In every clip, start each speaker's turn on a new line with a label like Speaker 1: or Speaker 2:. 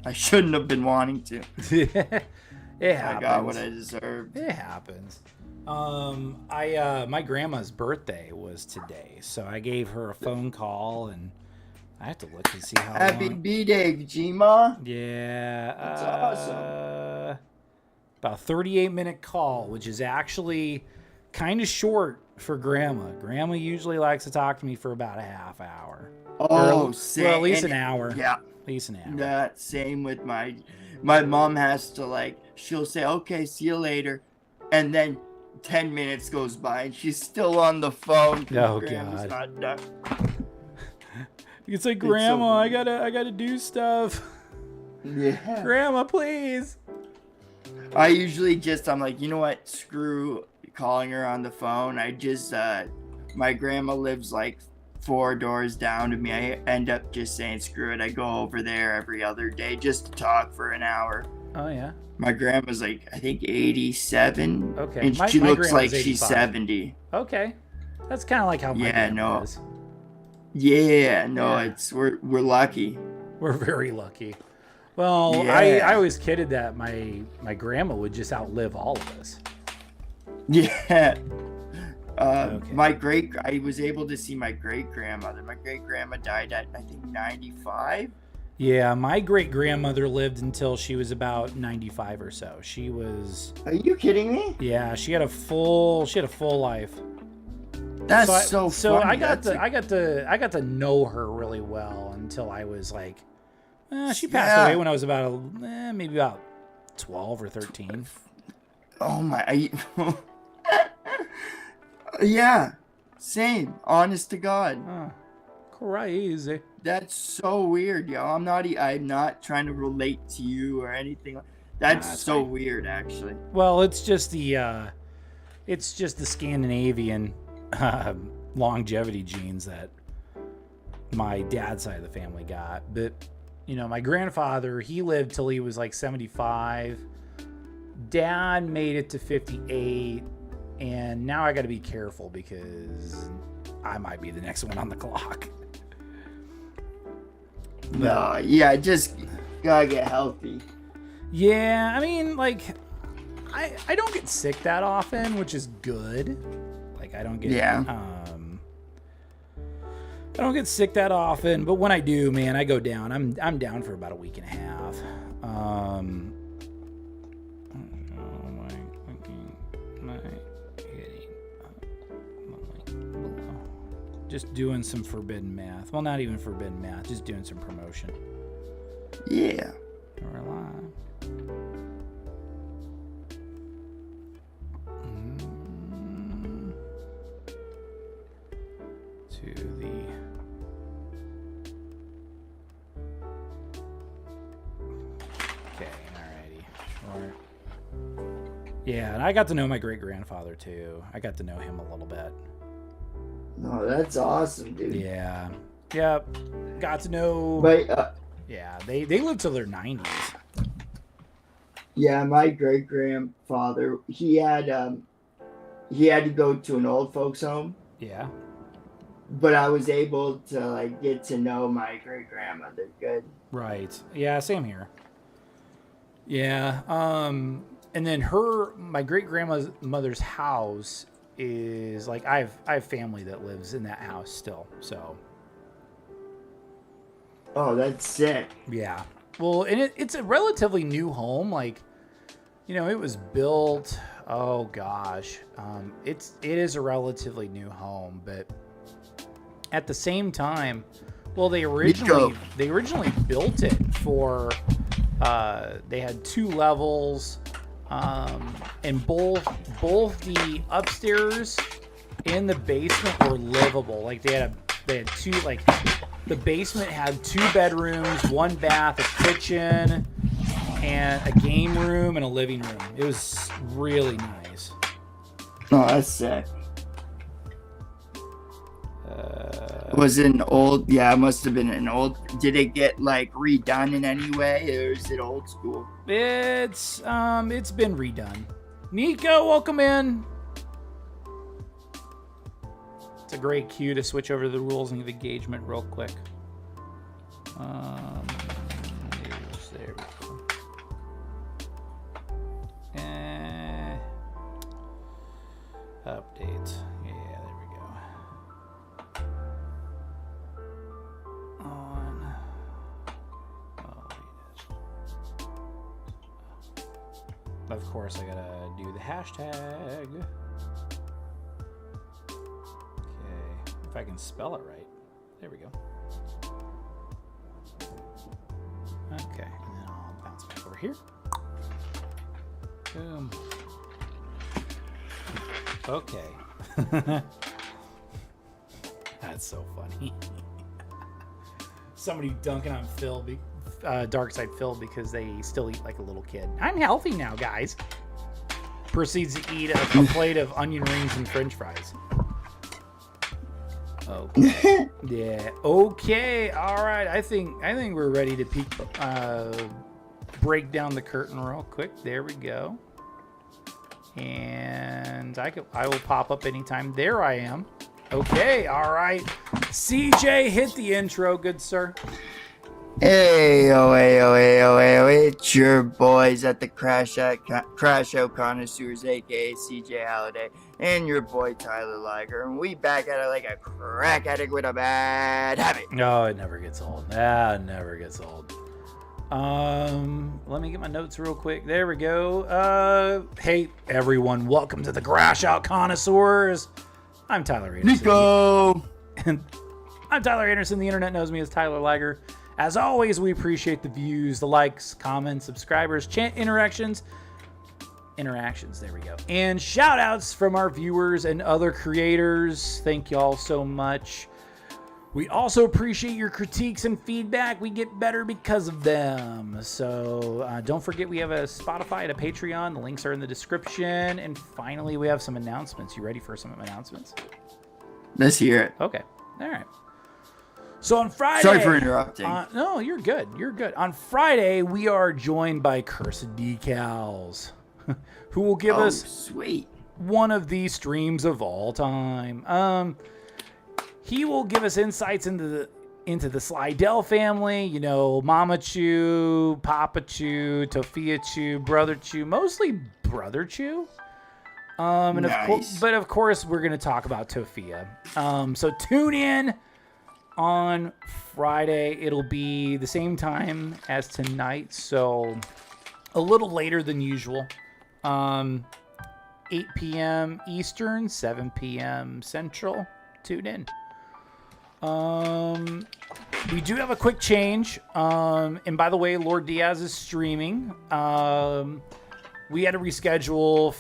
Speaker 1: I shouldn't have been wanting to.
Speaker 2: It happens.
Speaker 1: I got what I deserved.
Speaker 2: It happens. My grandma's birthday was today, so I gave her a phone call, and I have to look and see how
Speaker 1: Happy
Speaker 2: long.
Speaker 1: B-Day, Gma.
Speaker 2: Yeah.
Speaker 1: That's awesome.
Speaker 2: About 38-minute call, which is actually kind of short for Grandma. Grandma usually likes to talk to me for about a half hour.
Speaker 1: Oh,
Speaker 2: well, at least an hour.
Speaker 1: Yeah.
Speaker 2: At least an hour.
Speaker 1: That same with my mom has to, like, she'll say, okay, see you later. And then 10 minutes goes by and she's still on the phone.
Speaker 2: Oh,
Speaker 1: Grandma's
Speaker 2: God.
Speaker 1: not done.
Speaker 2: It's like, Grandma, I gotta do stuff.
Speaker 1: Yeah.
Speaker 2: Grandma, please.
Speaker 1: I usually I'm like, you know what? Screw calling her on the phone. I just, my grandma lives like 4 doors down to me. I end up just saying, screw it. I go over there every other day just to talk for an hour.
Speaker 2: Oh, yeah.
Speaker 1: My grandma's like, I think 87.
Speaker 2: Okay.
Speaker 1: And she looks like she's 70.
Speaker 2: Okay. That's kind of like how my grandma is.
Speaker 1: Yeah, no, we're lucky.
Speaker 2: We're very lucky. Well,
Speaker 1: Yeah.
Speaker 2: I always kidded that my grandma would just outlive all of us.
Speaker 1: Yeah.
Speaker 2: Okay.
Speaker 1: I was able to see my great grandmother. My great grandma died at, I think, 95.
Speaker 2: Yeah, my great grandmother lived until she was about 95 or so. She was.
Speaker 1: Are you kidding me?
Speaker 2: Yeah, she had a full life.
Speaker 1: That's
Speaker 2: So
Speaker 1: funny.
Speaker 2: I got to know her really well until I was like, she passed away when I was about maybe about 12 or 13.
Speaker 1: Oh my. Yeah, same. Honest to God.
Speaker 2: Crazy.
Speaker 1: That's so weird, yo. I'm not trying to relate to you or anything. That's so
Speaker 2: fine.
Speaker 1: weird, actually.
Speaker 2: Well, it's just the Scandinavian longevity genes that my dad's side of the family got. But my grandfather, he lived till he was like 75. Dad made it to 58, and now I got to be careful because I might be the next one on the clock.
Speaker 1: No, yeah, just gotta get healthy.
Speaker 2: Yeah, I mean, like, I don't get sick that often, which is good. Like, I don't get I don't get sick that often, but when I do, man, I go down. I'm down for about a week and a half. Just doing some forbidden math. Well, not even forbidden math, just doing some promotion.
Speaker 1: Yeah.
Speaker 2: We're live. To the okay, alrighty. Short. Yeah, and I got to know my great grandfather too. I got to know him a little bit.
Speaker 1: No, that's awesome, dude.
Speaker 2: Yeah. Yep. Got to know.
Speaker 1: But
Speaker 2: yeah, they lived till their 90s.
Speaker 1: yeah, my great grandfather, he had to go to an old folks home.
Speaker 2: Yeah.
Speaker 1: But I was able to like get to know my great grandmother good.
Speaker 2: Right. Yeah, same here. Yeah. And then my great grandmother's house is like I have family that lives in that house still. So.
Speaker 1: Oh, that's sick.
Speaker 2: Yeah. Well, and it's a relatively new home. Like, it was built. Oh gosh. It is a relatively new home, but at the same time, well, they originally built it for. They had 2 levels, and both the upstairs and the basement were livable. Like they had 2 like. The basement had 2 bedrooms, 1 bath, a kitchen, and a game room and a living room. It was really nice.
Speaker 1: Oh, that's sick. Was it an old? Yeah, it must have been an old. Did it get like redone in any way, or is it old school?
Speaker 2: It's been redone. Nico, welcome in. It's a great cue to switch over to the rules and the engagement real quick. There we of course, I gotta do the hashtag. Okay, if I can spell it right. There we go. Okay, and then I'll bounce back over here. Boom. Okay. That's so funny. Somebody dunking on Phil, Darkside Phil, because they still eat like a little kid. I'm healthy now, guys. Proceeds to eat a plate of onion rings and French fries. Okay. Yeah. Okay. All right. I think we're ready to break down the curtain real quick. There we go. And I will pop up anytime. There I am. Okay. All right. CJ, hit the intro, good sir.
Speaker 1: Hey, it's your boys at the CRASHOUT CONNOISSEURS, aka CJ Halliday, and your boy Tyler Liger, and we back at it like a crack addict with a bad habit.
Speaker 2: No, it never gets old. It never gets old. Let me get my notes real quick. There we go. Hey everyone, welcome to the CRASHOUT CONNOISSEURS. I'm Tyler Anderson.
Speaker 1: Nico!
Speaker 2: And I'm Tyler Anderson. The internet knows me as Tyler Liger. As always, we appreciate the views, the likes, comments, subscribers, chat interactions, there we go, and shout outs from our viewers and other creators. Thank y'all so much. We also appreciate your critiques and feedback. We get better because of them. So don't forget, we have a Spotify and a Patreon. The links are in the description. And finally, we have some announcements. You ready for some announcements?
Speaker 1: Let's hear it.
Speaker 2: Okay. All right. So on Friday...
Speaker 1: Sorry for interrupting.
Speaker 2: No, you're good. You're good. On Friday, we are joined by Cursed Decals, who will give us
Speaker 1: sweet
Speaker 2: one of the streams of all time. He will give us insights into the Slidell family. You know, Mama Chew, Papa Chew, Tofia Chew, Brother Chew, mostly Brother Chew. And
Speaker 1: nice.
Speaker 2: But of course, we're going to talk about Tofia. So tune in. On Friday, it'll be the same time as tonight, so a little later than usual. 8 p.m. Eastern, 7 p.m. Central. Tune in. We do have a quick change. And by the way, Lord Diaz is streaming. We had to reschedule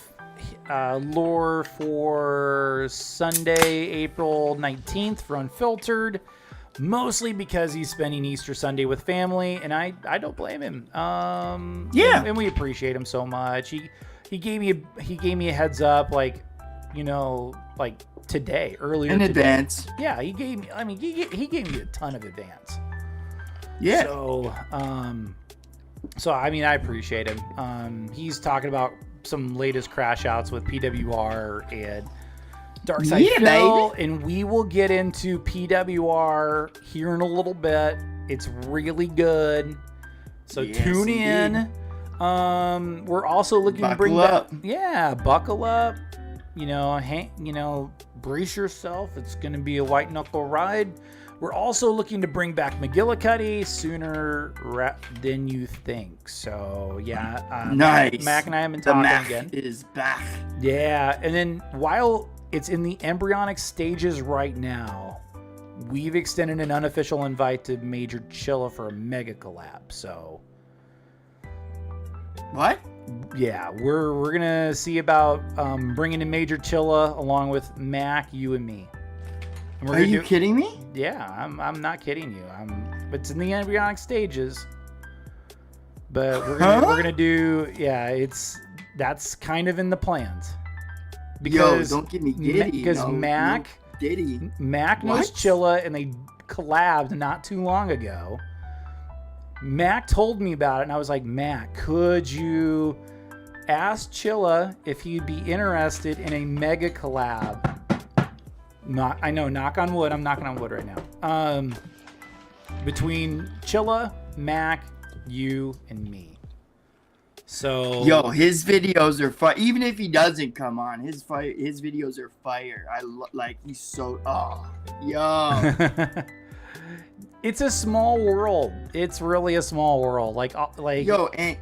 Speaker 2: Lore for Sunday, April 19th for Unfiltered. Mostly because he's spending Easter Sunday with family, and I don't blame him.
Speaker 1: Yeah,
Speaker 2: and we appreciate him so much. He gave me a heads up, like, you know, like today, earlier
Speaker 1: in
Speaker 2: today.
Speaker 1: advance.
Speaker 2: Yeah, he gave me. I mean, he gave me a ton of advance.
Speaker 1: Yeah.
Speaker 2: So I mean, I appreciate him. He's talking about some latest crash outs with PWR and Darkside Phil, and we will get into PWR here in a little bit. It's really good, so tune in. We're also looking to bring back, buckle up. You know, brace yourself. It's going to be a white knuckle ride. We're also looking to bring back McGillicuddy sooner than you think. So yeah,
Speaker 1: nice.
Speaker 2: Mac and I have been talking again.
Speaker 1: The Mac is back.
Speaker 2: Yeah, and then while it's in the embryonic stages right now, we've extended an unofficial invite to Major Chilla for a mega collab. So,
Speaker 1: what?
Speaker 2: Yeah, we're gonna see about bringing in Major Chilla along with Mac, you and me. And
Speaker 1: Are you kidding me?
Speaker 2: Yeah, I'm not kidding you. It's in the embryonic stages, but we're gonna do. Yeah, that's kind of in the plans. Because
Speaker 1: don't get me giddy.
Speaker 2: Because Mac knows Chilla, and they collabed not too long ago. Mac told me about it, and I was like, Mac, could you ask Chilla if he'd be interested in a mega collab? I know, knock on wood. I'm knocking on wood right now. Between Chilla, Mac, you, and me. So
Speaker 1: his videos are fire. Even if he doesn't come on, his videos are fire. He's so
Speaker 2: It's a small world. It's really a small world. And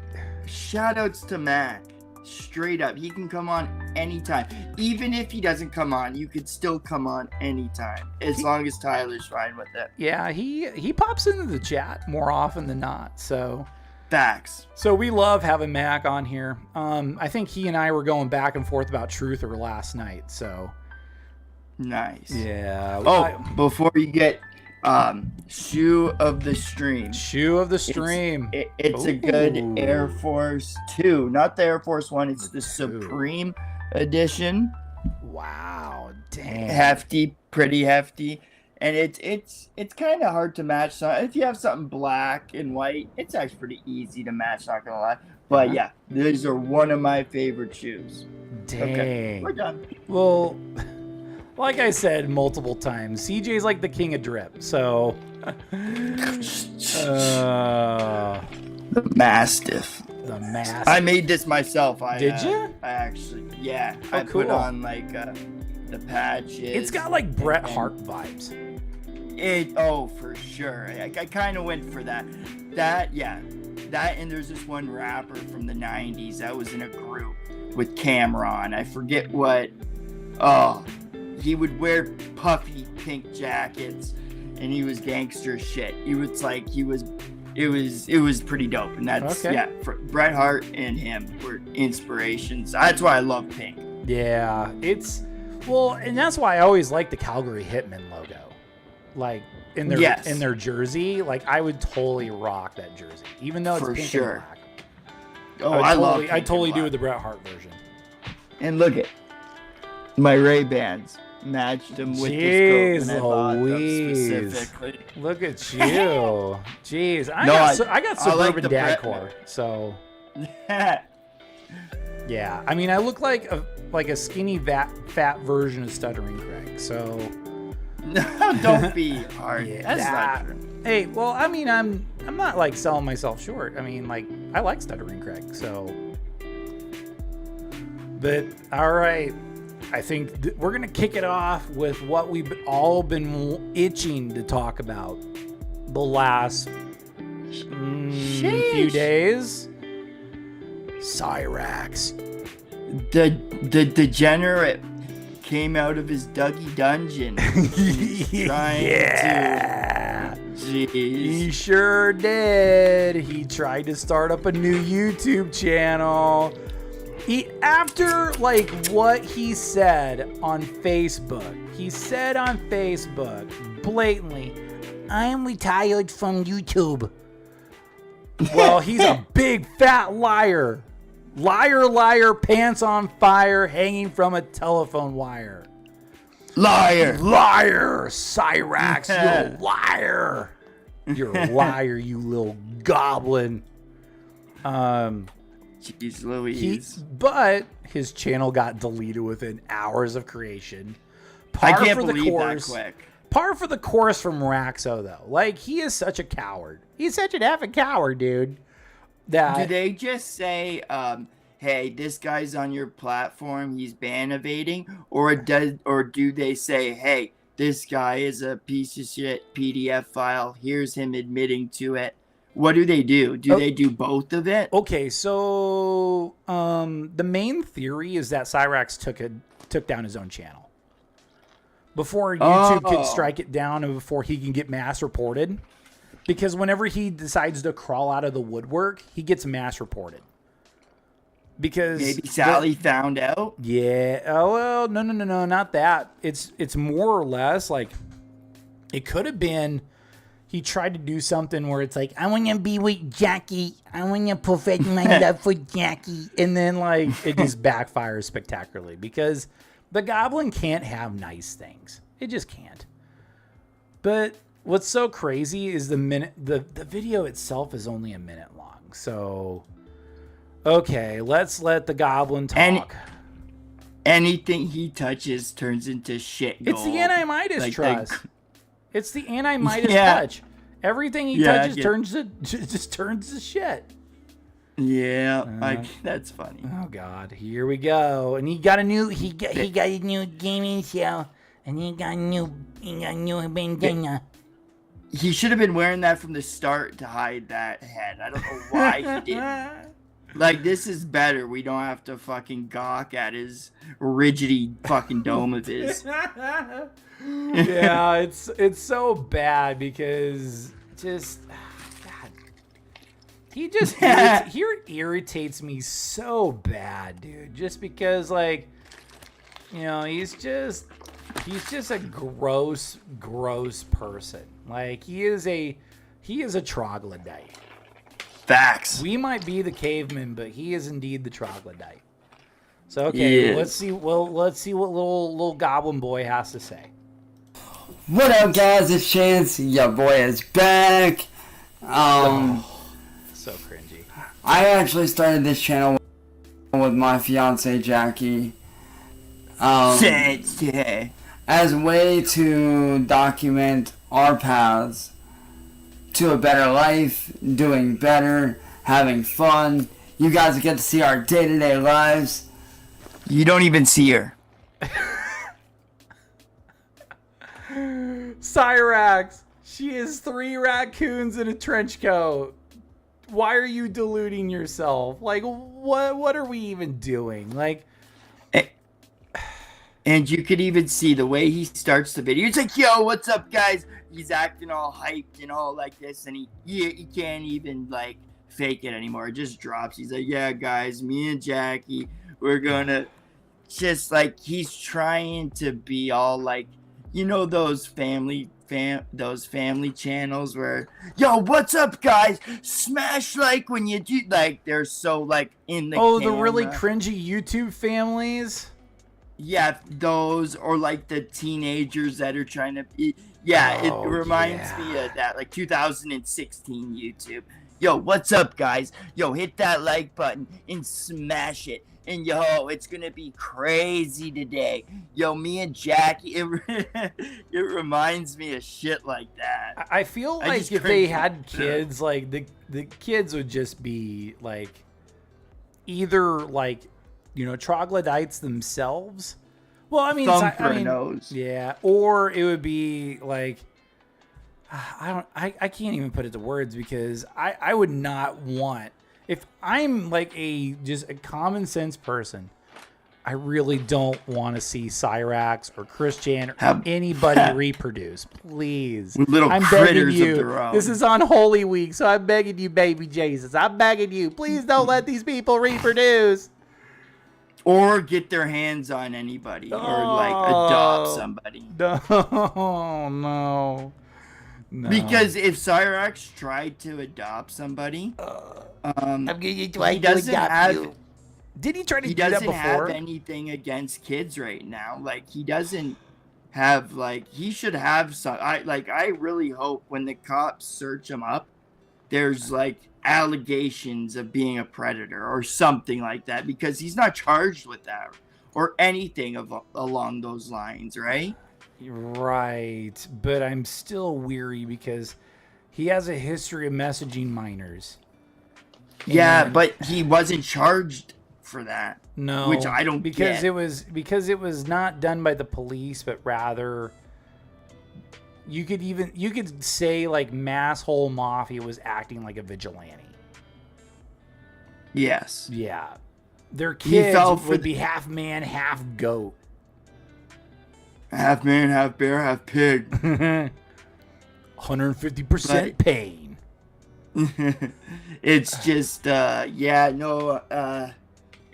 Speaker 1: shout outs to Mac. Straight up. He can come on anytime. Even if he doesn't come on, you could still come on anytime. As long as Tyler's fine with it.
Speaker 2: Yeah, he pops into the chat more often than not. So
Speaker 1: facts.
Speaker 2: So we love having Mac on here. I think he and I were going back and forth about Truth or last night. So
Speaker 1: nice.
Speaker 2: Yeah.
Speaker 1: Oh, before you get shoe of the stream.
Speaker 2: Shoe of the stream.
Speaker 1: It's a good Air Force 2, not the Air Force 1. It's the Supreme edition.
Speaker 2: Wow, dang.
Speaker 1: Hefty, pretty hefty, and it's kind of hard to match. So if you have something black and white, it's actually pretty easy to match. Not gonna lie, but yeah, these are one of my favorite shoes.
Speaker 2: Dang.
Speaker 1: Okay, we're done.
Speaker 2: Well. Like I said multiple times, CJ's like the king of drip, so...
Speaker 1: The Mastiff.
Speaker 2: The Mastiff.
Speaker 1: I made this myself.
Speaker 2: Did you?
Speaker 1: I actually, yeah.
Speaker 2: Oh,
Speaker 1: I put on, like, the patches.
Speaker 2: It's got, like, Bret Hart vibes.
Speaker 1: Oh, for sure. I kind of went for that. That, and there's this one rapper from the 90s that was in a group with Cameron. I forget what... Oh... He would wear puffy pink jackets, and he was gangster shit. It was pretty dope, and that's for Bret Hart and him were inspirations. That's why I love pink.
Speaker 2: Yeah, and that's why I always like the Calgary Hitmen logo, like in their jersey. Like I would totally rock that jersey, even though it's pink and black.
Speaker 1: Oh, I love.
Speaker 2: I totally do with the Bret Hart version.
Speaker 1: And look at my Ray-Bans. Matched them with this coat, and I bought them specifically.
Speaker 2: Look at you. Jeez. I got suburban dadcore, so yeah. I mean, I look like a skinny fat version of Stuttering Craig, so
Speaker 1: no, don't be hard. That's not true.
Speaker 2: Hey, well, I mean, I'm not like selling myself short. I mean, like, I like Stuttering Craig, so. But all right. I think we're going to kick it off with what we've all been itching to talk about the last few days. CYRAXX.
Speaker 1: The degenerate came out of his Dougie dungeon. Trying to... Jeez.
Speaker 2: He sure did. He tried to start up a new YouTube channel. After like what he said on Facebook, blatantly, I am retired from YouTube. Well, he's a big fat liar. Liar, pants on fire, hanging from a telephone wire.
Speaker 1: Liar,
Speaker 2: CYRAXX, you liar. You're a liar, you little goblin.
Speaker 1: Jeez Louise.
Speaker 2: But his channel got deleted within hours of creation.
Speaker 1: I can't believe that quick.
Speaker 2: Par for the course from Raxo, though. Like, he is such a coward. He's such an effing coward, dude.
Speaker 1: Do they just say, hey, this guy's on your platform, he's ban evading? Or do they say, hey, this guy is a piece of shit PDF file, here's him admitting to it? What do they do? Do they do both of it?
Speaker 2: Okay, so the main theory is that CYRAXX took down his own channel before YouTube could strike it down and before he can get mass reported. Because whenever he decides to crawl out of the woodwork, he gets mass reported. Because
Speaker 1: maybe Sally found out?
Speaker 2: Yeah. Oh, well, no, not that. It's more or less like it could have been he tried to do something where it's like, I want to be with Jackie. I want to perfect my love for Jackie. And then, like, it just backfires spectacularly because the goblin can't have nice things. It just can't. But what's so crazy is the video itself is only a minute long. So, okay, let's let the goblin talk.
Speaker 1: Anything he touches turns into shit gold.
Speaker 2: It's the anti-Midas trust. It's the anti-Midas touch. Everything he touches just turns to shit.
Speaker 1: Yeah, that's funny.
Speaker 2: Oh God, here we go. And he got a new gaming show, and he got a new bandana.
Speaker 1: He should have been wearing that from the start to hide that head. I don't know why he didn't. Like, this is better. We don't have to fucking gawk at his rigidy fucking dome of his.
Speaker 2: Yeah, it's so bad because just God, he irritates me so bad, dude. Just because, like, you know, he's just a gross person. Like, he is a troglodyte.
Speaker 1: Facts.
Speaker 2: We might be the cavemen, but he is indeed the troglodyte. So okay, let's see what little goblin boy has to say.
Speaker 3: What up, guys? It's Chance. Your boy is back.
Speaker 2: So cringy.
Speaker 3: I actually started this channel with my fiance Jackie. As a way to document our paths to a better life, doing better, having fun. You guys get to see our day-to-day lives.
Speaker 1: You don't even see her.
Speaker 2: CYRAXX. She has 3 raccoons in a trench coat. Why are you deluding yourself? Like, what are we even doing? Like,
Speaker 1: and you could even see the way he starts the video. He's like, yo, what's up, guys? He's acting all hyped and all like this, and he can't even, like, fake it anymore. It just drops. He's like, yeah, guys, me and Jackie, we're gonna just, like, he's trying to be all, like, you know, those family channels where, yo, what's up, guys? Smash like when you do, like, they're so, like, in the camera.
Speaker 2: the really cringy YouTube families.
Speaker 1: Yeah, those, or like the teenagers that are trying to be, it reminds me of that, like 2016 YouTube. Yo, what's up, guys? Yo, hit that like button and smash it. And yo, it's gonna be crazy today. Yo, me and Jackie, it reminds me of shit like that.
Speaker 2: I feel like if they had kids, like the kids would just be like either, like, you know, troglodytes themselves. Well, I mean,
Speaker 1: nose.
Speaker 2: Yeah, or it would be like, I can't even put it to words because I would not want, if I'm like just a common sense person, I really don't want to see CYRAXX or CHRIS CHAN or anybody reproduce. Please.
Speaker 1: With little
Speaker 2: I'm
Speaker 1: critters
Speaker 2: begging you.
Speaker 1: of their own.
Speaker 2: This is on Holy Week, so I'm begging you, baby Jesus. I'm begging you. Please don't let these people reproduce.
Speaker 1: Or get their hands on anybody, or like adopt somebody.
Speaker 2: No.
Speaker 1: Because if CYRAXX tried to adopt somebody,
Speaker 2: I'm going to
Speaker 1: he doesn't have.
Speaker 2: you. Did he try to
Speaker 1: He
Speaker 2: do that
Speaker 1: doesn't
Speaker 2: before?
Speaker 1: have anything against kids right now. Like, he doesn't have, like, he should have some. I really hope when the cops search him up, there's like allegations of being a predator or something like that, because he's not charged with that or anything along those lines, right?
Speaker 2: Right, but I'm still weary because he has a history of messaging minors.
Speaker 1: Yeah, but he wasn't charged for that.
Speaker 2: No,
Speaker 1: which I don't
Speaker 2: because
Speaker 1: get.
Speaker 2: it was not done by the police, but rather you could say like Masshole Mafia was acting like a vigilante.
Speaker 1: Yes.
Speaker 2: Yeah, their kids would be half man, half goat.
Speaker 1: Half man, half bear, half pig.
Speaker 2: 150% pain.
Speaker 1: It's just,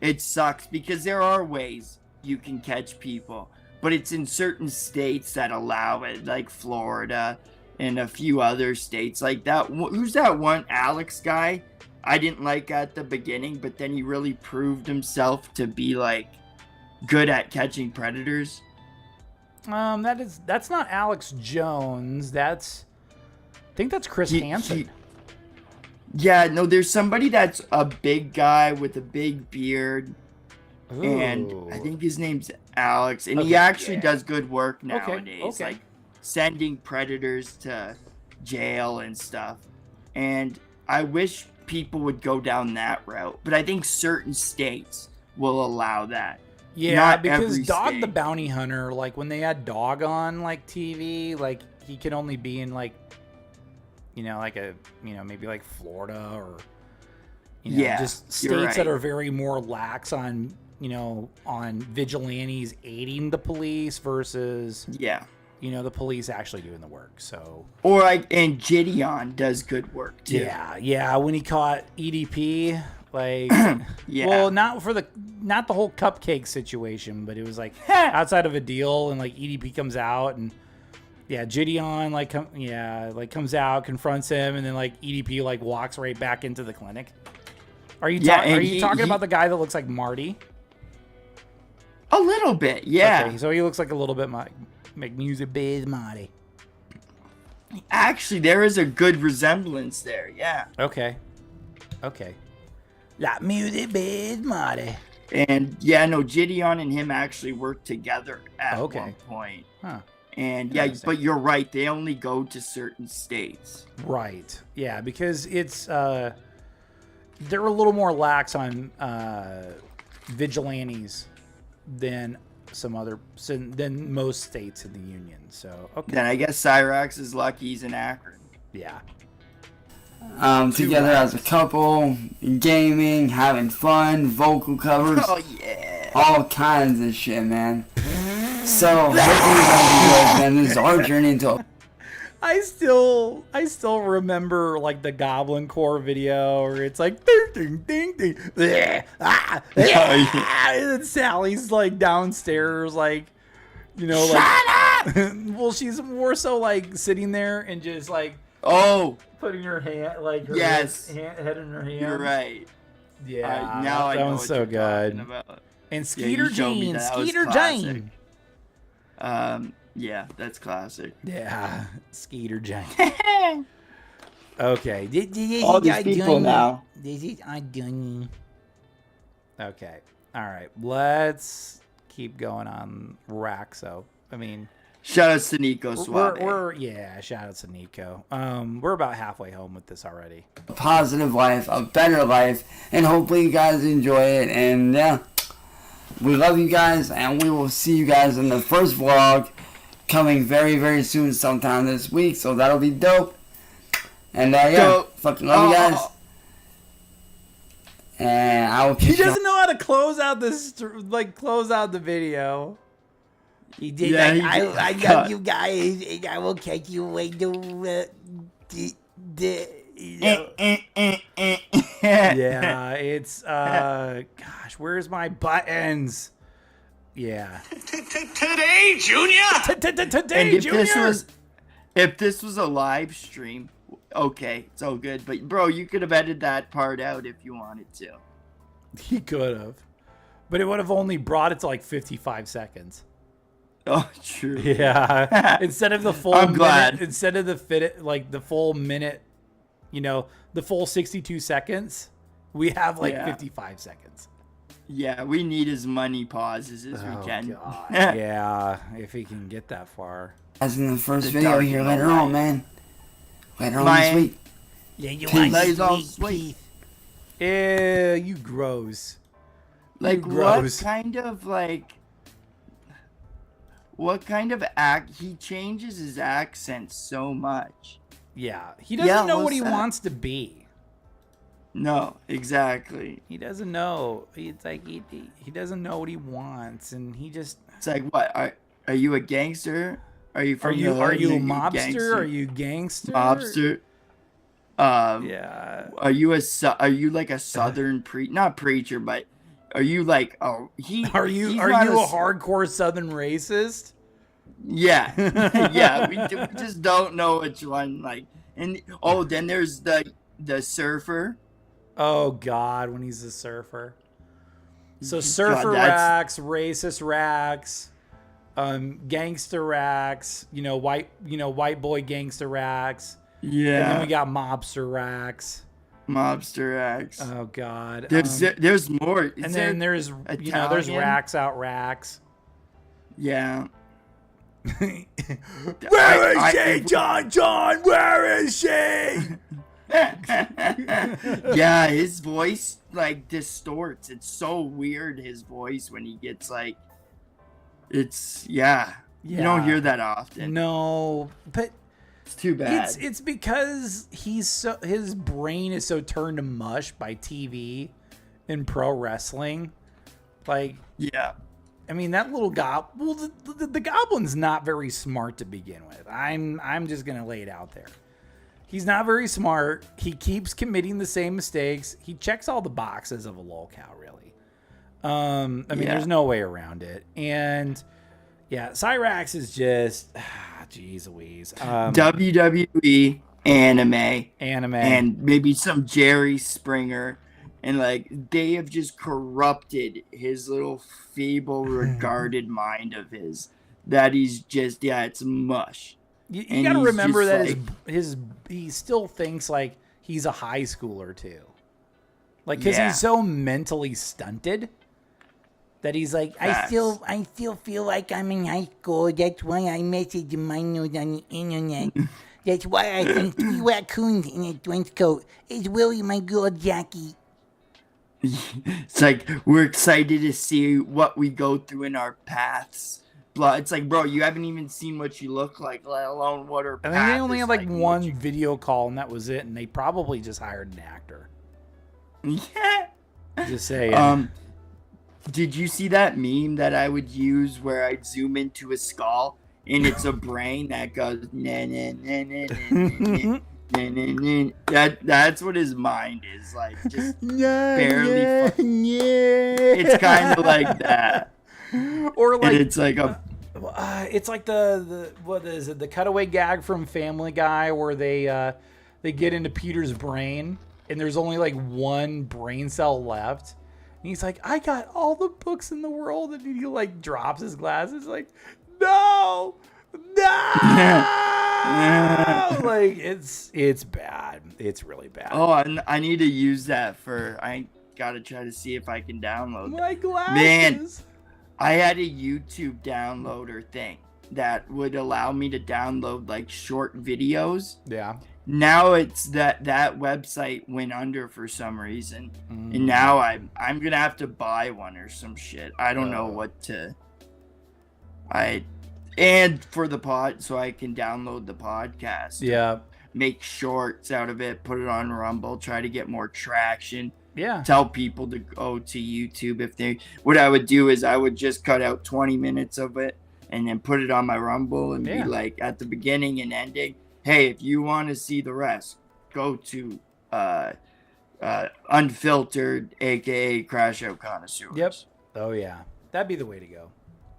Speaker 1: it sucks because there are ways you can catch people, but it's in certain states that allow it, like Florida and a few other states like that. Who's that one Alex guy I didn't like at the beginning, but then he really proved himself to be like good at catching predators?
Speaker 2: That's not Alex Jones. I think that's Chris Hansen.
Speaker 1: Yeah, no, there's somebody that's a big guy with a big beard. Ooh. And I think his name's Alex, and he actually does good work nowadays, like sending predators to jail and stuff. And I wish people would go down that route, but I think certain states will allow that.
Speaker 2: Yeah,
Speaker 1: not
Speaker 2: because Dog the Bounty Hunter, like when they had Dog on like TV, like he could only be in like, you know, like maybe like Florida or You know,
Speaker 1: Yeah,
Speaker 2: just
Speaker 1: you're
Speaker 2: states that
Speaker 1: right.
Speaker 2: are very more lax on, you know, on vigilantes aiding the police versus,
Speaker 1: Yeah.
Speaker 2: you know, the police actually doing the work. So,
Speaker 1: Or and Gideon does good work too.
Speaker 2: yeah, when he caught EDP, like,
Speaker 1: Yeah.
Speaker 2: well, not the whole cupcake situation, but it was like outside of a deal, and like EDP comes out, and yeah, Gideon comes out, confronts him, and then like EDP like walks right back into the clinic. Are you talking about the guy that looks like Marty?
Speaker 1: A little bit, yeah.
Speaker 2: Okay, so he looks like a little bit make music biz Marty.
Speaker 1: Actually, there is a good resemblance there, yeah.
Speaker 2: Okay. Like music biz Marty.
Speaker 1: And yeah, no, Gideon and him actually work together at one point.
Speaker 2: Huh.
Speaker 1: And yeah, but you're right, they only go to certain states.
Speaker 2: Right. Yeah, because it's they're a little more lax on vigilantes than than most states in the union. So okay.
Speaker 1: Then I guess CYRAXX is lucky he's in Akron.
Speaker 2: Yeah.
Speaker 3: Together as a couple, gaming, having fun, vocal covers.
Speaker 1: Oh yeah.
Speaker 3: All kinds of shit, man. So, hopefully you guys enjoyed, man. This is our journey into
Speaker 2: I still remember like the Goblin Core video where it's like ding ding ding ding and then Sally's like downstairs like, you know, like shut up! Well, she's more so like sitting there and just like putting her hand like her head in her hand.
Speaker 1: You're right.
Speaker 2: Yeah,
Speaker 1: now I
Speaker 2: that
Speaker 1: know
Speaker 2: one's
Speaker 1: what
Speaker 2: so
Speaker 1: you're
Speaker 2: good.
Speaker 1: talking about.
Speaker 2: And Skeeter Jane, Skeeter Jane.
Speaker 1: Yeah, that's classic.
Speaker 2: Yeah, Skeeter Jane. Okay.
Speaker 1: All these people now.
Speaker 2: This is done. Okay. All right. Let's keep going on Raxo. I mean,
Speaker 1: shout out to Nico Suave.
Speaker 2: Shout out to Nico. We're about halfway home with this already.
Speaker 3: a positive life, a better life, and hopefully you guys enjoy it. And yeah, we love you guys, and we will see you guys in the first vlog coming very, very soon, sometime this week. So that'll be dope. And fucking love you guys. And I will catch you.
Speaker 2: He doesn't know how to close out the video. He did.
Speaker 1: Yeah,
Speaker 2: I love you guys, and I will catch you later. Yeah, it's gosh, where's my buttons? Yeah.
Speaker 4: Today, Junior.
Speaker 2: Today, Junior.
Speaker 1: If this was a live stream, okay, it's all good. But bro, you could have edited that part out if you wanted to.
Speaker 2: He could have, but it would have only brought it to like 55 seconds.
Speaker 1: Oh, true.
Speaker 2: Yeah. Instead of the full
Speaker 1: I'm glad.
Speaker 2: Instead of the full minute, you know, the full 62 seconds, we have 55 seconds.
Speaker 1: Yeah, we need as many pauses as we can.
Speaker 2: God. Yeah, if he can get that far.
Speaker 3: As in the first video here later on, man. Later on this week.
Speaker 2: Yeah, you
Speaker 1: Peace.
Speaker 2: want sweet. Yeah, you gross.
Speaker 1: Like, what kind of he changes his accent so much.
Speaker 2: Yeah, he doesn't know what he wants to be.
Speaker 1: No, exactly.
Speaker 2: He doesn't know. It's like he doesn't know what he wants, and he just.
Speaker 1: It's like, what? Are you a gangster? Are you from
Speaker 2: Are you a mobster? Are you gangster?
Speaker 1: Mobster.
Speaker 2: Yeah.
Speaker 1: Are you like a southern not preacher, but are you like
Speaker 2: Are you a hardcore southern racist?
Speaker 1: Yeah. Yeah, we just don't know which one, like. And then there's the surfer.
Speaker 2: Oh God, when he's a surfer. So surfer racks, racist racks, gangster racks, white boy gangster racks.
Speaker 1: Yeah.
Speaker 2: And then we got mobster racks.
Speaker 1: Mobster racks.
Speaker 2: Oh God.
Speaker 1: There's more.
Speaker 2: Then there's there's racks out racks.
Speaker 1: Yeah.
Speaker 2: Where is she, John? Where is she?
Speaker 1: Yeah, his voice like distorts. It's so weird, his voice, when he gets like, you don't hear that often.
Speaker 2: No, but
Speaker 1: It's too bad.
Speaker 2: It's because his brain is so turned to mush by TV and pro wrestling. Like,
Speaker 1: yeah.
Speaker 2: I mean, that little the goblin's not very smart to begin with. I'm just gonna lay it out there. He's not very smart. He keeps committing the same mistakes. He checks all the boxes of a lolcow, really. I mean, there's no way around it. And yeah, CYRAXX is just, geez Louise.
Speaker 1: WWE, anime, and maybe some Jerry Springer. And, like, they have just corrupted his little feeble, regarded mind of his. That he's just, it's mush.
Speaker 2: You got to remember that like, he still thinks, like, he's a high schooler, too. Like, because he's so mentally stunted that he's like, I still feel like I'm in high school. That's why I message my notes on the internet. That's why I think 3 raccoons in a trench coat is really my girl Jackie.
Speaker 1: It's like, we're excited to see what we go through in our paths. It's like, bro, you haven't even seen what you look like, let alone what our path is.
Speaker 2: They only had like one video call, and that was it. And they probably just hired an actor.
Speaker 1: Yeah.
Speaker 2: Just saying.
Speaker 1: Did you see that meme that I would use where I'd zoom into a skull and it's a brain that goes nah, nah, nah, nah, nah, nah, nah, nah. That's what his mind is like, just barely. It's kind of like that.
Speaker 2: Or like,
Speaker 1: and it's like
Speaker 2: the what is it? The cutaway gag from Family Guy where they get into Peter's brain and there's only like one brain cell left, and he's like, "I got all the books in the world," and he like drops his glasses, like, "No, like it's bad. It's really bad.
Speaker 1: Oh, I need to use that I gotta try to see if I can download
Speaker 2: my glasses.
Speaker 1: Man. I had a YouTube downloader thing that would allow me to download like short videos.
Speaker 2: Yeah.
Speaker 1: Now it's that website went under for some reason, and now I'm gonna have to buy one or some shit. I don't know what to. And for the pod, so I can download the podcast.
Speaker 2: Yeah.
Speaker 1: Make shorts out of it, put it on Rumble, try to get more traction.
Speaker 2: Yeah.
Speaker 1: Tell people to go to YouTube if they. What I would do is I would just cut out 20 minutes of it and then put it on my Rumble and be like at the beginning and ending. Hey, if you want to see the rest, go to Unfiltered, aka CRASHOUT CONNOISSEURS.
Speaker 2: Yep. Oh yeah, that'd be the way to go.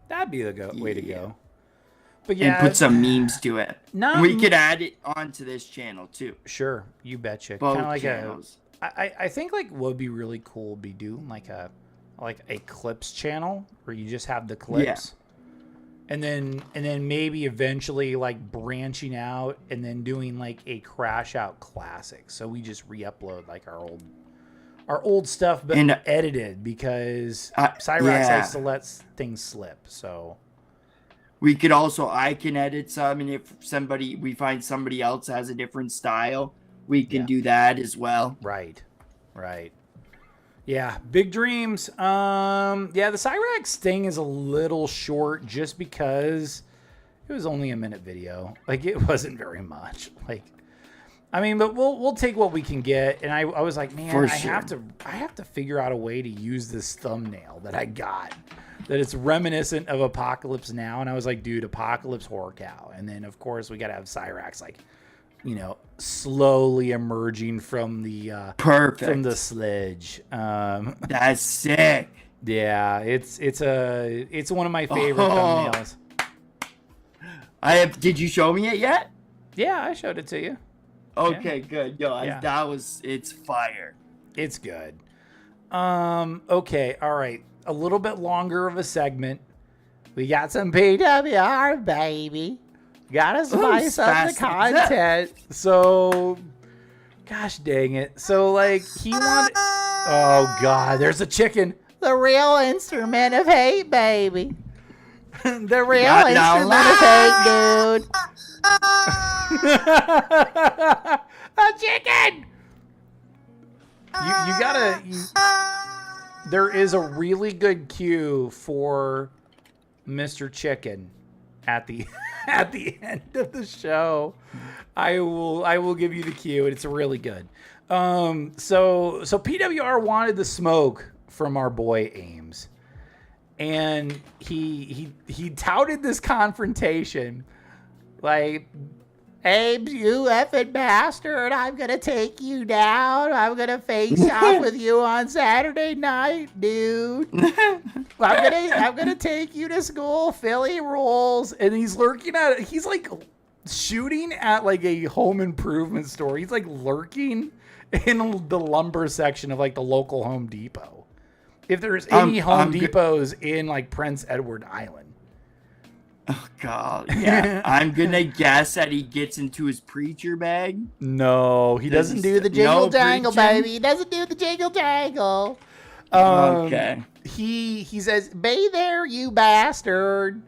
Speaker 2: That'd be the way to go. But yeah,
Speaker 1: and put some memes to it. We could add it onto this channel too.
Speaker 2: Sure, you betcha.
Speaker 1: Both
Speaker 2: Kind of like
Speaker 1: channels.
Speaker 2: I think like what would be really cool would be doing like a clips channel where you just have the clips, and then maybe eventually like branching out and then doing like a crash out classic. So we just re-upload like our old stuff, but edited because CYRAXX likes to let things slip. So
Speaker 1: we could also I can edit some, and if we find somebody else has a different style, we can do that as well.
Speaker 2: Right. Yeah, big dreams. The CYRAXX thing is a little short just because it was only a minute video. Like, it wasn't very much. Like, I mean, but we'll take what we can get. And I was like, man, I have to figure out a way to use this thumbnail that I got, that it's reminiscent of Apocalypse Now. And I was like, dude, Apocalypse Horror Cow. And then of course we got to have CYRAXX, like, you know, slowly emerging from the from the sledge.
Speaker 1: That's sick.
Speaker 2: Yeah, it's one of my favorite thumbnails.
Speaker 1: Did you show me it yet?
Speaker 2: Yeah, I showed it to you.
Speaker 1: Okay, good. Yo, it's fire.
Speaker 2: It's good. Okay, all right. A little bit longer of a segment. We got some PWR, baby. Gotta spice up the content. So, gosh dang it. So, like, he wanted... Oh, God, there's a chicken. The real instrument of hate, baby. The real instrument of hate, dude. A chicken! You gotta... There is a really good cue for Mr. Chicken at the... at the end of the show. I will give you the cue, and it's really good. So PWR wanted the smoke from our boy Ames, and he touted this confrontation, like, Ames, you effing bastard, I'm gonna take you down. I'm gonna face off with you on Saturday night, dude. I'm gonna take you to school, Philly rules. And he's lurking at it. He's like shooting at like a home improvement store. He's like lurking in the lumber section of like the local Home Depot. If there's any Home Depots in like Prince Edward Island.
Speaker 1: Oh, God. Yeah. I'm going to guess that he gets into his preacher bag.
Speaker 2: No, he doesn't do the jingle jangle, baby. He doesn't do the jingle jangle.
Speaker 1: Okay.
Speaker 2: He says, "Be there, you bastard."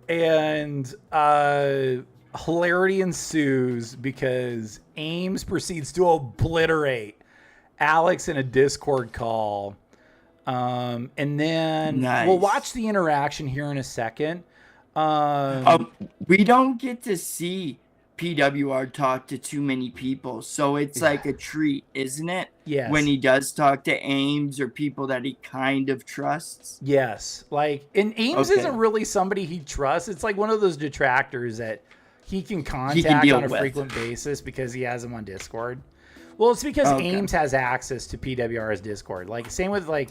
Speaker 2: And hilarity ensues because Ames proceeds to obliterate Alex in a Discord call. And then we'll watch the interaction here in a second.
Speaker 1: We don't get to see PWR talk to too many people, so it's like a treat, isn't it?
Speaker 2: Yes.
Speaker 1: When he does talk to Ames or people that he kind of trusts.
Speaker 2: Yes. Like, and Ames isn't really somebody he trusts. It's like one of those detractors that he can contact on a frequent basis because he has them on Discord. Well, it's because Ames has access to PWR's Discord. Like, same with like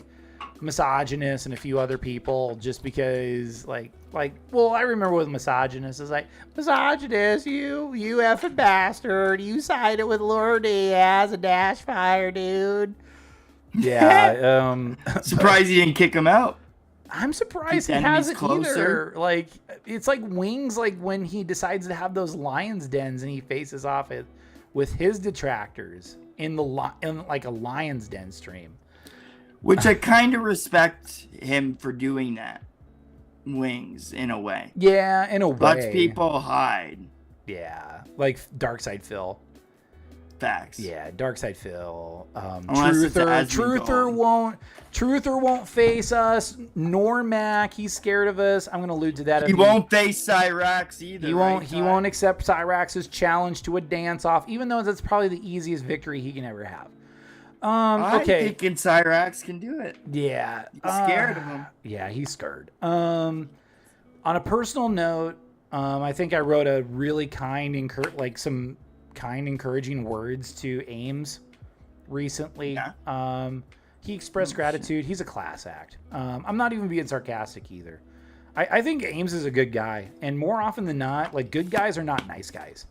Speaker 2: Misogynist and a few other people, just because well, I remember with Misogynist, it's like, Misogynist, you effing bastard, you sided with Laura Diaz and Dash Fire, dude. Yeah.
Speaker 1: Surprised he didn't kick him out.
Speaker 2: I'm surprised he hasn't either. Like, it's like Wings, like when he decides to have those lions dens and he faces off with his detractors in like a Lions Den stream.
Speaker 1: Which I kind of respect him for doing that. Wings, in a way.
Speaker 2: Yeah, in a way.
Speaker 1: Lets people hide.
Speaker 2: Yeah, like Darkside Phil.
Speaker 1: Facts.
Speaker 2: Yeah, Darkside Phil. Truther won't face us. Nor Mac, he's scared of us. I'm gonna allude to that.
Speaker 1: He won't face CYRAXX either.
Speaker 2: He won't accept CYRAXX's challenge to a dance off, even though that's probably the easiest victory he can ever have.
Speaker 1: I think CYRAXX can do it.
Speaker 2: Yeah.
Speaker 1: He's scared of him.
Speaker 2: Yeah, he's scared. On a personal note, I think I wrote a really some kind, encouraging words to Ames recently. Yeah. He expressed gratitude. He's a class act. I'm not even being sarcastic either. I think Ames is a good guy, and more often than not, like, good guys are not nice guys.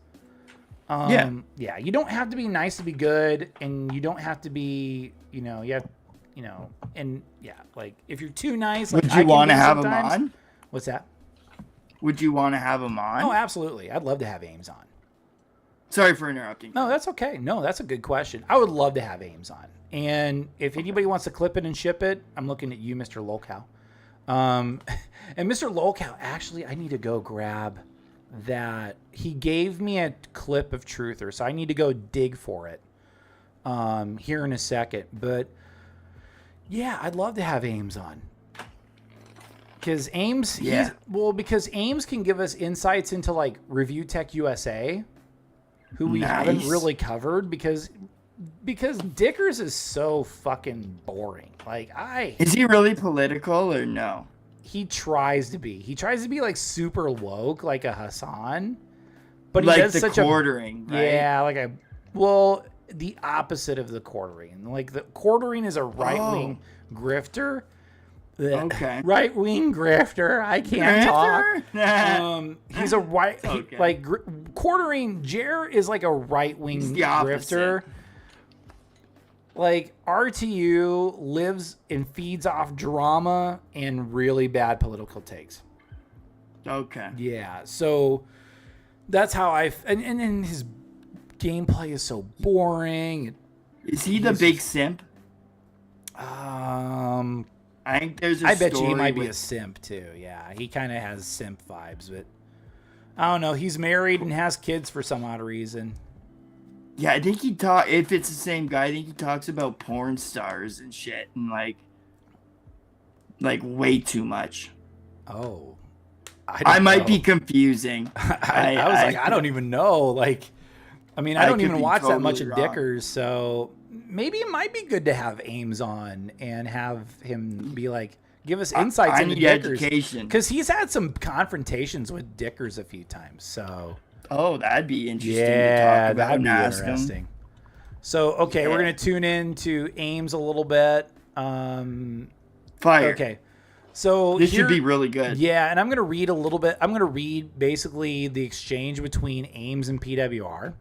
Speaker 2: Yeah, you don't have to be nice to be good, and you don't have to be, like, if you're too nice, like,
Speaker 1: would you want to have him on?
Speaker 2: What's that?
Speaker 1: Would you want to have him on?
Speaker 2: Oh, absolutely. I'd love to have Ames on.
Speaker 1: Sorry for interrupting.
Speaker 2: No, that's okay. No, that's a good question. I would love to have Ames on. And if anybody wants to clip it and ship it, I'm looking at you, Mr. Lolcow. And Mr. Lolcow, actually, I need to go grab that. He gave me a clip of Truther, so I need to go dig for it here in a second. But yeah, I'd love to have Ames on. Because Ames, because Ames can give us insights into like Review Tech USA, who we haven't really covered because Dickers is so fucking boring. Like, is he really political or no? He tries to be. He tries to be like super woke, like a Hassan, but he
Speaker 1: like
Speaker 2: does
Speaker 1: the
Speaker 2: such
Speaker 1: quartering, right?
Speaker 2: Yeah, the opposite of the quartering. Like, the quartering is a right-wing grifter.
Speaker 1: Okay.
Speaker 2: Right-wing grifter. I can't talk. He's a right...
Speaker 1: Okay.
Speaker 2: Quartering... Jer is like a right-wing grifter. Like, RTU lives and feeds off drama and really bad political takes.
Speaker 1: Okay.
Speaker 2: Yeah, so that's how and his gameplay is so boring.
Speaker 1: Is he the big simp? I think there's
Speaker 2: I bet you he might be a simp too. Yeah, he kind of has simp vibes, but I don't know. He's married and has kids for some odd reason.
Speaker 1: Yeah, I think if it's the same guy, I think he talks about porn stars and shit and like way too much.
Speaker 2: Oh.
Speaker 1: I might be confusing.
Speaker 2: I was like, I don't even know. Like, I mean, I don't even watch that much of
Speaker 1: wrong.
Speaker 2: Dickers, so maybe it might be good to have Ames on and have him be like, give us insights into Dickers.
Speaker 1: Education.
Speaker 2: Because he's had some confrontations with Dickers a few times, so.
Speaker 1: Oh, that'd be interesting to
Speaker 2: Yeah,
Speaker 1: talk about
Speaker 2: that'd
Speaker 1: and
Speaker 2: be
Speaker 1: ask
Speaker 2: interesting.
Speaker 1: him.
Speaker 2: So, okay, we're going to tune in to Ames a little bit.
Speaker 1: Fire.
Speaker 2: Okay. So
Speaker 1: This should be really good.
Speaker 2: Yeah, and I'm going to read a little bit. I'm going to read basically the exchange between Ames and PWR.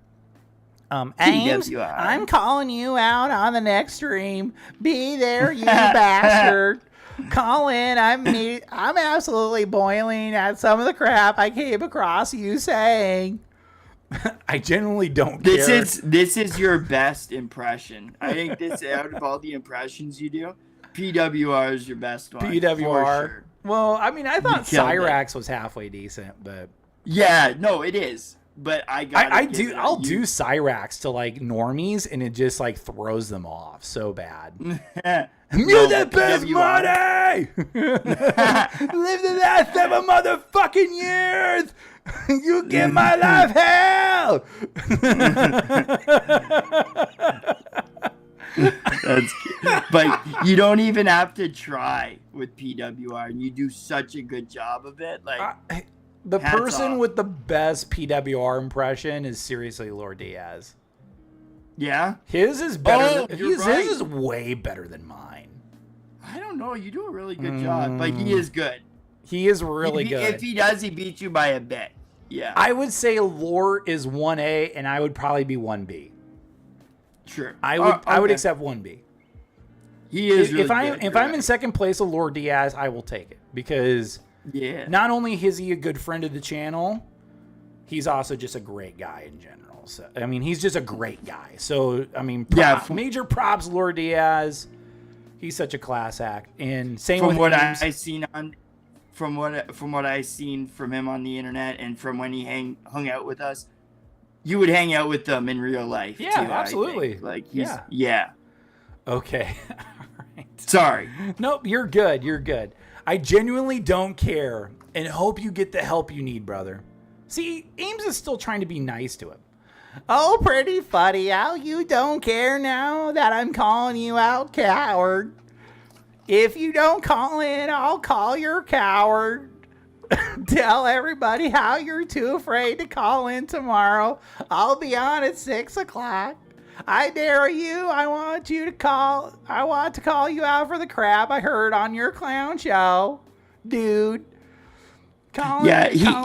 Speaker 2: Ames,
Speaker 1: PWR.
Speaker 2: I'm calling you out on the next stream. Be there, you bastard. Call in. I'm absolutely boiling at some of the crap I came across you saying. I genuinely don't care.
Speaker 1: This is your best impression. I think this out of all the impressions you do, PWR is your best one.
Speaker 2: PWR.
Speaker 1: For sure.
Speaker 2: Well, I mean, I thought
Speaker 1: killed it.
Speaker 2: CYRAXX was halfway decent, but
Speaker 1: Yeah, no, it is. But I'll
Speaker 2: do CYRAXX to like normies, and it just like throws them off so bad. You're the best money. Live the last 7 motherfucking years. You give my life hell.
Speaker 1: That's cute. But you don't even have to try with PWR, and you do such a good job of it. Like
Speaker 2: the
Speaker 1: hats
Speaker 2: person
Speaker 1: off.
Speaker 2: with the best PWR impression is seriously Lord Diaz.
Speaker 1: Yeah,
Speaker 2: His is better.
Speaker 1: Oh, you're
Speaker 2: His
Speaker 1: right.
Speaker 2: is way better than mine.
Speaker 1: I don't know. You do a really good job, but he is good.
Speaker 2: He is really good.
Speaker 1: If he does, he beats you by a bit. Yeah,
Speaker 2: I would say Lore is 1A, and I would probably be 1B.
Speaker 1: sure.
Speaker 2: I would
Speaker 1: Okay.
Speaker 2: accept 1B.
Speaker 1: He is. Really
Speaker 2: If I'm in second place of Lord Diaz, I will take it because
Speaker 1: yeah,
Speaker 2: not only is he a good friend of the channel, he's also just a great guy in general. So I mean, he's just a great guy. So I mean, major props, Lord Diaz. He's such a class act. And same
Speaker 1: from
Speaker 2: with
Speaker 1: what
Speaker 2: Ames.
Speaker 1: I seen on, from what I seen from him on the internet and from when he hung out with us, you would hang out with them in real life.
Speaker 2: Yeah,
Speaker 1: too,
Speaker 2: absolutely.
Speaker 1: I think. Like he's
Speaker 2: Yeah. Okay. All right.
Speaker 1: Sorry.
Speaker 2: Nope, you're good. You're good. I genuinely don't care and hope you get the help you need, brother. See, Ames is still trying to be nice to him. Oh, pretty funny how you don't care now that I'm calling you out, coward. If you don't call in, I'll call your coward. Tell everybody how you're too afraid to call in tomorrow. I'll be on at 6 o'clock. I dare you. I want to call you out for the crap I heard on your clown show. Dude. Calling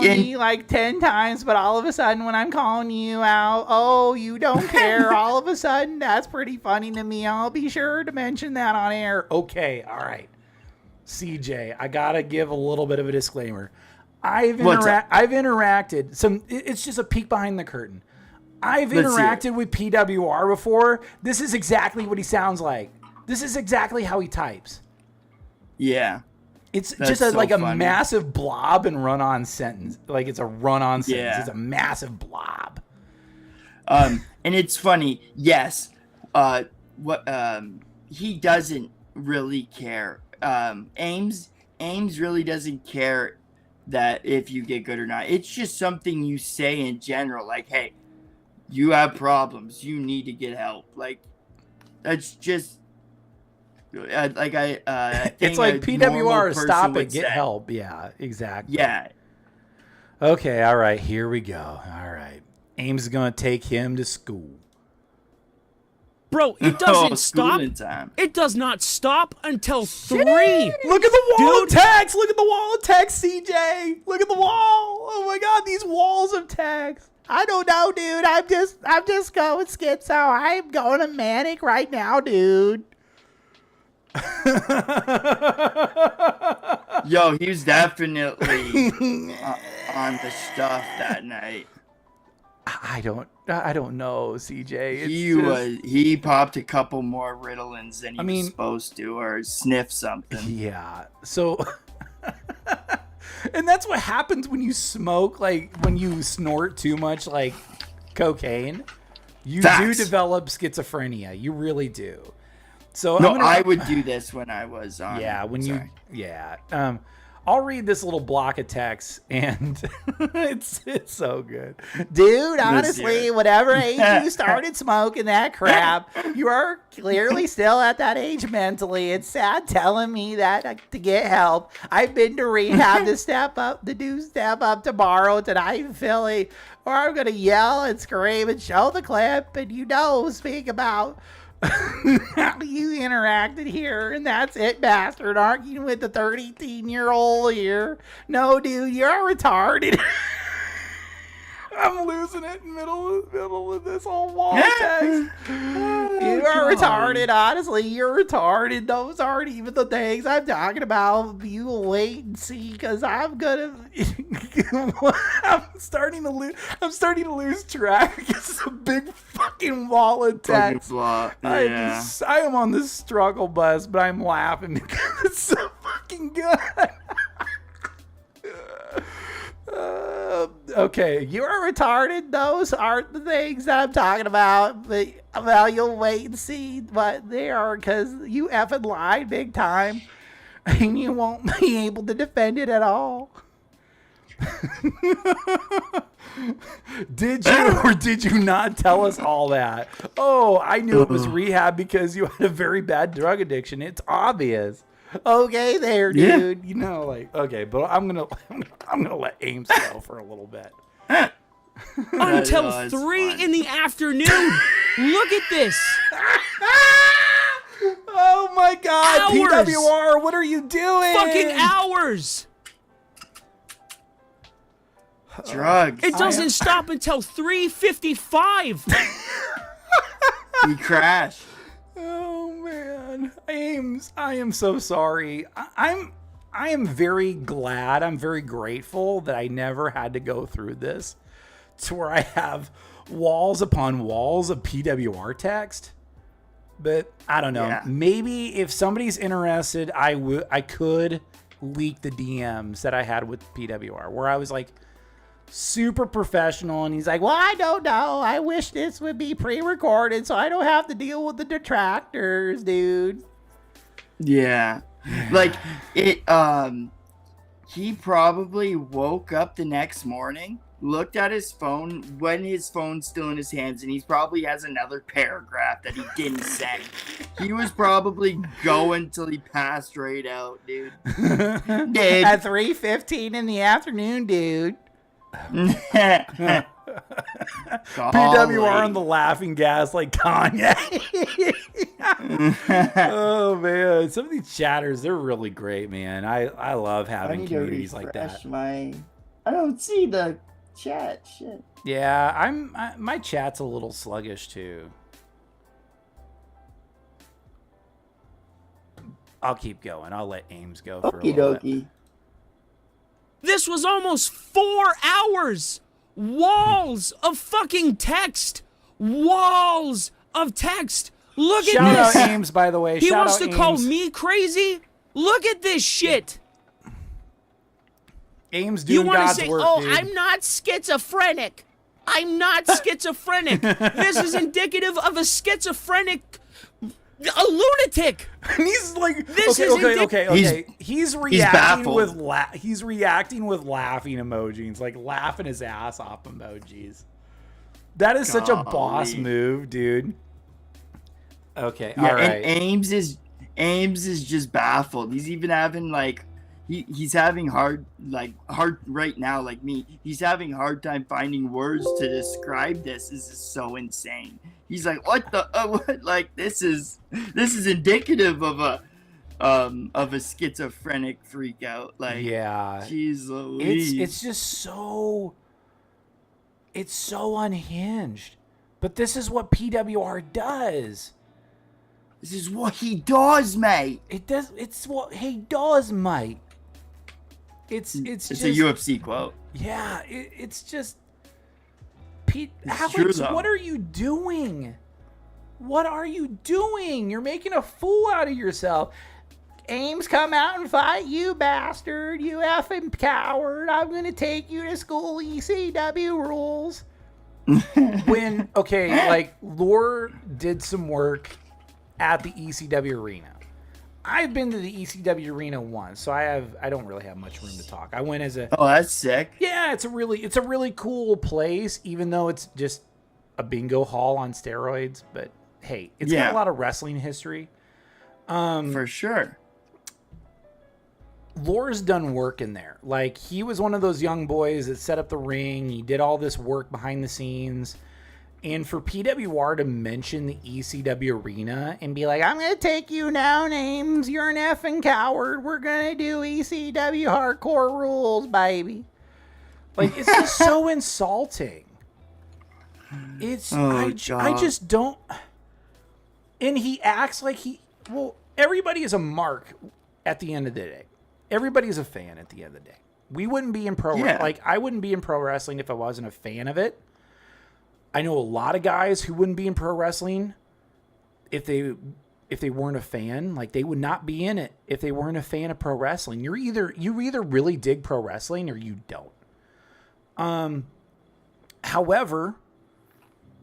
Speaker 2: me like 10 times, but all of a sudden when I'm calling you out, oh, you don't care. All of a sudden, that's pretty funny to me. I'll be sure to mention that on air. Okay, all right. CJ, I gotta give a little bit of a disclaimer. I've interacted. It's just a peek behind the curtain. I've interacted with PWR before. This is exactly what he sounds like. This is exactly how he types.
Speaker 1: Yeah.
Speaker 2: It's
Speaker 1: That's
Speaker 2: just
Speaker 1: so
Speaker 2: like a
Speaker 1: funny.
Speaker 2: massive blob and run-on sentence. Like it's a run-on sentence.
Speaker 1: Yeah.
Speaker 2: It's a massive blob.
Speaker 1: And it's funny. Yes. He doesn't really care. Ames really doesn't care that if you get good or not. It's just something you say in general. Like, hey, you have problems. You need to get help. Like, that's just
Speaker 2: It's like PWR, stop it, get help. Yeah, exactly.
Speaker 1: Yeah.
Speaker 2: Okay, all right, here we go. All right. Ames is going to take him to school.
Speaker 5: Bro, it doesn't stop.
Speaker 1: schooling time.
Speaker 5: It does not stop until 3.
Speaker 2: Look at the wall of
Speaker 5: Dude.
Speaker 2: text. Look at the wall of text, CJ. Look at the wall. Oh my God, these walls of text. I don't know, dude. I'm just going schizo. I'm going to manic right now, dude.
Speaker 1: Yo, he was definitely on the stuff that night.
Speaker 2: I don't know, CJ.
Speaker 1: He popped a couple more Ritalins than he
Speaker 2: I mean-
Speaker 1: was supposed to, or sniffed something.
Speaker 2: Yeah. So, and that's what happens when you smoke, like when you snort too much, like cocaine. You do
Speaker 1: Facts.
Speaker 2: develop schizophrenia. You really do. So
Speaker 1: No, I would do this when I was on.
Speaker 2: Yeah, when
Speaker 1: Sorry.
Speaker 2: you. Yeah. I'll read this little block of text, and it's so good. Dude, honestly, whatever age you started smoking that crap, you are clearly still at that age mentally. It's sad telling me that to get help. I've been to rehab to step up tomorrow tonight in Philly, or I'm going to yell and scream and show the clip, and speak about how you interacted here, and that's it, bastard. Arguing with the 13-year-old here. No, dude, you're retarded. I'm losing it in middle of this whole wall text. You are retarded. Honestly, you're retarded. Those aren't even the things I'm talking about. You will wait and see, because I'm gonna. I'm starting to lose track. It's a big fucking wall of text.
Speaker 1: Yeah.
Speaker 2: I am on this struggle bus, but I'm laughing because it's so fucking good. Okay, you are retarded. Those aren't the things that I'm talking about. But well, you'll wait and see what they are, because you effing lied big time, and you won't be able to defend it at all. Did you or did you not tell us all that? Oh, I knew it was rehab because you had a very bad drug addiction. It's obvious. Okay, there, dude. Yeah. Okay, but I'm gonna let Ames go for a little bit.
Speaker 5: Until 3 in the afternoon. Look at this.
Speaker 2: Oh my God,
Speaker 5: Hours.
Speaker 2: PWR, what are you doing?
Speaker 5: Fucking hours.
Speaker 1: Drugs.
Speaker 5: It doesn't stop until 3:55.
Speaker 1: He crashed.
Speaker 2: Oh man, Ames, I am so sorry. I am very glad. I'm very grateful that I never had to go through this, to where I have walls upon walls of PWR text. But I don't know. Yeah. Maybe if somebody's interested, I could leak the DMs that I had with PWR, where I was like super professional, and he's like, well, I don't know, I wish this would be pre-recorded so I don't have to deal with the detractors, dude.
Speaker 1: Yeah. Like it he probably woke up the next morning, looked at his phone when his phone's still in his hands, and he probably has another paragraph that he didn't send. He was probably going till he passed right out, dude.
Speaker 2: At 3:15 in the afternoon, dude. PWR on the laughing gas like Kanye. Oh man, some of these chatters, they're really great, man. I love having communities like that.
Speaker 1: I don't see the chat shit.
Speaker 2: Yeah, my chat's a little sluggish too. I'll keep going. I'll let Ames go for a little bit.
Speaker 5: This was almost 4 hours. Walls of fucking text. Walls of text. Look at this.
Speaker 2: Shout out Ames, by the way.
Speaker 5: He wants to call me crazy? Look at this shit.
Speaker 2: Ames doing God's work, dude.
Speaker 5: I'm not schizophrenic. I'm not schizophrenic. This is indicative of a schizophrenic, a lunatic.
Speaker 2: And he's like,
Speaker 5: this
Speaker 2: okay. He's reacting with laughing emojis, like laughing his ass off emojis. That is such a boss move, dude. Okay,
Speaker 1: yeah,
Speaker 2: all right.
Speaker 1: And Ames is just baffled. He's even having like he's having hard right now, like me. He's having hard time finding words to describe this. This is so insane. He's like, what the what? Like this is indicative of a schizophrenic freak out. Like,
Speaker 2: yeah,
Speaker 1: jeez Louise.
Speaker 2: It's just so unhinged. But this is what PWR does.
Speaker 1: This is what he does, mate.
Speaker 2: It's what he does, mate. It's just
Speaker 1: a UFC quote.
Speaker 2: Yeah, it's just Alex, what are you doing? What are you doing? You're making a fool out of yourself. Ames, come out and fight, you bastard. You effing coward. I'm going to take you to school, ECW rules. Lore did some work at the ECW arena. I've been to the ECW arena once, so I don't really have much room to talk. I went as a
Speaker 1: Oh, that's sick.
Speaker 2: yeah, it's a really cool place, even though it's just a bingo hall on steroids. But hey, it's got a lot of wrestling history.
Speaker 1: For sure.
Speaker 2: Lore's done work in there. Like, he was one of those young boys that set up the ring. He did all this work behind the scenes. And for PWR to mention the ECW arena and be like, I'm going to take you down, Ames. You're an effing coward. We're going to do ECW hardcore rules, baby. Like, it's just so insulting. I just don't. And he acts like everybody is a mark at the end of the day. Everybody is a fan at the end of the day. We wouldn't be in I wouldn't be in pro wrestling if I wasn't a fan of it. I know a lot of guys who wouldn't be in pro wrestling if they weren't a fan. Like, they would not be in it if they weren't a fan of pro wrestling. You either really dig pro wrestling or you don't. However,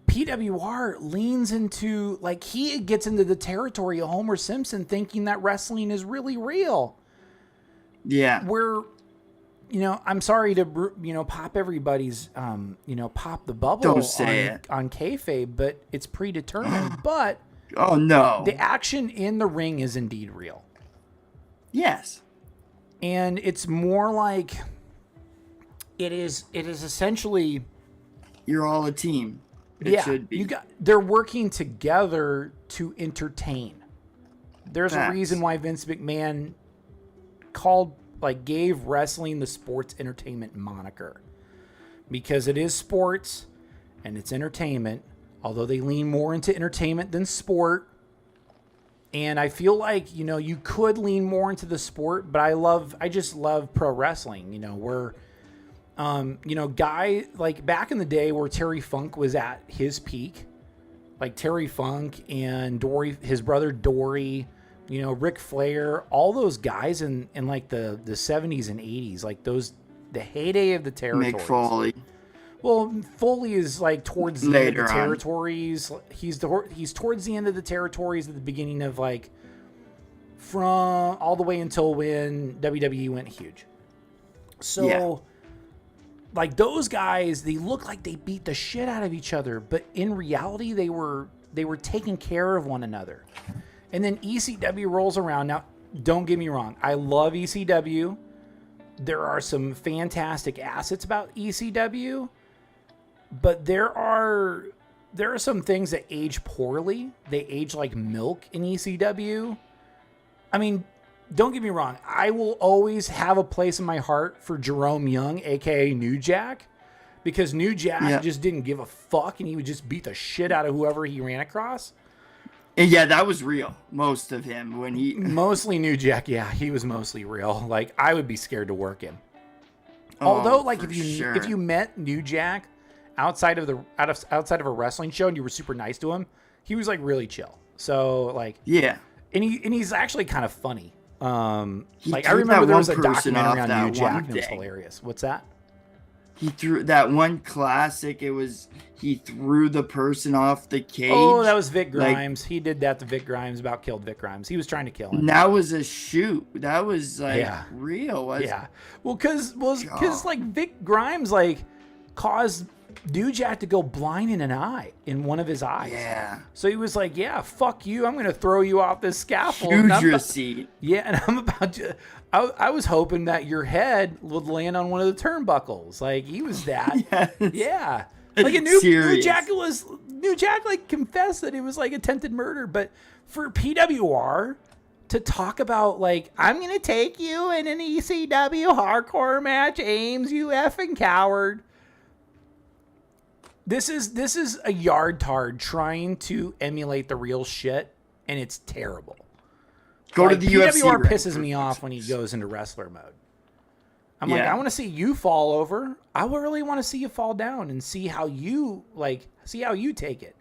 Speaker 2: PWR leans into, like, he gets into the territory of Homer Simpson thinking that wrestling is really real.
Speaker 1: Yeah.
Speaker 2: Where, I'm sorry to, pop everybody's, pop the bubble
Speaker 1: Don't say it.
Speaker 2: On kayfabe, but it's predetermined. But
Speaker 1: oh no,
Speaker 2: the action in the ring is indeed real.
Speaker 1: Yes.
Speaker 2: And it's more like it is essentially,
Speaker 1: you're all a team. It should be.
Speaker 2: They're working together to entertain. There's
Speaker 1: Facts.
Speaker 2: a reason why Vince McMahon gave wrestling the sports entertainment moniker, because it is sports and it's entertainment, although they lean more into entertainment than sport. And I feel like, you could lean more into the sport, but I just love pro wrestling, where, guy, like back in the day where Terry Funk was at his peak, like Terry Funk and his brother Dory, Ric Flair, all those guys in like the 70s and 80s, like the heyday of the territories.
Speaker 1: Mick Foley.
Speaker 2: Well, Foley is like towards the end
Speaker 1: Later
Speaker 2: of the
Speaker 1: on.
Speaker 2: territories. He's towards the end of the territories at the beginning of, like, from all the way until when WWE went huge. So, like, those guys, they look like they beat the shit out of each other, but in reality, they were taking care of one another. And then ECW rolls around. Now, don't get me wrong. I love ECW. There are some fantastic assets about ECW, but there are some things that age poorly. They age like milk in ECW. I mean, don't get me wrong. I will always have a place in my heart for Jerome Young, a.k.a. New Jack, because New Jack just didn't give a fuck, and he would just beat the shit out of whoever he ran across.
Speaker 1: Yeah, that was real. Most of him when he
Speaker 2: mostly New Jack. Yeah, he was mostly real. Like, I would be scared to work him. Although, like, if you met New Jack outside of a wrestling show and you were super nice to him, he was like really chill. So, like,
Speaker 1: yeah,
Speaker 2: and he's actually kind of funny. Like, I remember there was a documentary on New Jack and it was hilarious. What's that?
Speaker 1: He threw that one classic. He threw the person off the cage.
Speaker 2: Oh, that was Vic Grimes. He did that to Vic Grimes, about killed Vic Grimes. He was trying to kill him.
Speaker 1: That was a shoot. That was like real.
Speaker 2: Well, because like Vic Grimes like caused New Jack to go blind in an eye, in one of his eyes.
Speaker 1: Yeah.
Speaker 2: So he was like, "Yeah, fuck you. I'm gonna throw you off this scaffold."
Speaker 1: Huge receipt.
Speaker 2: Yeah, and I'm about to. I was hoping that your head would land on one of the turnbuckles. Like, he was that.
Speaker 1: Yes.
Speaker 2: Yeah. Like New Jack like confessed that it was like attempted murder, but for PWR to talk about, like, I'm gonna take you in an ECW hardcore match, Ames, you effing coward. This is a yard tard trying to emulate the real shit, and it's terrible.
Speaker 1: Go to the UFC.
Speaker 2: PWR pisses me off when he goes into wrestler mode. I'm like, I want to see you fall over. I really want to see you fall down and see how you take it.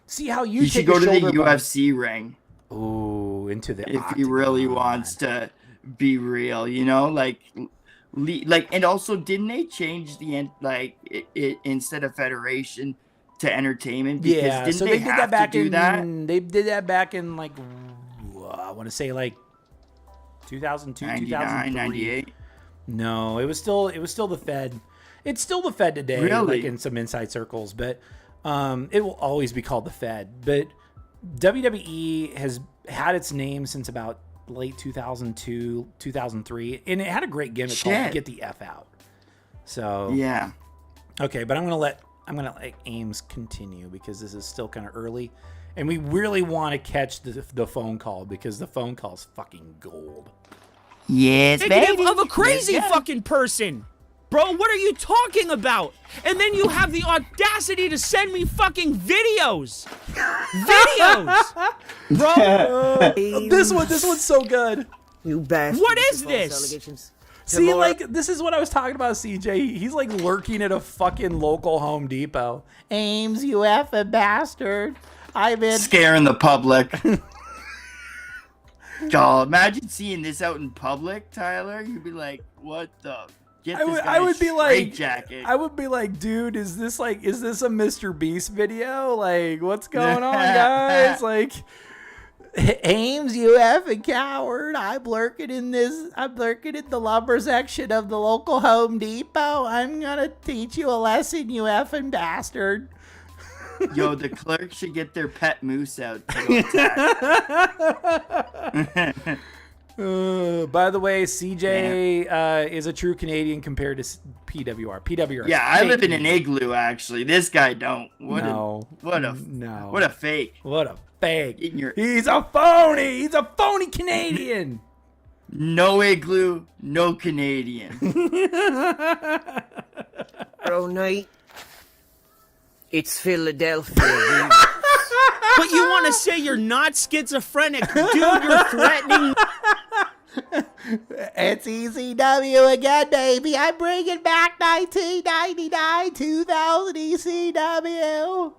Speaker 2: See how you
Speaker 1: should go to the UFC ring.
Speaker 2: Ooh, into the
Speaker 1: if
Speaker 2: octagon.
Speaker 1: He really wants to be real, like, and also, didn't they change the it instead of federation to entertainment? Because
Speaker 2: so they did that back in. They did that back in, like, I want to say like 2002,
Speaker 1: 99,
Speaker 2: 2003.
Speaker 1: 98.
Speaker 2: No, it was still the Fed. It's still the Fed today,
Speaker 1: Really?
Speaker 2: like in some inside circles, but it will always be called the Fed. But WWE has had its name since about late 2002, 2003, and it had a great gimmick called "Get the F Out." So
Speaker 1: Yeah.
Speaker 2: okay, but I'm gonna let Ames continue because this is still kind of early, and we really want to catch the phone call because the phone call's fucking gold.
Speaker 1: Yes,
Speaker 5: Indicative
Speaker 1: baby.
Speaker 5: of a crazy
Speaker 1: Yes,
Speaker 5: fucking person. Bro, what are you talking about? And then you have the audacity to send me fucking videos. Videos! Bro,
Speaker 2: This one's so good.
Speaker 6: You bastard.
Speaker 5: what is this?
Speaker 2: See, like, this is what I was talking about, CJ. He's, like, lurking at a fucking local Home Depot. Ames, you effing bastard. I've been...
Speaker 1: Scaring the public. God, imagine seeing this out in public, Tyler. You'd be like, what the... Get this guy
Speaker 2: I would be like,
Speaker 1: jacket.
Speaker 2: I would be like, dude, is this a Mr. Beast video? Like, what's going on, guys? Like, Ames, you effing coward. I'm lurking in the lumber section of the local Home Depot. I'm gonna teach you a lesson, you effing bastard.
Speaker 1: Yo, the clerk should get their pet moose out to go attack.
Speaker 2: By the way, CJ is a true Canadian compared to PWR. PWR.
Speaker 1: Yeah, I live in an igloo, actually. This guy don't. What a fake.
Speaker 2: What a fake.
Speaker 1: In your-
Speaker 2: He's a phony. He's a phony Canadian.
Speaker 1: No igloo, no Canadian.
Speaker 6: Tomorrow night, it's Philadelphia.
Speaker 5: But you want to say you're not schizophrenic, dude, you're threatening.
Speaker 2: It's ECW again, baby. I'm bringing back 1999, 2000 ECW.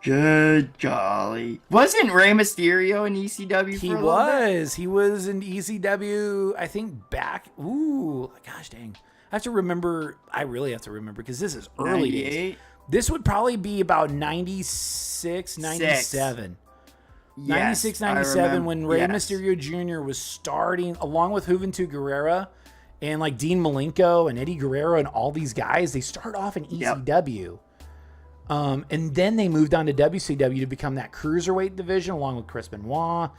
Speaker 1: Good golly. Wasn't Rey Mysterio in ECW for a little bit?
Speaker 2: He was in ECW, I think back. Ooh, gosh dang. I really have to remember because this is early days.
Speaker 1: 98?
Speaker 2: This would probably be about 96, 97.
Speaker 1: Yes,
Speaker 2: 96,
Speaker 1: I
Speaker 2: 97
Speaker 1: remember.
Speaker 2: when Rey
Speaker 1: Yes.
Speaker 2: Mysterio Jr. was starting, along with Juventud Guerrera and like Dean Malenko and Eddie Guerrero and all these guys. They start off in ECW. And then they moved on to WCW to become that cruiserweight division along with Chris Benoit.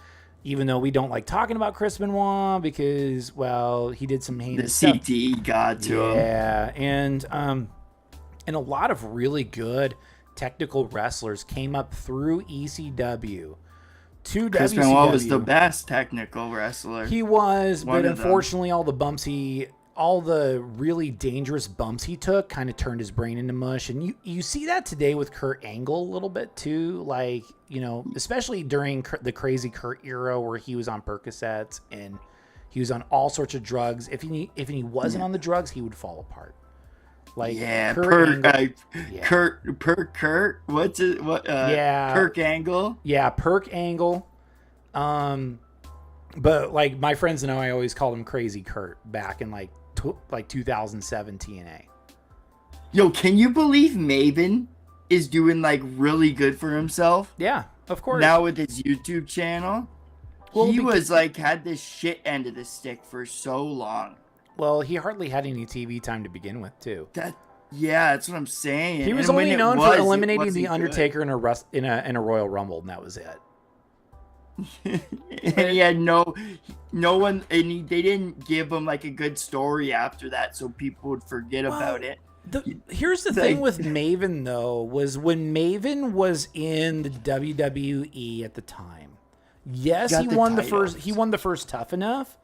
Speaker 2: Even though we don't like talking about Chris Benoit because, well, he did some heinous
Speaker 1: The
Speaker 2: stuff.
Speaker 1: CTE got to him.
Speaker 2: Yeah, and a lot of really good technical wrestlers came up through ECW to
Speaker 1: Chris
Speaker 2: WCW.
Speaker 1: Benoit was the best technical wrestler.
Speaker 2: He was,
Speaker 1: One
Speaker 2: but
Speaker 1: of them.
Speaker 2: unfortunately, all the really dangerous bumps he took kind of turned his brain into mush. And you see that today with Kurt Angle a little bit too, like, you know, especially during the crazy Kurt era where he was on Percocets and he was on all sorts of drugs. If he wasn't on the drugs, he would fall apart. Like Kurt
Speaker 1: Kurt, what's it? What? Kirk Angle.
Speaker 2: Yeah, Perk Angle. But like my friends know, I always called him Crazy Kurt back in like 2007 TNA.
Speaker 1: Yo, can you believe Maven is doing like really good for himself
Speaker 2: Yeah, of course.
Speaker 1: now with his YouTube channel?
Speaker 2: Well,
Speaker 1: He
Speaker 2: because-
Speaker 1: was like had this shit end of the stick for so long.
Speaker 2: Well, he hardly had any TV time to begin with, too.
Speaker 1: That's what I'm saying.
Speaker 2: He was
Speaker 1: And when
Speaker 2: only
Speaker 1: it
Speaker 2: known
Speaker 1: was,
Speaker 2: for
Speaker 1: it
Speaker 2: eliminating
Speaker 1: wasn't
Speaker 2: the
Speaker 1: good.
Speaker 2: Undertaker in a Royal Rumble, and that was it.
Speaker 1: And he had no one, and they didn't give him like a good story after that, so people would forget about it.
Speaker 2: Here's the thing with Maven, though, was when Maven was in the WWE at the time. Yes, he won the first Tough Enough.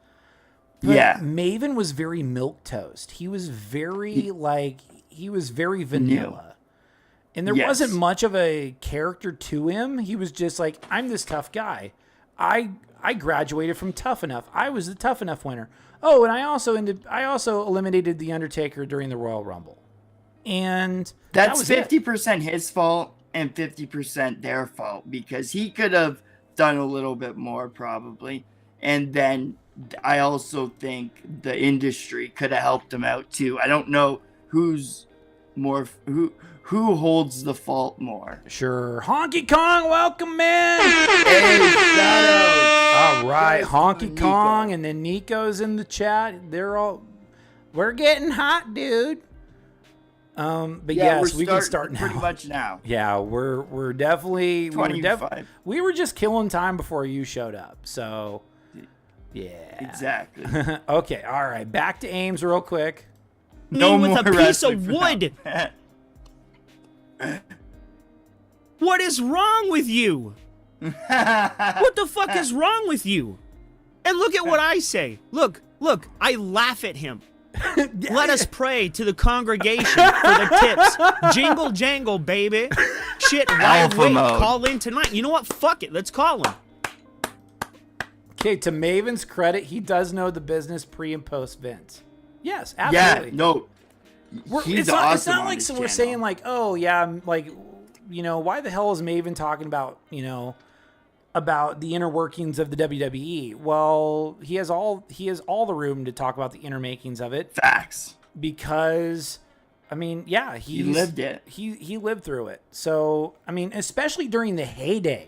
Speaker 2: But
Speaker 1: Yeah.
Speaker 2: Maven was very milquetoast. He was very vanilla. And there wasn't much of a character to him. He was just like, I'm this tough guy. I graduated from Tough Enough. I was the Tough Enough winner. Oh, and I also eliminated the Undertaker during the Royal Rumble. And
Speaker 1: That's
Speaker 2: that was
Speaker 1: 50% his fault and 50% their fault, because he could have done a little bit more probably. And then I also think the industry could have helped him out too. I don't know who's who holds the fault more?
Speaker 2: Sure. Honky Kong, welcome in.
Speaker 1: Hey, shout out.
Speaker 2: All right,
Speaker 1: Shout out to
Speaker 2: Honky
Speaker 1: Nico.
Speaker 2: Kong, and then Nico's in the chat. We're getting hot, dude. But yes, we can start now.
Speaker 1: Pretty much now.
Speaker 2: Yeah, we're definitely
Speaker 1: 25.
Speaker 2: we were just killing time before you showed up. So yeah.
Speaker 1: Exactly.
Speaker 2: Okay, all right. Back to Ames real quick.
Speaker 1: No
Speaker 5: with a
Speaker 1: more
Speaker 5: piece of
Speaker 1: wrestling for
Speaker 5: wood.
Speaker 1: now.
Speaker 5: What is wrong with you? What the fuck is wrong with you? And look at what I say. Look, I laugh at him. Let us pray to the congregation for the tips. Jingle jangle, baby. Shit, why
Speaker 1: Alpha
Speaker 5: wait?
Speaker 1: mode.
Speaker 5: Call in tonight. You know what? Fuck it. Let's call him.
Speaker 2: Okay, to Maven's credit, he does know the business pre and post Vince. Yes,
Speaker 1: Yeah,
Speaker 2: absolutely.
Speaker 1: no. He's
Speaker 2: It's
Speaker 1: awesome
Speaker 2: not
Speaker 1: on
Speaker 2: like
Speaker 1: this
Speaker 2: so we're
Speaker 1: channel.
Speaker 2: saying like, oh yeah, like, you know, why the hell is Maven talking about, you know, about the inner workings of the WWE? Well, he has all the room to talk about the inner makings of it
Speaker 1: Facts.
Speaker 2: because, I mean, yeah,
Speaker 1: He lived it.
Speaker 2: He lived through it. So I mean, especially during the heyday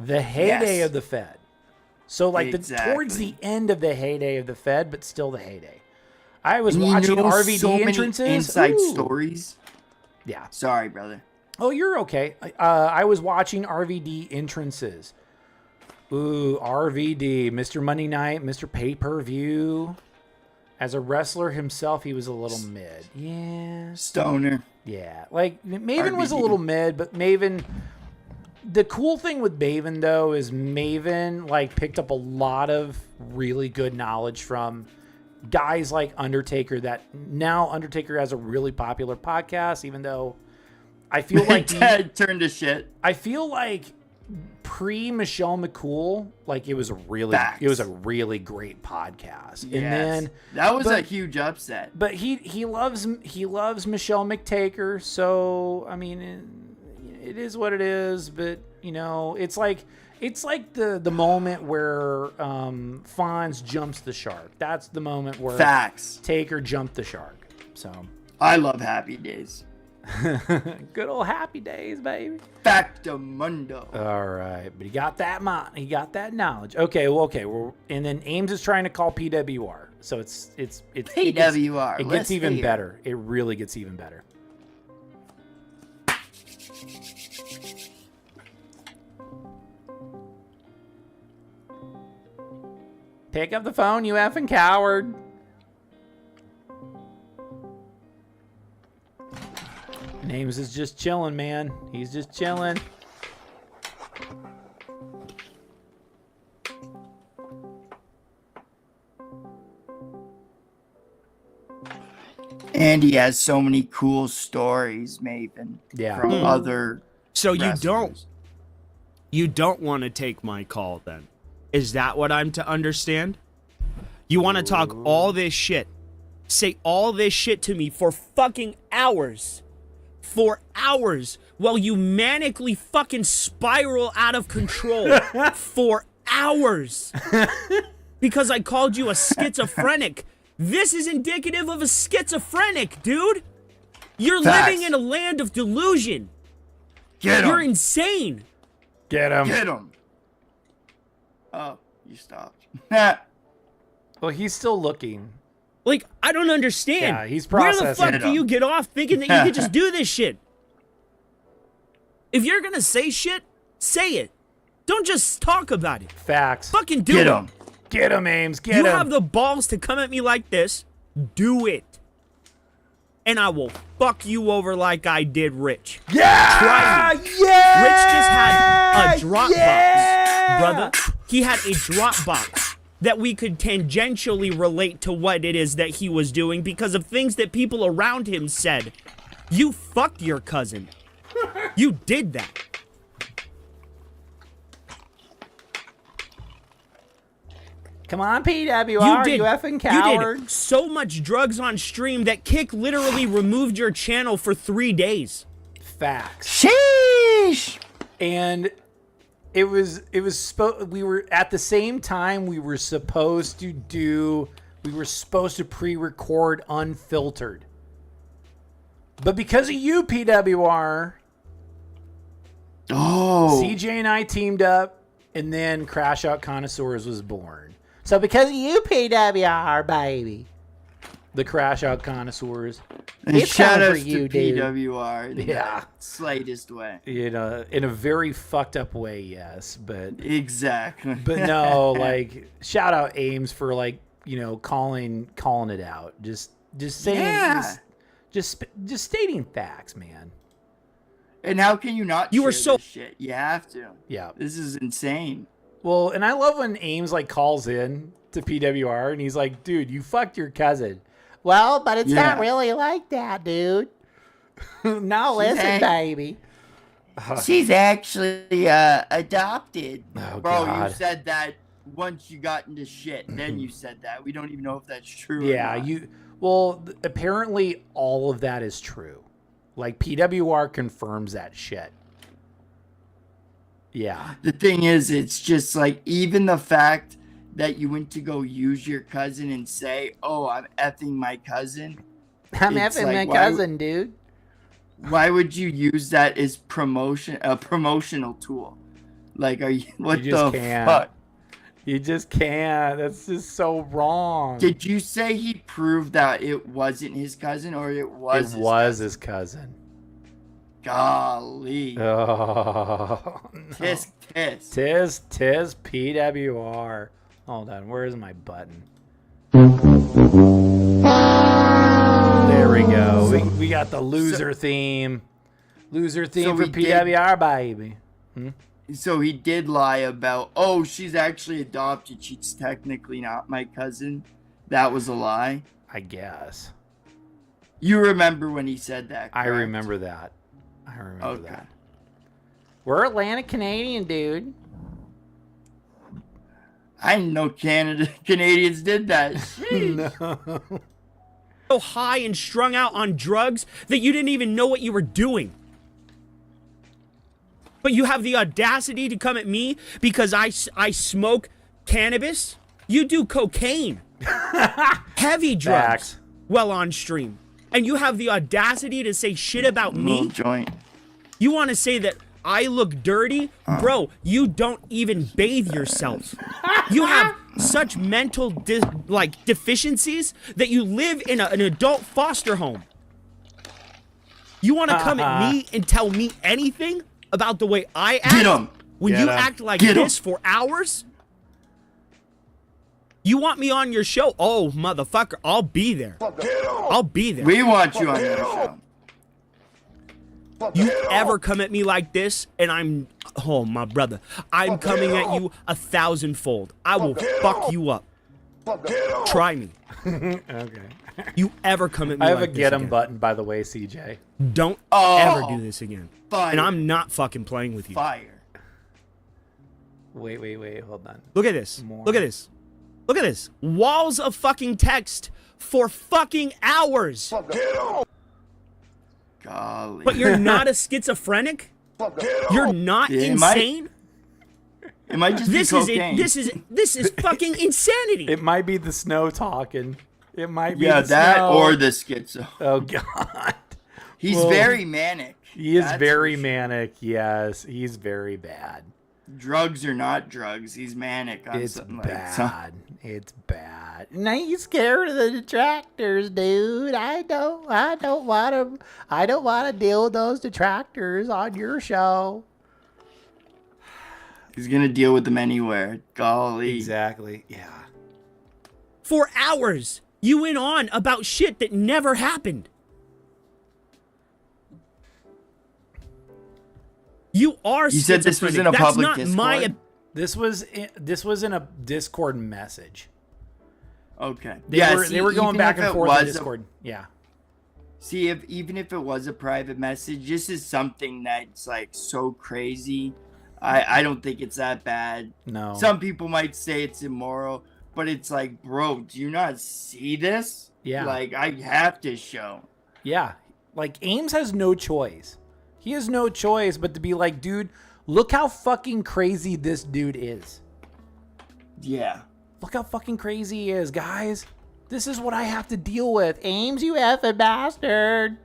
Speaker 1: Yes.
Speaker 2: of the Fed. So like
Speaker 1: Exactly.
Speaker 2: towards the end of the heyday of the Fed, but still the heyday. I was
Speaker 1: And you
Speaker 2: watching
Speaker 1: know
Speaker 2: RVD
Speaker 1: so many
Speaker 2: entrances.
Speaker 1: inside
Speaker 2: Ooh.
Speaker 1: stories.
Speaker 2: Yeah.
Speaker 1: Sorry, brother.
Speaker 2: Oh, you're okay. I was watching RVD entrances. Ooh, RVD, Mr. Monday Night, Mr. Pay-Per-View. As a wrestler himself, he was a little mid. Yeah.
Speaker 1: Stoner.
Speaker 2: Yeah. Like, Maven was a
Speaker 1: RVD.
Speaker 2: little mid, but Maven... The cool thing with Maven, though, is Maven, like, picked up a lot of really good knowledge from guys like Undertaker, that now Undertaker has a really popular podcast, even though I feel like
Speaker 1: Ted turned to shit.
Speaker 2: I feel like pre-Michelle McCool, like it was a really
Speaker 1: Facts.
Speaker 2: great podcast. And
Speaker 1: Yes.
Speaker 2: then
Speaker 1: That was a
Speaker 2: but-
Speaker 1: huge upset.
Speaker 2: but he loves Michelle McTaker, so I mean it is what it is, but you know, it's like the moment where Fonz jumps the shark. That's the moment where
Speaker 1: Facts.
Speaker 2: Taker jumped the shark. So
Speaker 1: I love Happy Days.
Speaker 2: good old happy days, baby.
Speaker 1: Factamundo.
Speaker 2: All right, but he got that knowledge. Okay, and then Ames is trying to call PWR, so it's
Speaker 1: PWR.
Speaker 2: It
Speaker 1: let's
Speaker 2: gets even
Speaker 1: hear.
Speaker 2: better. It really gets even better. Pick up the phone, you effing coward. And Ames is just chilling, man. He's just chilling.
Speaker 1: And he has so many cool stories, Maven.
Speaker 2: Yeah.
Speaker 1: From other
Speaker 5: So
Speaker 1: wrestlers.
Speaker 5: you don't want to take my call then? Is that what I'm to understand? You want to talk all this shit, say all this shit to me for fucking hours, while you manically fucking spiral out of control for hours because I called you a schizophrenic. This is indicative of a schizophrenic, dude. You're
Speaker 1: Facts.
Speaker 5: living in a land of delusion.
Speaker 1: Get
Speaker 5: You're
Speaker 1: him.
Speaker 5: insane.
Speaker 2: Get him.
Speaker 1: Get him. Oh, you stopped.
Speaker 2: Well, he's still looking.
Speaker 5: Like, I don't understand.
Speaker 2: Yeah, he's
Speaker 5: Where the
Speaker 2: processing.
Speaker 5: fuck do you get off thinking that you could just do this shit? If you're gonna say shit, say it. Don't just talk about it.
Speaker 2: Facts.
Speaker 5: Fucking do
Speaker 1: Get
Speaker 5: it.
Speaker 1: him.
Speaker 2: Get him, Ames. Get
Speaker 5: You
Speaker 2: him.
Speaker 5: have the balls to come at me like this, do it. And I will fuck you over like I did Rich.
Speaker 2: Yeah!
Speaker 5: Try me.
Speaker 2: Yeah!
Speaker 5: Rich just had a drop
Speaker 2: Yeah!
Speaker 5: box, brother. He had a drop box that we could tangentially relate to what it is that he was doing because of things that people around him said. You fucked your cousin. You did that.
Speaker 2: Come on, PWR, you effing coward.
Speaker 5: You did so much drugs on stream that Kick literally removed your channel for 3 days.
Speaker 2: Facts.
Speaker 1: Sheesh.
Speaker 2: And we were at the same time we were supposed to pre-record unfiltered. But because of you, PWR, CJ and I teamed up, and then CRASHOUT Connoisseurs was born. So because of you, PWR, baby, the CRASHOUT Connoisseurs.
Speaker 1: And shout out to
Speaker 2: dude.
Speaker 1: PWR in
Speaker 2: Yeah.
Speaker 1: the slightest way.
Speaker 2: In a very fucked up way, yes, but
Speaker 1: Exactly.
Speaker 2: but no, like shout out Ames for like calling it out, just saying, just stating facts, man.
Speaker 1: And how can you not?
Speaker 5: You were
Speaker 1: share
Speaker 5: so-
Speaker 1: this shit? You have to.
Speaker 2: Yeah.
Speaker 1: This is insane.
Speaker 2: Well, and I love when Ames like calls in to PWR and he's like, "Dude, you fucked your cousin." Well, but it's not really like that, dude. Now listen, baby.
Speaker 1: She's actually adopted.
Speaker 2: Oh,
Speaker 1: Bro,
Speaker 2: God.
Speaker 1: you said that once you got into shit. Then you said that. We don't even know if that's true.
Speaker 2: Yeah,
Speaker 1: or not.
Speaker 2: Well, apparently all of that is true. Like PWR confirms that shit. Yeah.
Speaker 1: The thing is, it's just like even the fact that you went to go use your cousin and say, "Oh, I'm effing my cousin."
Speaker 2: I'm
Speaker 1: It's
Speaker 2: effing
Speaker 1: like,
Speaker 2: my
Speaker 1: why
Speaker 2: cousin, dude.
Speaker 1: Why would you use that as a promotional tool? Like, are you? What
Speaker 2: You just
Speaker 1: the
Speaker 2: can't.
Speaker 1: fuck?
Speaker 2: You just can't. That's just so wrong.
Speaker 1: Did you say he proved that it wasn't his cousin or it was?
Speaker 2: His cousin.
Speaker 1: Golly.
Speaker 2: Oh. No.
Speaker 1: Tisk.
Speaker 2: Tis PWR. Hold on, where's my button? There we go. We got the loser theme. Loser theme
Speaker 1: So
Speaker 2: for
Speaker 1: we did-
Speaker 2: PWR, baby.
Speaker 1: So he did lie about, oh, she's actually adopted. She's technically not my cousin. That was a lie.
Speaker 2: I guess.
Speaker 1: You remember when he said that?
Speaker 2: I
Speaker 1: correct?
Speaker 2: remember that. I remember
Speaker 1: Okay.
Speaker 2: that. We're Atlantic Canadian, dude.
Speaker 1: I didn't know Canadians did that.
Speaker 2: No.
Speaker 5: So high and strung out on drugs that you didn't even know what you were doing. But you have the audacity to come at me because I smoke cannabis? You do cocaine. Heavy drugs.
Speaker 2: Facts.
Speaker 5: Well on stream. And you have the audacity to say shit about
Speaker 1: Little
Speaker 5: me?
Speaker 1: joint.
Speaker 5: You want to say that I look dirty? Bro, you don't even bathe yourself. You have such mental deficiencies that you live in an adult foster home. You want to come at me and tell me anything about the way I act?
Speaker 1: Get 'em.
Speaker 5: When
Speaker 2: Get
Speaker 5: you
Speaker 2: 'em.
Speaker 5: act like
Speaker 1: Get 'em.
Speaker 5: this for hours? You want me on your show? Oh, motherfucker, I'll be there. I'll be there.
Speaker 1: We want you on your show.
Speaker 5: You ever come at me like this, and oh, my brother, I'm coming at you 1,000-fold. I will fuck you up. Try me.
Speaker 2: Okay.
Speaker 5: You ever come at me
Speaker 2: I have
Speaker 5: like
Speaker 2: a
Speaker 5: this
Speaker 2: get 'em
Speaker 5: again.
Speaker 2: button, by the way, CJ.
Speaker 5: Don't
Speaker 1: Oh.
Speaker 5: ever do this again.
Speaker 1: Fire.
Speaker 5: And I'm not fucking playing with you.
Speaker 1: Fire.
Speaker 2: Wait, hold on.
Speaker 5: Look at this.
Speaker 2: More.
Speaker 5: Look at this. Look at this. Walls of fucking text for fucking hours.
Speaker 1: Golly.
Speaker 5: But you're not a schizophrenic? You're not
Speaker 1: Yeah, it might-
Speaker 5: insane?
Speaker 1: It might just
Speaker 5: This
Speaker 1: be
Speaker 5: is
Speaker 1: cocaine.
Speaker 5: this is fucking insanity.
Speaker 2: It might be the snow talking. It might be
Speaker 1: Yeah,
Speaker 2: the
Speaker 1: that
Speaker 2: snow.
Speaker 1: or the schizo.
Speaker 2: Oh, God.
Speaker 1: He's
Speaker 2: Well,
Speaker 1: very manic.
Speaker 2: He is
Speaker 1: That's
Speaker 2: very
Speaker 1: for sure.
Speaker 2: manic. Yes, he's very bad.
Speaker 1: Drugs are not drugs. He's manic on
Speaker 2: It's
Speaker 1: something
Speaker 2: bad.
Speaker 1: like
Speaker 2: It's bad. And I ain't scared of the detractors, dude. I don't want to deal with those detractors on your show.
Speaker 1: He's gonna deal with them anywhere. Golly.
Speaker 2: Exactly. Yeah.
Speaker 5: For hours, you went on about shit that never happened. You are
Speaker 1: You said this was in a
Speaker 5: schizophrenic.
Speaker 1: public
Speaker 5: That's not
Speaker 1: Discord?
Speaker 5: my
Speaker 2: This was in a Discord message.
Speaker 1: Okay.
Speaker 2: They were going
Speaker 1: even
Speaker 2: back
Speaker 1: if
Speaker 2: and
Speaker 1: it
Speaker 2: forth in
Speaker 1: was
Speaker 2: Discord. Yeah.
Speaker 1: See, even if it was a private message, this is something that's like so crazy. I don't think it's that bad.
Speaker 2: No.
Speaker 1: Some people might say it's immoral, but it's like, bro, do you not see this?
Speaker 2: Yeah.
Speaker 1: Like, I have to show.
Speaker 2: Yeah. Like, Ames has no choice. He has no choice but to be like, dude, look how fucking crazy this dude is.
Speaker 1: Yeah.
Speaker 2: Look how fucking crazy he is, guys. This is what I have to deal with. Ames, you effing bastard.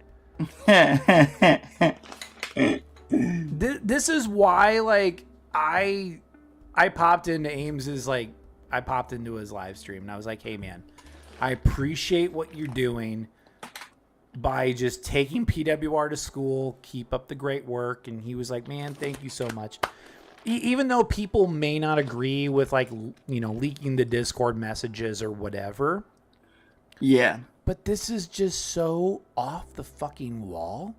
Speaker 2: This is why, like, I popped into Ames's, like, I popped into his live stream and I was like, hey man, I appreciate what you're doing by just taking PWR to school. Keep up the great work. And he was like, man, thank you so much. Even though people may not agree with, like, you know, leaking the Discord messages or whatever.
Speaker 1: Yeah.
Speaker 2: But this is just so off the fucking wall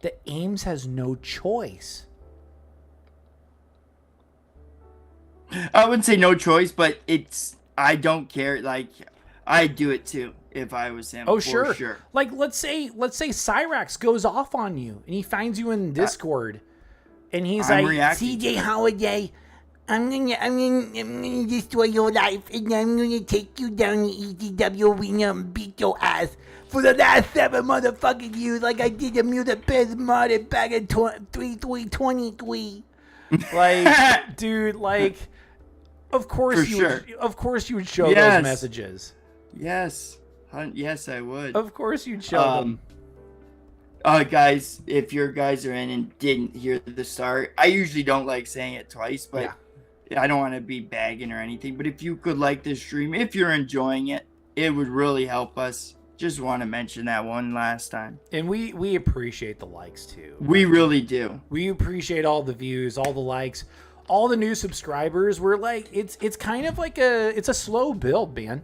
Speaker 2: that Ames has no choice.
Speaker 1: I wouldn't say no choice, but I don't care. Like, I'd do it too if I was him.
Speaker 2: Oh,
Speaker 1: for
Speaker 2: sure. Like, let's say CYRAXX goes off on you and he finds you in Discord and he's
Speaker 1: I'm
Speaker 2: like,
Speaker 1: reacting.
Speaker 2: CJ Halliday, I'm gonna destroy your life and I'm gonna take you down to ECW arena and beat your ass for the last 7 motherfucking years, like I did the Music Biz modded back in 2323. Like, dude, like, of course
Speaker 1: For sure.
Speaker 2: of course you would show
Speaker 1: Yes.
Speaker 2: those messages.
Speaker 1: Yes. Yes, I would.
Speaker 2: Of course you'd show them.
Speaker 1: Guys, if your guys are in and didn't hear the start, I usually don't like saying it twice, but I don't want to be bagging or anything. But if you could like this stream, if you're enjoying it, it would really help us. Just want to mention that one last time.
Speaker 2: And we appreciate the likes too.
Speaker 1: We really do.
Speaker 2: We appreciate all the views, all the likes, all the new subscribers. We're like, it's kind of like it's a slow build, man.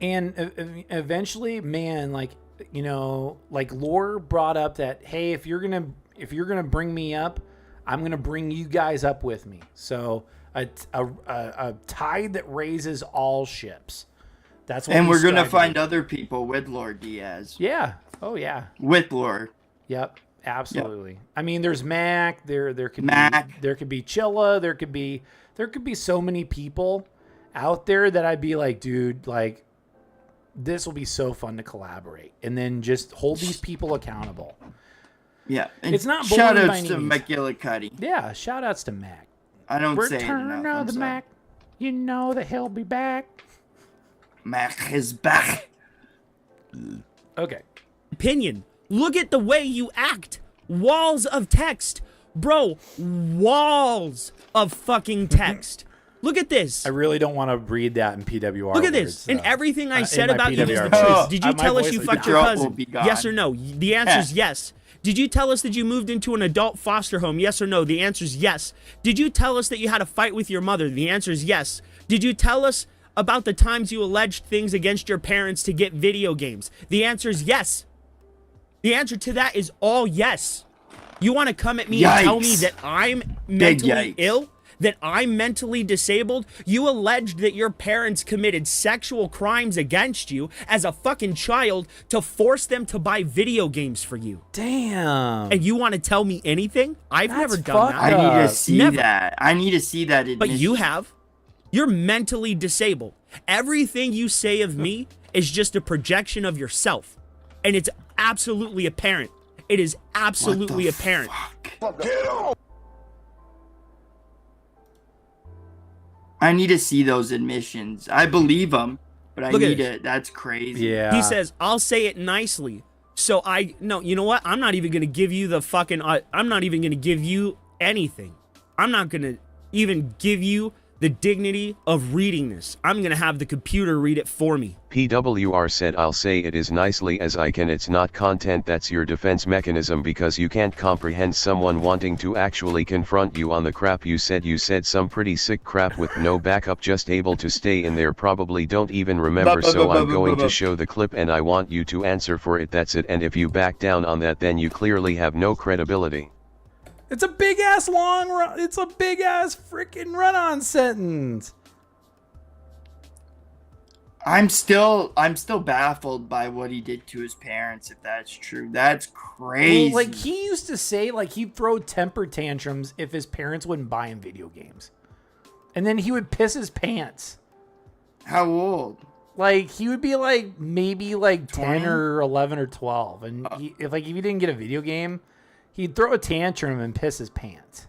Speaker 2: And eventually, man, like, you know, like Lore brought up that, hey, if you're gonna bring me up, I'm gonna bring you guys up with me. So a tide that raises all ships. That's what.
Speaker 1: And we're gonna
Speaker 2: strive
Speaker 1: find
Speaker 2: to do.
Speaker 1: other people with Lord Diaz.
Speaker 2: Yeah. Oh yeah.
Speaker 1: With Lord.
Speaker 2: Yep. Absolutely. Yep. I mean, there's Mac. There could
Speaker 1: Mac.
Speaker 2: There could be Chilla. There could be so many people out there that I'd be like, dude, like, this will be so fun to collaborate, and then just hold these people accountable.
Speaker 1: Yeah. And
Speaker 2: it's not
Speaker 1: shout
Speaker 2: bullying by
Speaker 1: outs
Speaker 2: any
Speaker 1: to
Speaker 2: means.
Speaker 1: McGillicuddy.
Speaker 2: Yeah. Shout outs to Mac.
Speaker 1: I don't
Speaker 2: We're
Speaker 1: say it
Speaker 2: turning
Speaker 1: enough.
Speaker 2: on
Speaker 1: I'm
Speaker 2: the
Speaker 1: sorry.
Speaker 2: Mac. You know that he'll be back.
Speaker 1: Mac is back.
Speaker 2: Okay.
Speaker 5: Opinion. Look at the way you act. Walls of text. Bro, walls of fucking text. Look at this.
Speaker 2: I really don't want to read that in PWR.
Speaker 5: Look at this.
Speaker 2: words,
Speaker 5: And
Speaker 2: though.
Speaker 5: everything I
Speaker 2: In
Speaker 5: said
Speaker 2: my
Speaker 5: about you is the
Speaker 2: PWR
Speaker 5: truth.
Speaker 2: words.
Speaker 5: Did you
Speaker 2: My
Speaker 5: tell us
Speaker 2: voice
Speaker 5: you
Speaker 2: will
Speaker 5: fucked
Speaker 2: be
Speaker 5: your
Speaker 1: gone.
Speaker 5: cousin?
Speaker 1: Will be gone.
Speaker 5: Yes or no? The answer is yes. Did you tell us that you moved into an adult foster home? Yes or no? The answer is yes. Did you tell us that you had a fight with your mother? The answer is yes. Did you tell us about the times you alleged things against your parents to get video games? The answer is yes. The answer to that is all yes. You want to come at me and tell me that I'm mentally ill? That I'm mentally disabled? You alleged that your parents committed sexual crimes against you as a fucking child to force them to buy video games for you.
Speaker 2: Damn.
Speaker 5: And you want to tell me anything? I've
Speaker 2: That's
Speaker 5: never done
Speaker 2: fucked
Speaker 5: that.
Speaker 1: I need
Speaker 2: up.
Speaker 1: to see
Speaker 5: Never.
Speaker 1: that. I need to see that.
Speaker 5: But you
Speaker 1: admission.
Speaker 5: have. You're mentally disabled. Everything you say of me is just a projection of yourself. And it's absolutely apparent. It is absolutely apparent.
Speaker 1: I need to see those admissions. I believe them, but I
Speaker 5: Look at
Speaker 1: need
Speaker 5: this.
Speaker 1: it. That's crazy.
Speaker 2: Yeah.
Speaker 5: He says, I'll say it nicely. So no, you know what? I'm not even going to give you the fucking, I'm not even going to give you anything. I'm not going to even give you the dignity of reading this. I'm going to have the computer read it for me.
Speaker 7: PWR said, I'll say it as nicely as I can. It's not content, that's your defense mechanism, because you can't comprehend someone wanting to actually confront you on the crap you said. You said some pretty sick crap with no backup, just able to stay in there, probably don't even remember, so I'm going to show the clip and I want you to answer for it. That's it. And if you back down on that, then you clearly have no credibility.
Speaker 2: It's a big ass long run. It's a big ass freaking run on sentence.
Speaker 1: I'm still baffled by what he did to his parents. If that's true, that's crazy.
Speaker 2: Well, like, he used to say, like, he'd throw temper tantrums if his parents wouldn't buy him video games, and then he would piss his pants.
Speaker 1: How old?
Speaker 2: Like, he would be like maybe like 10
Speaker 1: 20?
Speaker 2: or 11 or 12, and if he didn't get a video game, he'd throw a tantrum and piss his pants.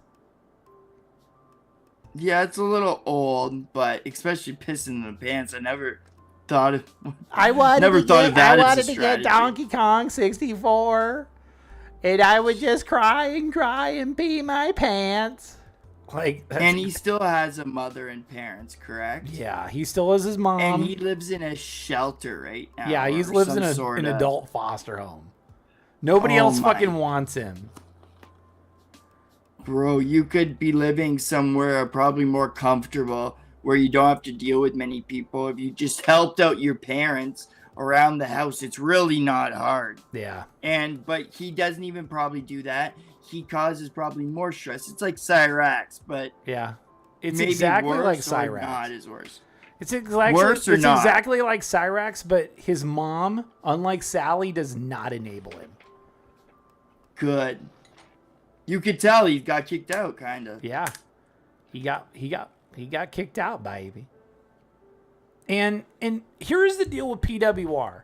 Speaker 1: Yeah, it's a little old, but especially pissing in the pants. I never thought of.
Speaker 2: I wanted
Speaker 1: never
Speaker 2: to
Speaker 1: thought
Speaker 2: get,
Speaker 1: of that
Speaker 2: I
Speaker 1: as a
Speaker 2: wanted to get
Speaker 1: strategy.
Speaker 2: Donkey Kong 64. And I would just cry and pee my pants. Like,
Speaker 1: and he still has a mother and parents, correct?
Speaker 2: Yeah, he still has his mom.
Speaker 1: And he lives in a shelter right now.
Speaker 2: Yeah, he
Speaker 1: or
Speaker 2: lives
Speaker 1: some
Speaker 2: in
Speaker 1: sort
Speaker 2: an
Speaker 1: of-
Speaker 2: adult foster home. Nobody else fucking wants him.
Speaker 1: Bro, you could be living somewhere probably more comfortable where you don't have to deal with many people. If you just helped out your parents around the house, it's really not hard.
Speaker 2: Yeah.
Speaker 1: But he doesn't even probably do that. He causes probably more stress. It's like CYRAXX, but
Speaker 2: yeah, it's
Speaker 1: maybe
Speaker 2: exactly like
Speaker 1: worse or
Speaker 2: CYRAXX.
Speaker 1: not as worse.
Speaker 2: It's exactly
Speaker 1: Worse or not?
Speaker 2: exactly like CYRAXX, but his mom, unlike Sally, does not enable him.
Speaker 1: Good. You could tell he got kicked out, kind of.
Speaker 2: Yeah, he got kicked out, baby. And here's the deal with PWR.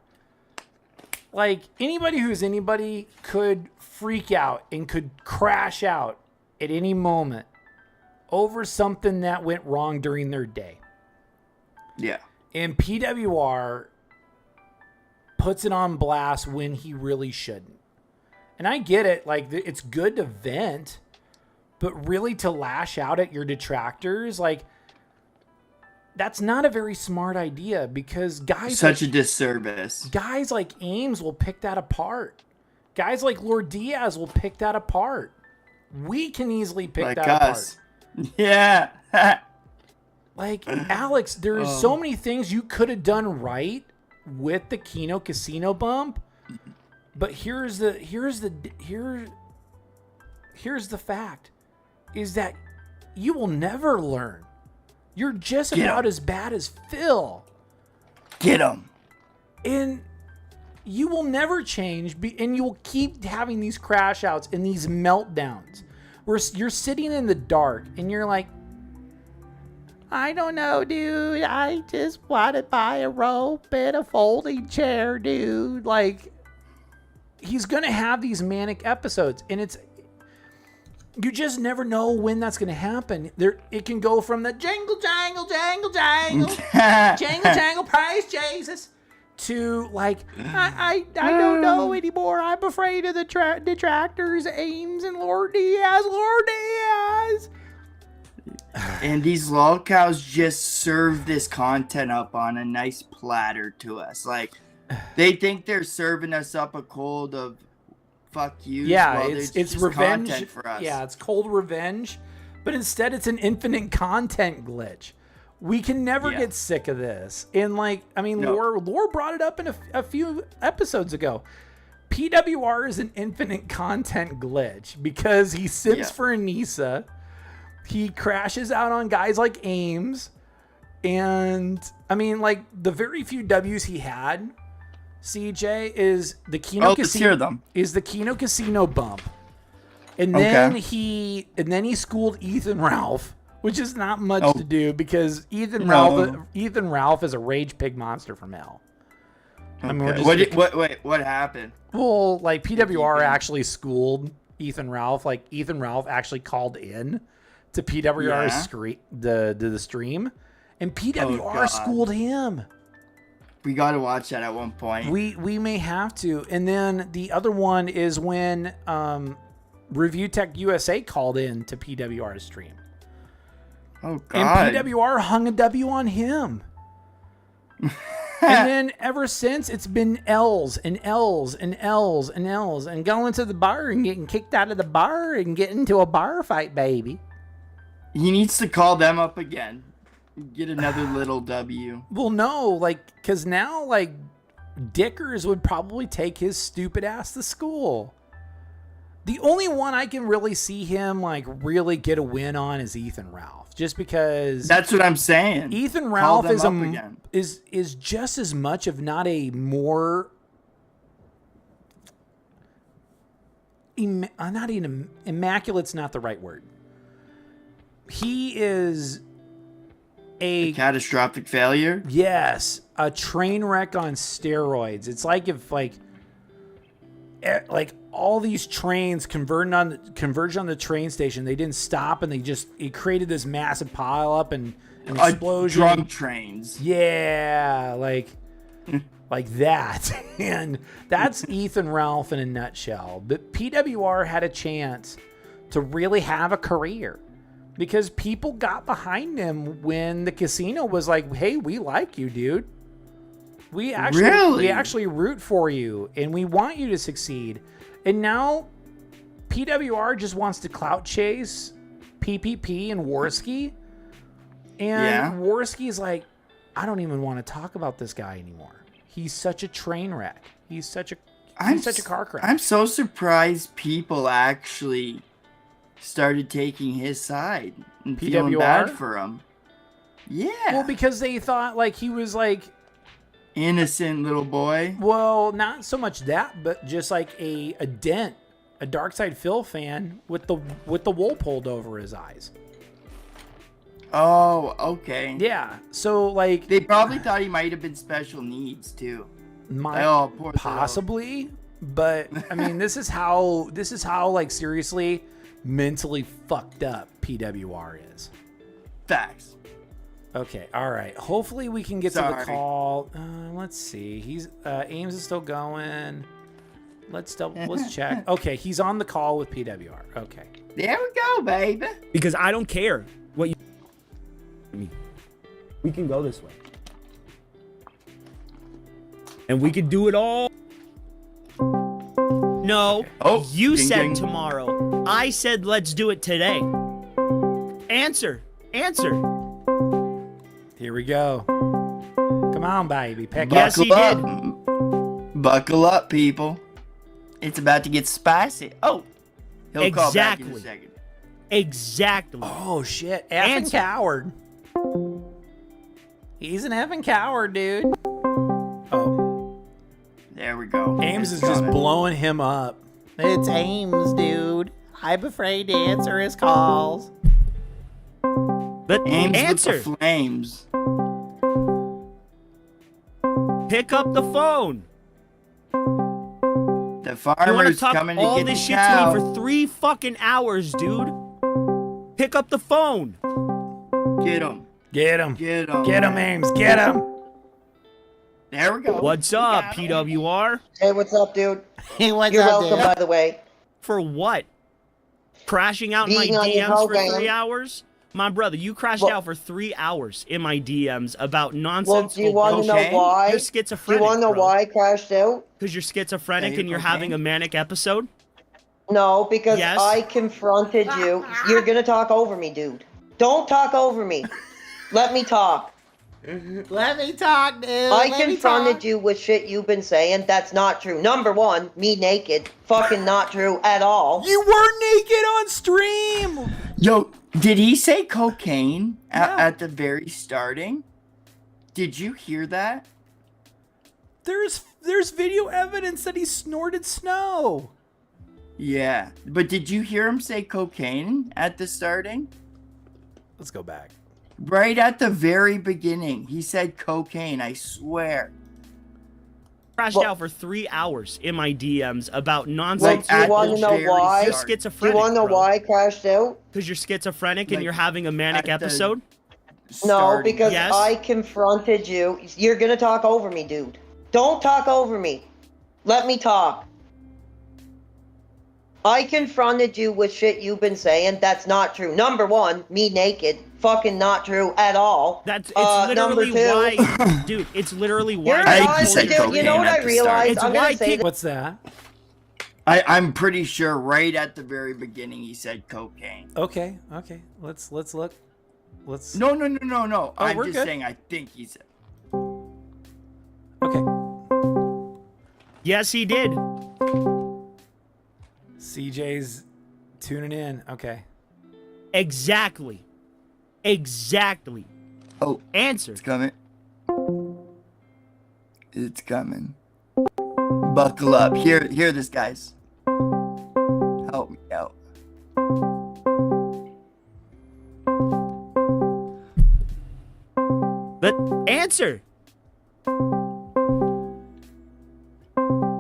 Speaker 2: Like, anybody who's anybody could freak out and could crash out at any moment over something that went wrong during their day.
Speaker 1: Yeah.
Speaker 2: And PWR puts it on blast when he really shouldn't. And I get it. Like, it's good to vent, but really to lash out at your detractors, like, that's not a very smart idea, because guys
Speaker 1: a disservice.
Speaker 2: Guys like Ames will pick that apart. Guys like Lord Diaz will pick that apart. We can easily pick
Speaker 1: Like
Speaker 2: that
Speaker 1: us.
Speaker 2: apart.
Speaker 1: Yeah.
Speaker 2: Like, Alex, there are so many things you could have done right with the Keno Casino bump, but here's the fact, is that you will never learn. You're just about as bad as Phil.
Speaker 1: Get him.
Speaker 2: And you will never change, and you will keep having these crash outs and these meltdowns where you're sitting in the dark and you're like, I don't know, dude. I just want to buy a rope and a folding chair, dude. Like, he's going to have these manic episodes, and you just never know when that's going to happen. It can go from the jingle, jangle, jangle, jangle, jangle, jangle, praise Jesus, to like, I don't know anymore. I'm afraid of the detractors, Ames, and Lord Diaz. Lord Diaz.
Speaker 1: And these lolcows just serve this content up on a nice platter to us. Like, they think they're serving us up a cold of fuck you.
Speaker 2: Yeah,
Speaker 1: well,
Speaker 2: it's revenge
Speaker 1: for us.
Speaker 2: Yeah, it's cold revenge, but instead it's an infinite content glitch. We can never get sick of this. And like, I mean,
Speaker 1: No.
Speaker 2: Lore brought it up in a few episodes ago. PWR is an infinite content glitch because he simps for Anissa. He crashes out on guys like Ames. And I mean, like, the very few W's he had, CJ, is the Keno Casino bump. And then he schooled Ethan Ralph, which is not much to do because Ethan Ralph is a rage pig monster from hell. I mean,
Speaker 1: what happened?
Speaker 2: Well, like, PWR actually schooled Ethan Ralph. Like, Ethan Ralph actually called in to PWR's the stream, and PWR schooled him.
Speaker 1: We got to watch that at one point.
Speaker 2: We may have to. And then the other one is when Review Tech USA called in to PWR's stream.
Speaker 1: Oh, God.
Speaker 2: And PWR hung a W on him. And then ever since, it's been L's and L's and L's and L's, and going to the bar and getting kicked out of the bar and getting into a bar fight, baby.
Speaker 1: He needs to call them up again. Get another little W.
Speaker 2: Well, no, like, because now, like, Dickers would probably take his stupid ass to school. The only one I can really see him, like, really get a win on is Ethan Ralph. Just because...
Speaker 1: That's what I'm saying.
Speaker 2: Ethan Ralph is just as much, if not a more... not even... Immaculate's not the right word. He is... A
Speaker 1: catastrophic failure?
Speaker 2: Yes, a train wreck on steroids. It's like if like all these trains converged on the train station. They didn't stop, and it created this massive pile up and an explosion.
Speaker 1: Drunk trains.
Speaker 2: Yeah, like like that. And that's Ethan Ralph in a nutshell. But PWR had a chance to really have a career because people got behind him when the casino was like, hey, we like you, dude. We actually root for you and we want you to succeed. And now PWR just wants to clout chase PPP and Warski. And Warski's like, I don't even want to talk about this guy anymore. He's such a train wreck. He's such a car crash.
Speaker 1: I'm so surprised people actually started taking his side and feeling bad for him. Yeah.
Speaker 2: Well, because they thought like he was like
Speaker 1: innocent little boy.
Speaker 2: Well, not so much that, but just like a dent, a Darkside Phil fan with the wool pulled over his eyes.
Speaker 1: Oh, okay.
Speaker 2: Yeah. So like
Speaker 1: they probably thought he might have been special needs too.
Speaker 2: Poor possibly, but I mean, this is how like seriously mentally fucked up PWR is.
Speaker 1: Facts.
Speaker 2: Okay. All right. Hopefully we can get to the call. Let's see. He's Ames is still going. Let's check. Okay, he's on the call with PWR. Okay.
Speaker 1: There we go, baby.
Speaker 5: Because I don't care what you. We can go this way. And we can do it all. No, you said tomorrow. I said let's do it today. Answer.
Speaker 2: Here we go. Come on, baby.
Speaker 1: Yes, he did. Buckle up, people. It's about to get spicy. Oh, he'll call back in a second.
Speaker 5: Exactly.
Speaker 2: Oh, shit. Effing coward. He's an effing coward, dude. Oh.
Speaker 1: There we go.
Speaker 2: Ames is just blowing him up. It's Ames, dude. I'm afraid to answer his calls.
Speaker 5: But
Speaker 1: Ames
Speaker 5: answer.
Speaker 1: With the flames.
Speaker 5: Pick up the phone.
Speaker 1: The farmer's coming to get the cow.
Speaker 5: All this shit to me for 3 fucking hours, dude. Pick up the phone.
Speaker 1: Get him.
Speaker 2: Get him. Get him. Get him, Ames. Get him.
Speaker 1: There we go.
Speaker 5: What's up, PWR?
Speaker 6: Hey, what's up, dude?
Speaker 2: Hey, what's
Speaker 6: You're
Speaker 2: up,
Speaker 6: welcome,
Speaker 2: dude?
Speaker 6: by the way.
Speaker 5: For what? Crashing out in my
Speaker 6: Being on your
Speaker 5: DMs for
Speaker 6: program.
Speaker 5: 3 hours? My brother, you crashed out for 3 hours in my DMs about
Speaker 6: Well,
Speaker 5: nonsense.
Speaker 6: do you want to know why?
Speaker 5: You're
Speaker 6: Do
Speaker 5: schizophrenic.
Speaker 6: you want to know why I crashed out?
Speaker 5: Because you're schizophrenic and you're having a manic episode?
Speaker 6: No, because
Speaker 5: Yes.
Speaker 6: I confronted you. You're going to talk over me, dude. Don't talk over me. Let me talk.
Speaker 2: Let me talk, dude.
Speaker 6: I confronted you with shit you've been saying. That's not true. Number one, me naked. Fucking not true at all.
Speaker 2: You were naked on stream.
Speaker 1: Yo, did he say cocaine at the very starting? Did you hear that?
Speaker 2: There's video evidence that he snorted snow.
Speaker 1: Yeah, but did you hear him say cocaine at the starting?
Speaker 2: Let's go back.
Speaker 1: Right at the very beginning, he said cocaine, I swear.
Speaker 5: Crashed out for 3 hours in my DMs about nonsense.
Speaker 6: Do you want to know why?
Speaker 5: You're
Speaker 6: Do
Speaker 5: schizophrenic.
Speaker 6: you want to know why I crashed out?
Speaker 5: Because you're schizophrenic and you're having a manic
Speaker 1: at the
Speaker 5: episode?
Speaker 6: No, because
Speaker 5: Yes.
Speaker 6: I confronted you. You're going to talk over me, dude. Don't talk over me. Let me talk. I confronted you with shit you've been saying. That's not true. Number one, me naked. Fucking not true at all.
Speaker 5: It's
Speaker 6: number
Speaker 5: literally
Speaker 6: two,
Speaker 5: why, dude. It's literally why.
Speaker 6: You're
Speaker 1: I
Speaker 6: lying,
Speaker 1: said
Speaker 6: dude. You know
Speaker 1: cocaine
Speaker 6: what
Speaker 1: at
Speaker 6: I
Speaker 1: the start.
Speaker 6: realized?
Speaker 5: It's
Speaker 6: I'm
Speaker 5: why
Speaker 6: gonna say that.
Speaker 2: What's that?
Speaker 1: I'm pretty sure right at the very beginning he said cocaine.
Speaker 2: Okay. Let's look. Let's.
Speaker 1: No.
Speaker 2: Oh,
Speaker 1: I'm
Speaker 2: we're
Speaker 1: just
Speaker 2: good.
Speaker 1: saying I think he said.
Speaker 2: Okay.
Speaker 5: Yes, he did.
Speaker 2: CJ's tuning in. Okay.
Speaker 5: Exactly.
Speaker 1: Oh,
Speaker 5: Answer.
Speaker 1: it's coming. It's coming. Buckle up. Hear this, guys. Help me out.
Speaker 5: But answer.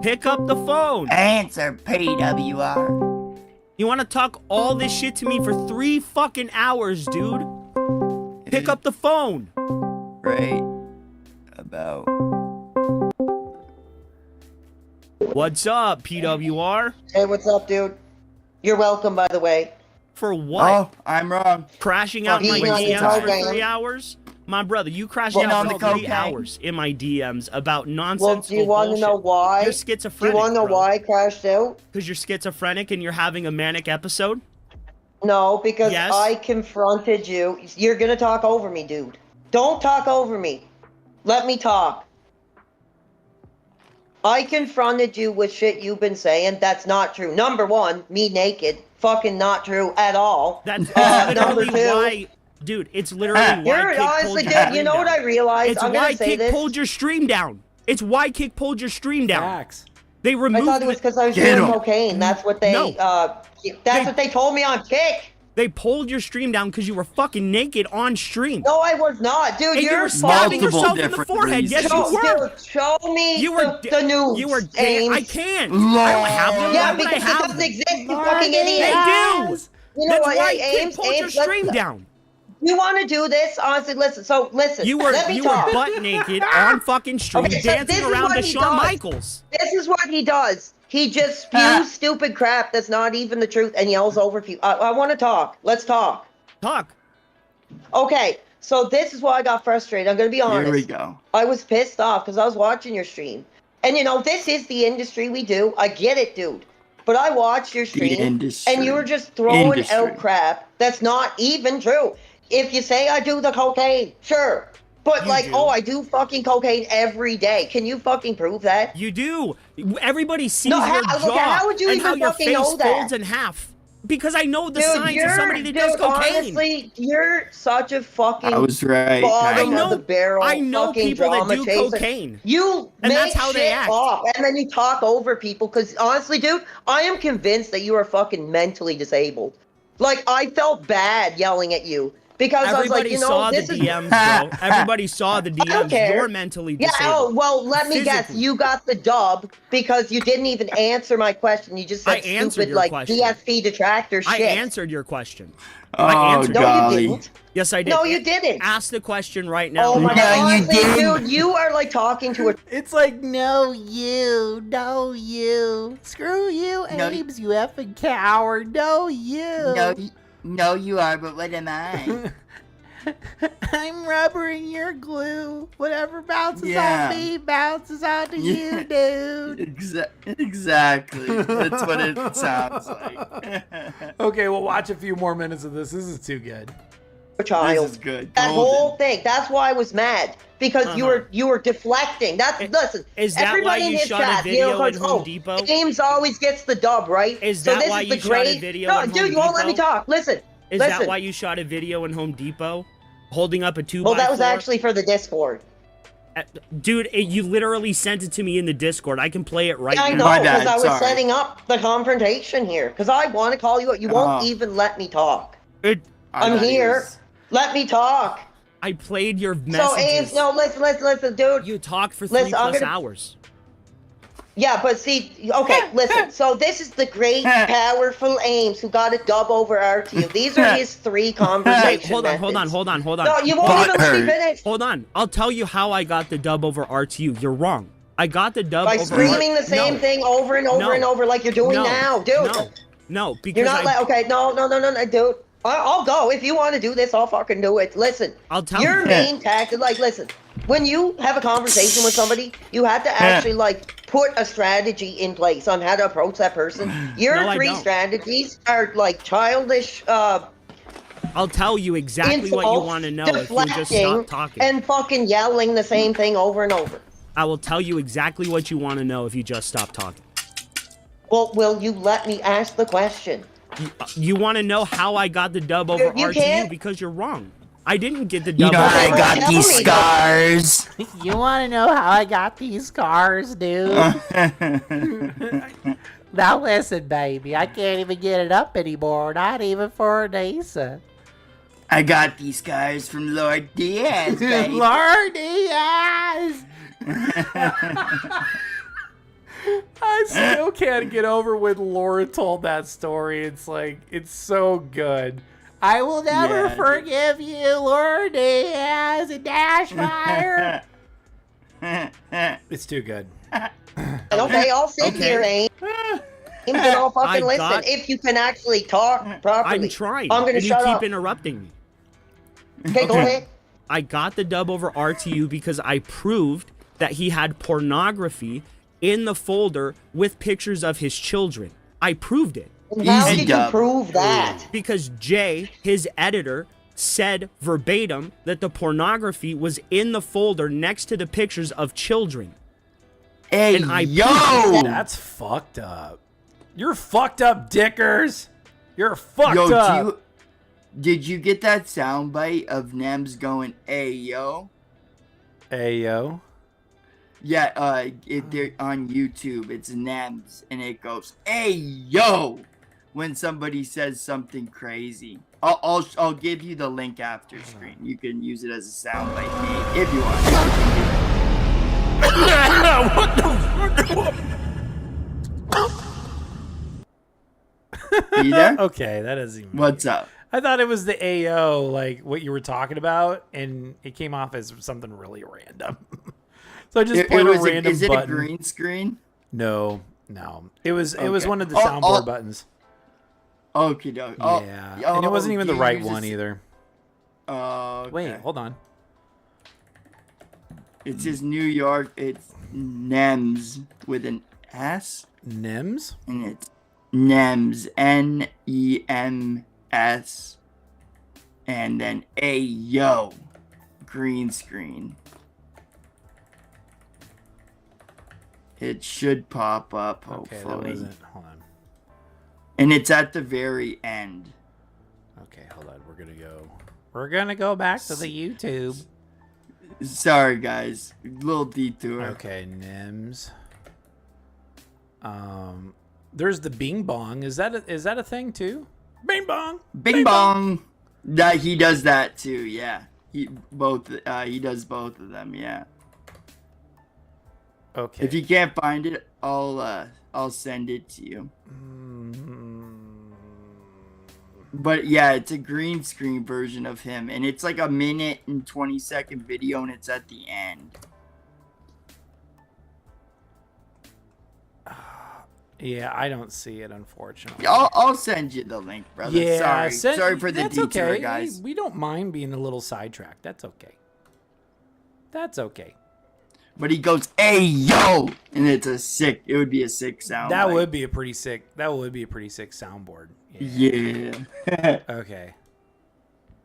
Speaker 5: Pick up the phone.
Speaker 1: Answer, PWR.
Speaker 5: You want to talk all this shit to me for 3 fucking hours, dude? Pick up the phone.
Speaker 1: Right about
Speaker 5: What's up, PWR?
Speaker 6: Hey, what's up, dude? You're welcome, by the way.
Speaker 5: For what?
Speaker 1: Oh, I'm wrong.
Speaker 5: Crashing out in my
Speaker 6: Being on the
Speaker 5: DMs for
Speaker 6: cocaine.
Speaker 5: 3 hours? My brother, you crashed
Speaker 1: Getting
Speaker 5: out
Speaker 1: on
Speaker 5: for
Speaker 1: the
Speaker 5: 3
Speaker 1: cocaine.
Speaker 5: hours in my DMs about
Speaker 6: Well,
Speaker 5: nonsense.
Speaker 6: do you want to know why?
Speaker 5: You're
Speaker 6: Do
Speaker 5: schizophrenic.
Speaker 6: you want to know why I crashed out?
Speaker 5: Because you're schizophrenic and you're having a manic episode?
Speaker 6: No, because
Speaker 5: Yes.
Speaker 6: I confronted you. You're gonna talk over me, dude. Don't talk over me. Let me talk. I confronted you with shit you've been saying. That's not true. Number one, me naked. Fucking not true at all.
Speaker 5: That's
Speaker 6: number
Speaker 5: literally
Speaker 6: two.
Speaker 5: why... Dude, it's literally why
Speaker 6: You're
Speaker 5: Kick pulled
Speaker 6: honestly,
Speaker 5: your
Speaker 6: dude.
Speaker 5: stream
Speaker 6: You know what
Speaker 5: down.
Speaker 6: I realized?
Speaker 5: It's
Speaker 6: I'm
Speaker 5: why
Speaker 6: gonna say
Speaker 5: Kick
Speaker 6: this.
Speaker 5: pulled your stream down. It's why Kick pulled your stream down.
Speaker 2: Facts.
Speaker 5: They
Speaker 6: I
Speaker 5: removed
Speaker 6: thought it was because I was
Speaker 1: Get
Speaker 6: doing
Speaker 1: 'em.
Speaker 6: cocaine. That's what they.
Speaker 5: No.
Speaker 6: That's what they told me on Kick.
Speaker 5: They pulled your stream down because you were fucking naked on stream.
Speaker 6: No, I was not, dude.
Speaker 5: And you
Speaker 6: you're
Speaker 5: were stabbing
Speaker 1: Multiple
Speaker 5: yourself in the
Speaker 1: different
Speaker 5: forehead. Yes,
Speaker 1: reasons.
Speaker 5: you were.
Speaker 6: Dude, show me
Speaker 5: You were
Speaker 6: the news.
Speaker 5: You were.
Speaker 6: Ames.
Speaker 5: I can't. I don't have them.
Speaker 6: Yeah,
Speaker 5: Why would I
Speaker 6: because it
Speaker 5: have
Speaker 6: doesn't
Speaker 5: them?
Speaker 6: exist, you fucking
Speaker 5: They
Speaker 6: idiot.
Speaker 5: do.
Speaker 6: You know
Speaker 5: That's
Speaker 6: what?
Speaker 5: why
Speaker 6: Hey,
Speaker 5: Kick
Speaker 6: Ames,
Speaker 5: pulled your
Speaker 6: Ames,
Speaker 5: stream
Speaker 6: let's-
Speaker 5: down.
Speaker 6: You want to do this? Honestly, listen. So, listen.
Speaker 5: You were
Speaker 6: Let me
Speaker 5: you
Speaker 6: talk.
Speaker 5: were butt naked on fucking stream,
Speaker 6: Okay, so this
Speaker 5: dancing
Speaker 6: is
Speaker 5: around
Speaker 6: what
Speaker 5: to
Speaker 6: he
Speaker 5: Shawn
Speaker 6: does.
Speaker 5: Michaels.
Speaker 6: This is what he does. He just spews stupid crap that's not even the truth and yells over people. I want to talk. Let's talk.
Speaker 5: Talk.
Speaker 6: Okay, so this is why I got frustrated. I'm going to be honest.
Speaker 1: Here we go.
Speaker 6: I was pissed off because I was watching your stream. And, you know, this is the industry we do. I get it, dude. But I watched your stream,
Speaker 1: industry.
Speaker 6: and you were just throwing
Speaker 1: Industry.
Speaker 6: out crap that's not even true. If you say I do the cocaine, sure. But,
Speaker 5: You
Speaker 6: like,
Speaker 5: do.
Speaker 6: oh, I do fucking cocaine every day. Can you fucking prove that?
Speaker 5: You do. Everybody sees
Speaker 6: No,
Speaker 5: your
Speaker 6: how-
Speaker 5: jaw
Speaker 6: look, how would you
Speaker 5: and
Speaker 6: even
Speaker 5: how your
Speaker 6: fucking
Speaker 5: face
Speaker 6: know that?
Speaker 5: folds in half. Because I know the
Speaker 6: Dude,
Speaker 5: signs of somebody that does cocaine.
Speaker 6: honestly, you're such a fucking
Speaker 1: I was right.
Speaker 6: bottom
Speaker 5: I know-
Speaker 6: of the barrel
Speaker 5: I know
Speaker 6: fucking
Speaker 5: people that
Speaker 6: drama
Speaker 5: do
Speaker 6: chaser.
Speaker 5: cocaine.
Speaker 6: You
Speaker 5: And
Speaker 6: make
Speaker 5: that's how they
Speaker 6: shit
Speaker 5: act.
Speaker 6: up, and then you talk over people. Because honestly, dude, I am convinced that you are fucking mentally disabled. Like, I felt bad yelling at you because I was like,
Speaker 5: Everybody
Speaker 6: you know,
Speaker 5: saw the
Speaker 6: this is.
Speaker 5: DMs, bro. Everybody saw the
Speaker 6: I don't
Speaker 5: DMs.
Speaker 6: care.
Speaker 5: You're mentally
Speaker 6: Yeah,
Speaker 5: disabled.
Speaker 6: oh, well, let me guess.
Speaker 5: Physically.
Speaker 6: You got the dub because you didn't even answer my question. You just
Speaker 5: I
Speaker 6: said
Speaker 5: answered
Speaker 6: stupid,
Speaker 5: your
Speaker 6: like,
Speaker 5: question.
Speaker 6: DSP detractor
Speaker 5: I
Speaker 6: shit.
Speaker 5: answered your question.
Speaker 1: Oh,
Speaker 5: answered-
Speaker 6: No,
Speaker 1: golly.
Speaker 6: you didn't.
Speaker 5: Yes, I did.
Speaker 6: No, you didn't.
Speaker 5: Ask the question right now.
Speaker 6: Oh my
Speaker 1: Yeah,
Speaker 6: god,
Speaker 1: you
Speaker 6: honestly,
Speaker 1: did.
Speaker 6: dude, you are like talking to a
Speaker 2: It's like, no, you. Screw you,
Speaker 1: No,
Speaker 2: Ames, you effing coward. No, you.
Speaker 1: No, you are, but what am I?
Speaker 2: I'm rubber and you're glue. Whatever bounces
Speaker 1: Yeah.
Speaker 2: on me bounces onto
Speaker 1: Yeah.
Speaker 2: you, dude.
Speaker 1: Exactly. That's what it sounds like.
Speaker 2: Okay, we'll watch a few more minutes of this. This is too good.
Speaker 6: child.
Speaker 1: This is good.
Speaker 6: That
Speaker 1: Golden.
Speaker 6: whole thing. That's why I was mad because you were deflecting. Listen.
Speaker 5: Is that
Speaker 6: everybody
Speaker 5: why
Speaker 6: in
Speaker 5: you
Speaker 6: his
Speaker 5: shot a
Speaker 6: chat,
Speaker 5: video
Speaker 6: goes,
Speaker 5: in Home
Speaker 6: oh,
Speaker 5: Depot?
Speaker 6: Ames always gets the dub, right?
Speaker 5: Is
Speaker 6: so
Speaker 5: that
Speaker 6: this
Speaker 5: why
Speaker 6: is the
Speaker 5: you shot a
Speaker 6: great...
Speaker 5: video
Speaker 6: No,
Speaker 5: in
Speaker 6: dude,
Speaker 5: Home
Speaker 6: you won't let me
Speaker 5: Depot?
Speaker 6: talk. Listen.
Speaker 5: Is
Speaker 6: listen.
Speaker 5: that why you shot a video in Home Depot? Holding up a 2x4?
Speaker 6: Well, that was actually for the Discord.
Speaker 5: Dude, you literally sent it to me in the Discord. I can play it right
Speaker 6: I
Speaker 5: now.
Speaker 6: know,
Speaker 1: My
Speaker 6: because
Speaker 1: bad,
Speaker 6: I was
Speaker 1: sorry.
Speaker 6: setting up the confrontation here. Because I want to call you out. You won't
Speaker 1: Oh.
Speaker 6: even let me talk.
Speaker 1: I
Speaker 6: I'm
Speaker 1: thought he
Speaker 6: here.
Speaker 1: was-
Speaker 6: Let me talk.
Speaker 5: I played your
Speaker 6: So,
Speaker 5: messages.
Speaker 6: Ames, no, listen, dude.
Speaker 5: You talked for
Speaker 6: Listen,
Speaker 5: 3+
Speaker 6: I'm gonna-
Speaker 5: hours.
Speaker 6: Yeah, but see, okay, listen. So this is the great, powerful Ames who got a dub over RTU. These are his 3 conversation
Speaker 5: Wait, hold on.
Speaker 6: No, you won't even let me
Speaker 1: Butthurt.
Speaker 6: finish.
Speaker 5: Hold on. I'll tell you how I got the dub over RTU. You're wrong. I got the dub
Speaker 6: By
Speaker 5: over
Speaker 6: screaming the same thing over and over
Speaker 5: No.
Speaker 6: and over like you're doing
Speaker 5: No.
Speaker 6: now, dude.
Speaker 5: No, because
Speaker 6: You're not okay, no, dude. I'll go. If you want to do this, I'll fucking do it. Listen,
Speaker 5: I'll tell
Speaker 6: your
Speaker 5: you.
Speaker 6: main tactic, like, listen, when you have a conversation with somebody, you have to actually, like, put a strategy in place on how to approach that person. Your
Speaker 5: No, I
Speaker 6: 3
Speaker 5: don't.
Speaker 6: strategies are, like, childish,
Speaker 5: I'll tell you exactly what you want to know if you just
Speaker 6: deflecting,
Speaker 5: stop talking.
Speaker 6: and fucking yelling the same thing over and over.
Speaker 5: I will tell you exactly what you want to know if you just stop talking.
Speaker 6: Well, will you let me ask the question?
Speaker 5: You want to know how I got the dub over
Speaker 6: You
Speaker 5: RTU
Speaker 6: can't-
Speaker 5: because you're wrong. I didn't get the
Speaker 1: You
Speaker 5: dub
Speaker 1: know
Speaker 5: over
Speaker 1: how I
Speaker 6: Well,
Speaker 1: got
Speaker 6: tell
Speaker 1: these
Speaker 6: me.
Speaker 1: scars?
Speaker 2: You want to know how I got these scars, dude? Now listen, baby. I can't even get it up anymore. Not even for Anissa.
Speaker 1: I got these scars from Lord Diaz, baby.
Speaker 2: Lord Diaz! I still can't get over when Laura told that story. It's like, it's so good. I will never
Speaker 1: Yeah,
Speaker 2: forgive you, Lord Diaz and Dashfire. It's too good.
Speaker 6: Okay, I'll sit here, Ames, and I'll fucking listen.
Speaker 5: got-
Speaker 6: If you can actually talk properly.
Speaker 5: I'm trying.
Speaker 6: I'm gonna
Speaker 5: and
Speaker 6: shut
Speaker 5: you keep
Speaker 6: up.
Speaker 5: interrupting me.
Speaker 6: Okay, go ahead.
Speaker 5: I got the dub over RTU because I proved that he had pornography in the folder with pictures of his children. I proved it.
Speaker 6: How
Speaker 1: Easy
Speaker 6: did you
Speaker 1: dub.
Speaker 6: prove that?
Speaker 5: Because Jay, his editor, said verbatim that the pornography was in the folder next to the pictures of children.
Speaker 1: Hey,
Speaker 5: And I
Speaker 1: yo!
Speaker 2: That's fucked up. You're fucked up, Dickers. You're fucked
Speaker 1: Yo,
Speaker 2: up.
Speaker 1: did you get that soundbite of Nems going, "Hey, yo"?
Speaker 2: Ayo.
Speaker 1: Yeah, they're on YouTube. It's Nems, and it goes, "Hey, yo," when somebody says something crazy. I'll give you the link after screen. You can use it as a soundbite if you want.
Speaker 2: What the
Speaker 1: Are you there?
Speaker 2: Okay, that doesn't even.
Speaker 1: What's up?
Speaker 2: I thought it was the AO, like what you were talking about, and it came off as something really random. So I just played a random
Speaker 1: is it
Speaker 2: button.
Speaker 1: a green screen?
Speaker 2: No. It was
Speaker 1: Okay.
Speaker 2: one of the
Speaker 1: Oh,
Speaker 2: soundboard
Speaker 1: oh.
Speaker 2: buttons.
Speaker 1: Okie doke. Oh,
Speaker 2: Yeah, and it wasn't even the right one either.
Speaker 1: Oh, okay.
Speaker 2: Wait, hold on.
Speaker 1: It says New York. It's Nems with an S,
Speaker 2: Nims?
Speaker 1: and it's Nems, Nems, and then Ayo, green screen. It should pop up,
Speaker 2: Okay, that
Speaker 1: hopefully.
Speaker 2: wasn't. Hold on.
Speaker 1: And it's at the very end.
Speaker 2: Okay, hold on. We're gonna go back to the YouTube.
Speaker 1: Sorry, guys. Little detour.
Speaker 2: Okay, Nims. There's the Bing Bong. Is that a thing too? Bing Bong.
Speaker 1: Bing bong. That he does that too. Yeah. He does both of them. Yeah.
Speaker 2: Okay.
Speaker 1: If you can't find it, I'll send it to you. But yeah, it's a green screen version of him, and it's like a 1 and 20-second video, and it's at the end.
Speaker 2: Yeah, I don't see it, unfortunately.
Speaker 1: I'll send you the link, brother.
Speaker 2: Yeah,
Speaker 1: sorry for the
Speaker 2: that's
Speaker 1: detour,
Speaker 2: okay.
Speaker 1: guys.
Speaker 2: We don't mind being a little sidetracked. That's okay. That's okay.
Speaker 1: But he goes, "Hey yo," and it would be a sick sound.
Speaker 2: That
Speaker 1: bite.
Speaker 2: would be a pretty sick soundboard.
Speaker 1: Yeah.
Speaker 2: Okay.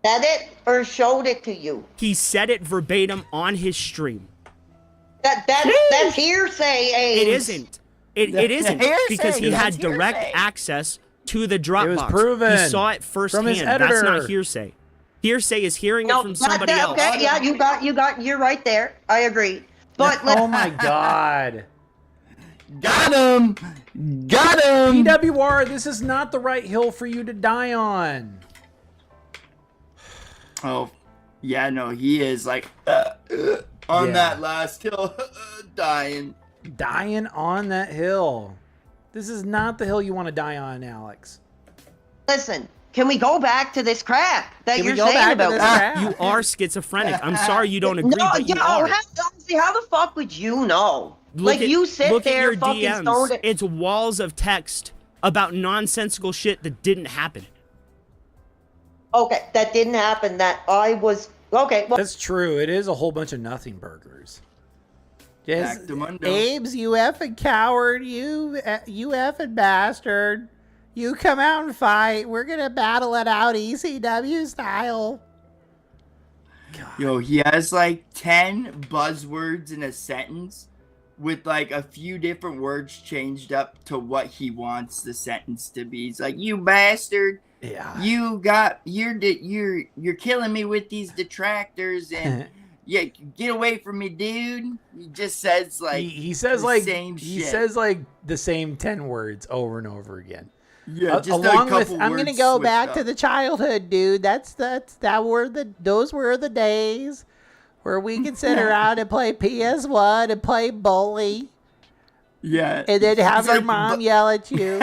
Speaker 6: Said it or showed it to you?
Speaker 5: He said it verbatim on his stream.
Speaker 6: That's hearsay, Ames.
Speaker 5: It isn't. It isn't
Speaker 1: Hearsay,
Speaker 5: because he had
Speaker 1: that's
Speaker 5: direct
Speaker 1: hearsay.
Speaker 5: access to the Dropbox.
Speaker 2: It was proven
Speaker 5: He saw it firsthand.
Speaker 2: his
Speaker 5: That's
Speaker 2: editor.
Speaker 5: not hearsay. Hearsay is hearing it from somebody else.
Speaker 6: Okay, yeah, you're right there. I agree. But
Speaker 2: Oh my God.
Speaker 1: Got him.
Speaker 2: PWR, this is not the right hill for you to die on.
Speaker 1: Oh, yeah, no, he is like on
Speaker 2: Yeah.
Speaker 1: that last hill, dying.
Speaker 2: Dying on that hill. This is not the hill you want to die on, Alex.
Speaker 6: listen, can we go back to this crap that
Speaker 2: Can we
Speaker 6: you're
Speaker 2: go
Speaker 6: saying
Speaker 2: back to
Speaker 6: about
Speaker 2: this
Speaker 6: that?
Speaker 2: crap?
Speaker 5: You are schizophrenic. I'm sorry you don't agree,
Speaker 6: No,
Speaker 5: but you
Speaker 6: yeah,
Speaker 5: are.
Speaker 6: how the fuck would you know?
Speaker 5: Look
Speaker 6: You sit
Speaker 5: look
Speaker 6: there
Speaker 5: at your
Speaker 6: fucking
Speaker 5: DMs.
Speaker 6: stoned it.
Speaker 5: It's walls of text about nonsensical shit that didn't happen.
Speaker 6: Okay, that didn't happen. That I was okay. Well,
Speaker 2: That's true. It is a whole bunch of nothing burgers. Yes,
Speaker 1: Back to Mundo.
Speaker 2: Abe's, you effing coward. You effing bastard. You come out and fight. We're going to battle it out ECW style.
Speaker 1: Yo, he has like 10 buzzwords in a sentence with like a few different words changed up to what he wants the sentence to be. He's like, "You bastard.
Speaker 2: Yeah.
Speaker 1: You're killing me with these detractors and yeah, get away from me, dude." He just says like
Speaker 2: he says
Speaker 1: the
Speaker 2: like
Speaker 1: same
Speaker 2: he
Speaker 1: shit.
Speaker 2: says like the same 10 words over and over again.
Speaker 1: Yeah, just a
Speaker 2: along with
Speaker 1: couple
Speaker 2: I'm gonna
Speaker 1: words
Speaker 2: go
Speaker 1: switched
Speaker 2: back to
Speaker 1: up.
Speaker 2: the childhood, dude. Those were the days where we could sit around and play PS1 and play Bully,
Speaker 1: Yeah.
Speaker 2: and then have
Speaker 1: He's
Speaker 2: your
Speaker 1: like,
Speaker 2: mom yell at you.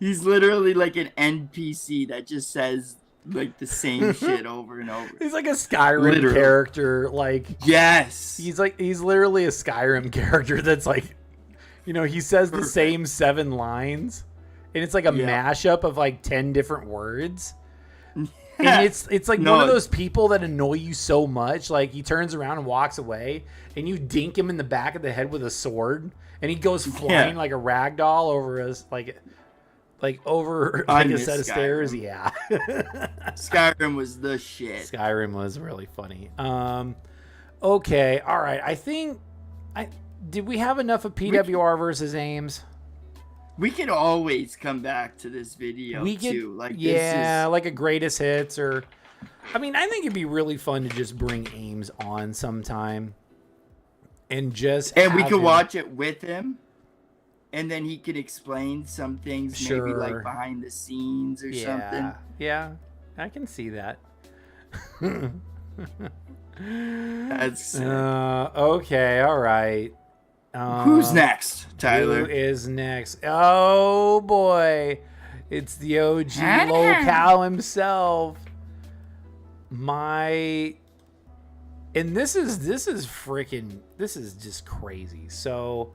Speaker 1: He's literally like an NPC that just says like the same shit over and over.
Speaker 2: He's like a Skyrim
Speaker 1: Literally.
Speaker 2: character. Like,
Speaker 1: Yes.
Speaker 2: he's literally a Skyrim character that's like, he says the same 7 lines, and it's like a mashup of like 10 different words. And it's like one of those people that annoy you so much. Like, he turns around and walks away, and you dink him in the back of the head with a sword, and he goes flying like a rag doll over us, like over like a set of stairs. Yeah.
Speaker 1: Skyrim was the shit.
Speaker 2: Skyrim was really funny. Okay, all right. I think did we have enough of PWR versus Ames?
Speaker 1: We could always come back to this video too. Like,
Speaker 2: like a greatest hits, or I think it'd be really fun to just bring Ames on sometime and we could
Speaker 1: watch it with him. And then he could explain some things, maybe like behind the scenes or something.
Speaker 2: Yeah, I can see that.
Speaker 1: That's sick.
Speaker 2: Okay, all right.
Speaker 1: Who's next, Tyler?
Speaker 2: Who is next? Oh boy, it's the OG lolcow himself. And this is just crazy. So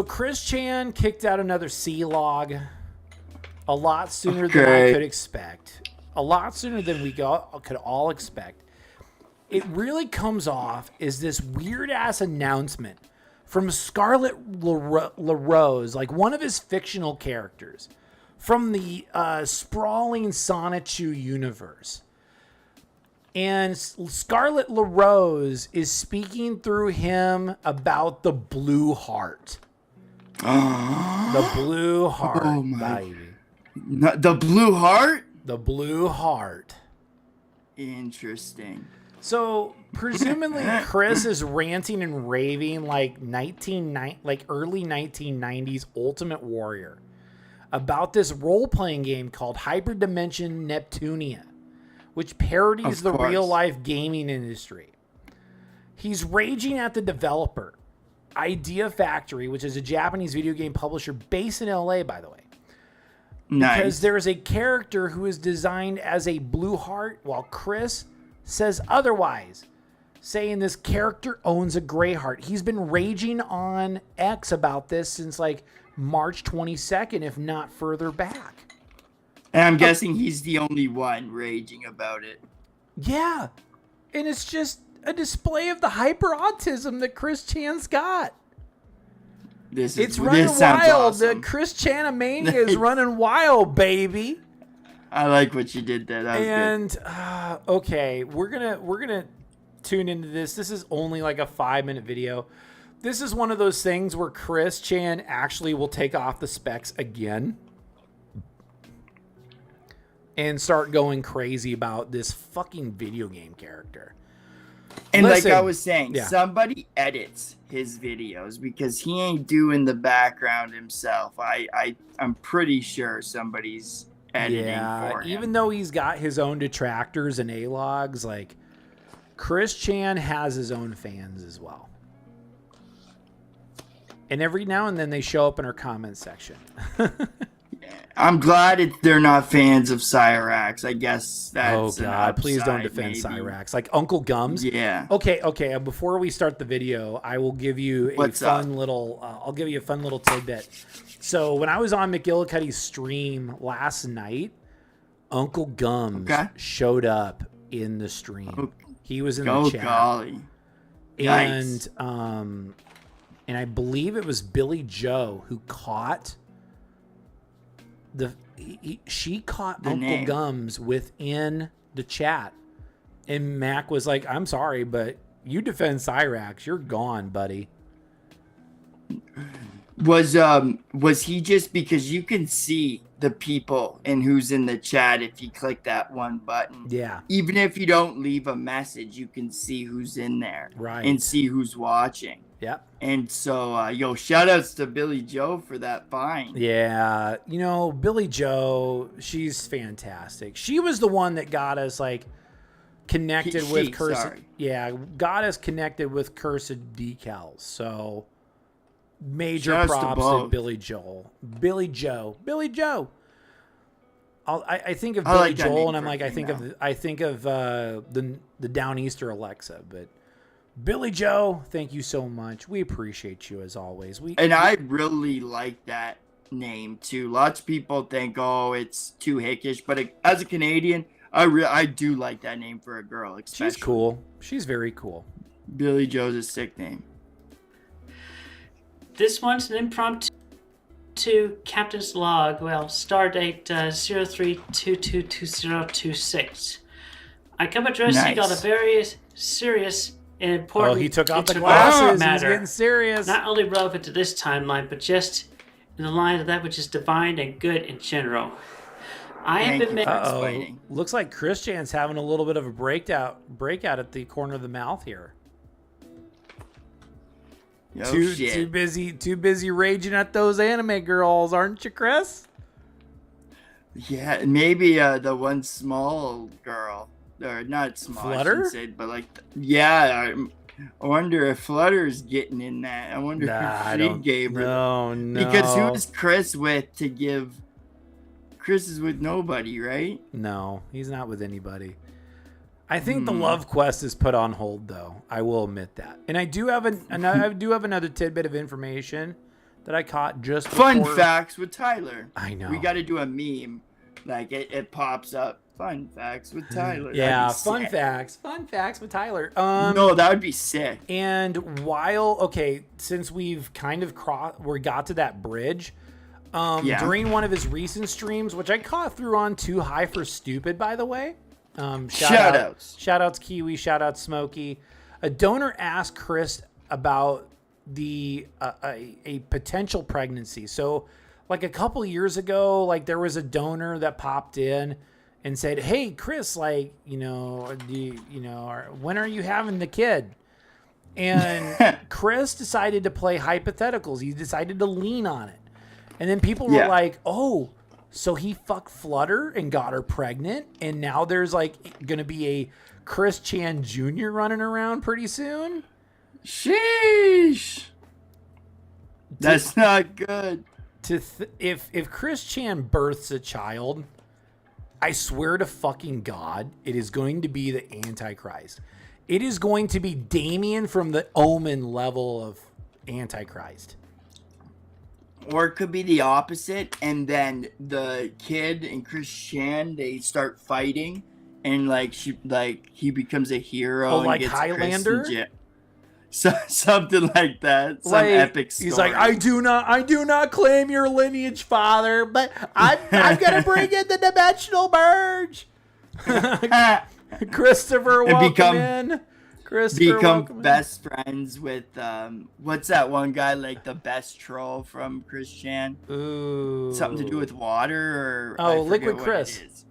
Speaker 2: Chris Chan kicked out another C log a lot sooner than I could expect. A lot sooner than we could all expect. It really comes off as this weird ass announcement from Scarlett LaRose, like one of his fictional characters from the sprawling Sonichu universe. And Scarlett LaRose is speaking through him about the blue heart. The blue heart, baby.
Speaker 1: The blue heart?
Speaker 2: The blue heart.
Speaker 1: Interesting.
Speaker 2: So, presumably, Chris is ranting and raving like early 1990s Ultimate Warrior about this role-playing game called Hyperdimension Neptunia, which parodies the real-life gaming industry. He's raging at the developer, Idea Factory, which is a Japanese video game publisher based in LA, by the way.
Speaker 1: Nice.
Speaker 2: Because there is a character who is designed as a blue heart, while Chris says otherwise, saying this character owns a gray heart. He's been raging on X about this since like March 22nd, if not further back.
Speaker 1: And I'm guessing he's the only one raging about it.
Speaker 2: Yeah. And it's just a display of the hyper autism that Chris Chan's got. It's running wild.
Speaker 1: Awesome.
Speaker 2: The Chris Chanamania is running wild, baby.
Speaker 1: I like what you did there. That was
Speaker 2: good. Okay, we're gonna tune into this. This is only like a 5-minute video. This is one of those things where Chris Chan actually will take off the specs again and start going crazy about this fucking video game character.
Speaker 1: And listen, like I was saying, somebody edits his videos because he ain't doing the background himself. I'm pretty sure somebody's editing for him.
Speaker 2: Even though he's got his own detractors and A-logs, like Chris Chan has his own fans as well. And every now and then they show up in our comment section.
Speaker 1: I'm glad they're not fans of CYRAXX. I guess that's
Speaker 2: please don't defend CYRAXX. Like Uncle Gums.
Speaker 1: Yeah.
Speaker 2: Okay. Before we start the video, I will give you a fun little tidbit. So when I was on McGillicuddy's stream last night, Uncle Gums showed up in the stream. He was in the chat.
Speaker 1: Golly.
Speaker 2: And and I believe it was Billy Joe who caught she caught Uncle Gums within the chat, and Mac was like, "I'm sorry, but you defend CYRAXX, you're gone, buddy."
Speaker 1: Was he just, because you can see the people and who's in the chat if you click that one button?
Speaker 2: Yeah.
Speaker 1: Even if you don't leave a message, you can see who's in there,
Speaker 2: right,
Speaker 1: and see who's watching.
Speaker 2: Yep.
Speaker 1: And so, shout outs to Billy Joe for that find.
Speaker 2: Yeah. Billy Joe, she's fantastic. She was the one that got us connected with Cursed. Yeah. Got us connected with Cursed Decals. So major props to Billy Joe. Billy Joe. I think of
Speaker 1: I
Speaker 2: Billy
Speaker 1: like that
Speaker 2: Joel,
Speaker 1: name
Speaker 2: and I'm
Speaker 1: for a
Speaker 2: like, I think of the Downeaster Alexa, but Billy Joe, thank you so much. We appreciate you as always.
Speaker 1: I really like that name too. Lots of people think, oh, it's too hickish, but as a Canadian, I do like that name for a girl. Especially.
Speaker 2: She's cool. She's very cool.
Speaker 1: Billy Joe's a sick name.
Speaker 8: This one's an impromptu captain's log. Well, stardate 03222026. I come addressing on a very serious and important.
Speaker 2: Oh, he took off the glasses. He's getting serious.
Speaker 8: Not only relevant to this timeline, but just in the line of that which is divine and good in general. I have been making.
Speaker 2: Looks like Chris Chan's having a little bit of a breakout at the corner of the mouth here. Too busy raging at those anime girls, aren't you, Chris?
Speaker 1: Yeah, maybe the one small girl, or not small,
Speaker 2: Flutter?
Speaker 1: I shouldn't say, but like, I wonder if Flutter's getting in that. I wonder if she gave her.
Speaker 2: No.
Speaker 1: Because who is Chris with to give? Chris is with nobody, right?
Speaker 2: No, he's not with anybody. I think the love quest is put on hold, though. I will admit that. And I do have another tidbit of information that I caught just before.
Speaker 1: Fun facts with Tyler.
Speaker 2: I know.
Speaker 1: We got to do a meme, like it pops up. Fun facts with Tyler.
Speaker 2: Yeah, fun facts with Tyler.
Speaker 1: No, that would be sick.
Speaker 2: And since we've kind of got to that bridge. During one of his recent streams, which I caught through on Too High for Stupid, by the way. Shout outs Kiwi, shout out Smokey. A donor asked Chris about a potential pregnancy. So like a couple years ago, like there was a donor that popped in and said, "Hey Chris, like, when are you having the kid?" And Chris decided to play hypotheticals. He decided to lean on it. And then people were like, "Oh, so he fucked Flutter and got her pregnant, and now there's like going to be a Chris Chan Jr. running around pretty soon?"
Speaker 1: Sheesh. That's not good.
Speaker 2: If Chris Chan births a child, I swear to fucking God, it is going to be the Antichrist. It is going to be Damien from the Omen level of Antichrist.
Speaker 1: Or it could be the opposite, and then the kid and Chris Chan, they start fighting, and he becomes a hero.
Speaker 2: Oh,
Speaker 1: and
Speaker 2: like
Speaker 1: gets
Speaker 2: Highlander?
Speaker 1: Something like that. Some epic story.
Speaker 2: He's like, I do not claim your lineage, father, but I'm gonna bring in the dimensional merge. Christopher, welcome in. Become
Speaker 1: best friends with what's that one guy, like the best troll from Chris Chan?
Speaker 2: Ooh,
Speaker 1: something to do with water, or
Speaker 2: Liquid Chris.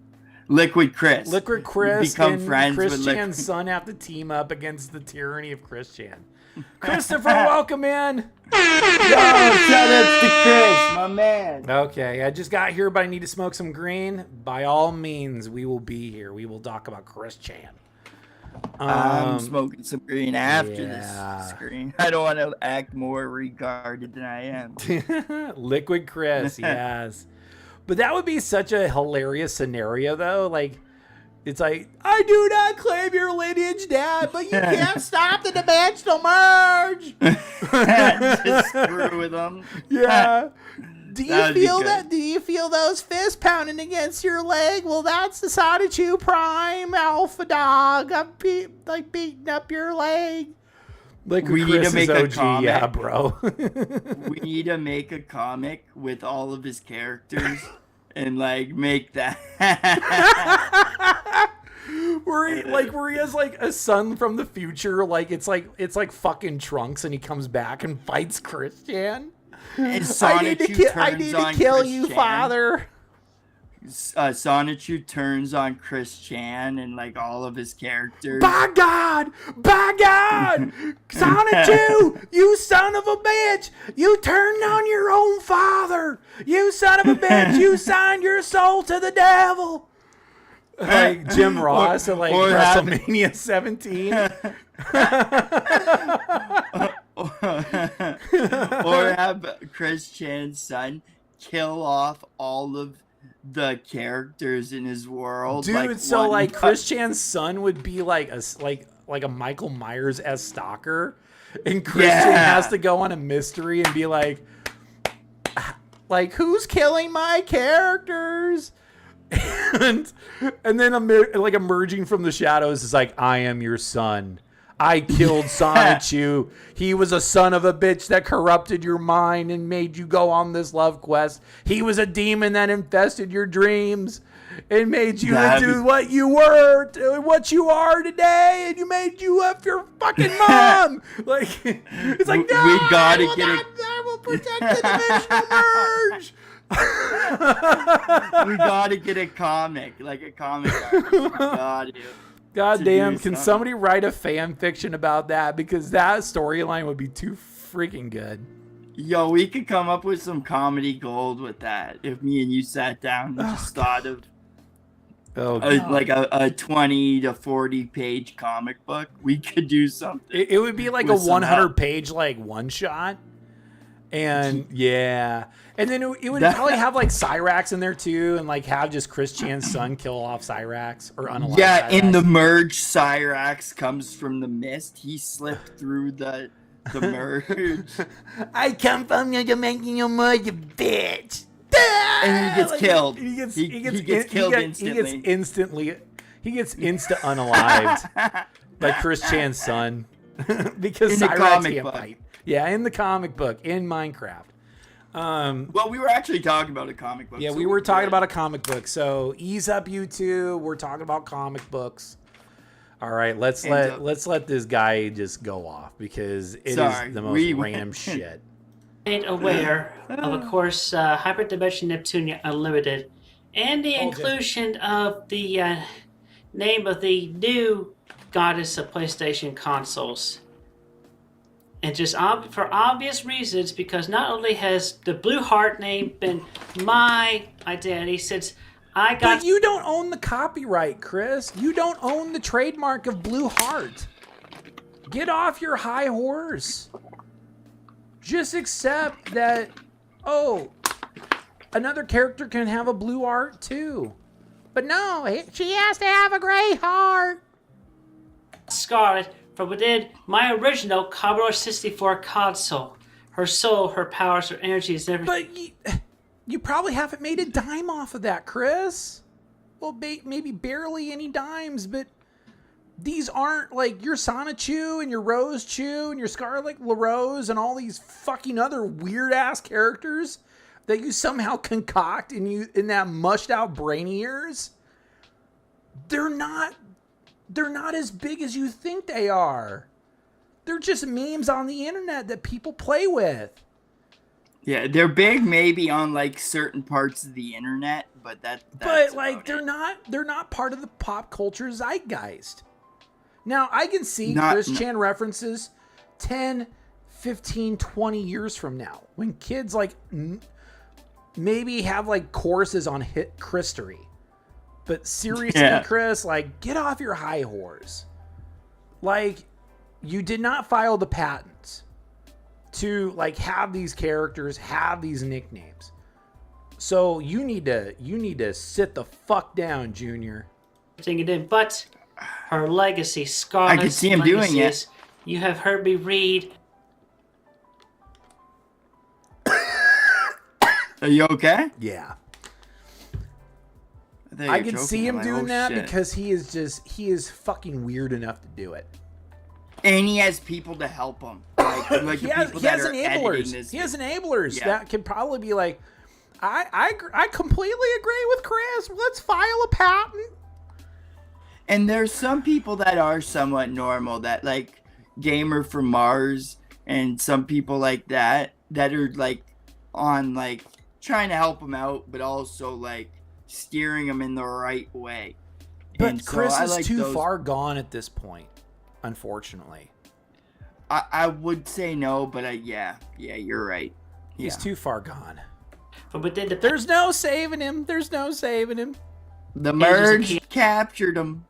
Speaker 1: Liquid Chris.
Speaker 2: Become
Speaker 1: friends
Speaker 2: Chris
Speaker 1: with
Speaker 2: Chan's son have to team up against the tyranny of Chris Chan. Christopher, welcome in.
Speaker 1: Yo, shout out to Chris, my man.
Speaker 2: Okay, I just got here, but I need to smoke some green. By all means, we will be here. We will talk about Chris Chan.
Speaker 1: I'm smoking some green after this screen. I don't want to act more regarded than I am.
Speaker 2: Liquid Chris, yes. But that would be such a hilarious scenario, though. Like, it's like, I do not claim your lineage, Dad, but you can't stop the dimensional merge.
Speaker 1: Just screw with them.
Speaker 2: Yeah. Do you feel those fists pounding against your leg? Well, that's the Sonichu Prime Alpha Dog. I'm beating up your leg. Like
Speaker 1: we need to make a comic.
Speaker 2: Yeah, bro.
Speaker 1: We need to make a comic with all of his characters and make that.
Speaker 2: where he has like a son from the future. Like it's like fucking Trunks, and he comes back and fights Chris Chan.
Speaker 1: And
Speaker 2: I need to kill you, Father.
Speaker 1: Sonichu turns on Chris Chan and all of his characters.
Speaker 2: By God! Sonichu, you son of a bitch! You turned on your own father! You son of a bitch! You signed your soul to the devil! Like Jim Ross at WrestleMania 17.
Speaker 1: Or have Chris Chan's son kill off all of the characters in his world.
Speaker 2: Dude, so like Chris Chan's son would be like a Michael Myers-esque stalker, and Chris Chan has to go on a mystery and be like who's killing my characters? And then emerging from the shadows is like, I am your son. I killed Sonichu. He was a son of a bitch that corrupted your mind and made you go on this love quest. He was a demon that infested your dreams and made you into what you were, what you are today, and you made you up your fucking mom. Like, it's like, no,
Speaker 1: we gotta get
Speaker 2: I will protect the dimensional merge.
Speaker 1: We gotta get a comic, like a comic artist.
Speaker 2: God damn, can somebody write a fan fiction about that? Because that storyline would be too freaking good.
Speaker 1: Yo, we could come up with some comedy gold with that if me and you sat down and just thought of like a 20 to 40 page comic book. We could do something.
Speaker 2: It would be like a 100 page like one shot. And yeah, and then it would probably have like CYRAXX in there too, and like have just Chris Chan's son kill off CYRAXX or unalive.
Speaker 1: Yeah,
Speaker 2: CYRAXX.
Speaker 1: in the merge, CYRAXX comes from the mist. He slipped through the merge.
Speaker 2: I come from your dimensional merge, you bitch.
Speaker 1: And he gets killed.
Speaker 2: He gets
Speaker 1: killed instantly.
Speaker 2: He gets insta unalived by Chris Chan's son because
Speaker 1: in the
Speaker 2: CYRAXX
Speaker 1: comic
Speaker 2: can't
Speaker 1: book.
Speaker 2: fight. Yeah, in the comic book, in Minecraft.
Speaker 1: Well, we were actually talking about a comic book.
Speaker 2: Yeah,
Speaker 1: so
Speaker 2: we were talking about a comic book. So ease up, you two. We're talking about comic books. All right, let's let this guy just go off because it is the most random shit.
Speaker 8: Made aware of course, Hyperdimension Neptunia Unlimited, and the inclusion of the name of the new goddess of PlayStation consoles. And just for obvious reasons, because not only has the Blue Heart name been my identity since I got...
Speaker 2: But you don't own the copyright, Chris. You don't own the trademark of Blue Heart. Get off your high horse. Just accept that, another character can have a blue heart too. But no, she has to have a gray heart.
Speaker 8: Scarlet from within my original Commodore 64 console. Her soul, her powers, her energies, everything.
Speaker 2: But you probably haven't made a dime off of that, Chris. Well, maybe barely any dimes, but these aren't like your Sonichu and your Rose Chu and your Scarlet LaRose and all these fucking other weird-ass characters that you somehow concoct in that mushed out brain ears. They're not as big as you think they are. They're just memes on the internet that people play with.
Speaker 1: Yeah, they're big maybe on like certain parts of the internet, but
Speaker 2: they're not part of the pop culture zeitgeist. Now, I can see Chris Chan references 10, 15, 20 years from now when kids like maybe have like courses on hit Christery. But seriously, Chris, like, get off your high horse. Like, you did not file the patents to, like, have these characters, have these nicknames. So you need to sit the fuck down, Junior.
Speaker 8: But her legacy, Scarlet's
Speaker 1: I can see him doing it.
Speaker 8: You have heard me read.
Speaker 1: Are you okay?
Speaker 2: Yeah. I can see him doing that because he is fucking weird enough to do it.
Speaker 1: And he has people to help him. Like
Speaker 2: he has enablers. He has enablers that can probably be like, I completely agree with Chris. Let's file a patent.
Speaker 1: And there's some people that are somewhat normal, that like Gamer from Mars and some people like that are like on like trying to help him out, but also like steering him in the right way.
Speaker 2: But Chris is too far gone at this point, unfortunately.
Speaker 1: I would say no, but yeah, you're right.
Speaker 2: He's too far gone.
Speaker 8: But
Speaker 2: there's no saving him.
Speaker 1: The merge captured him.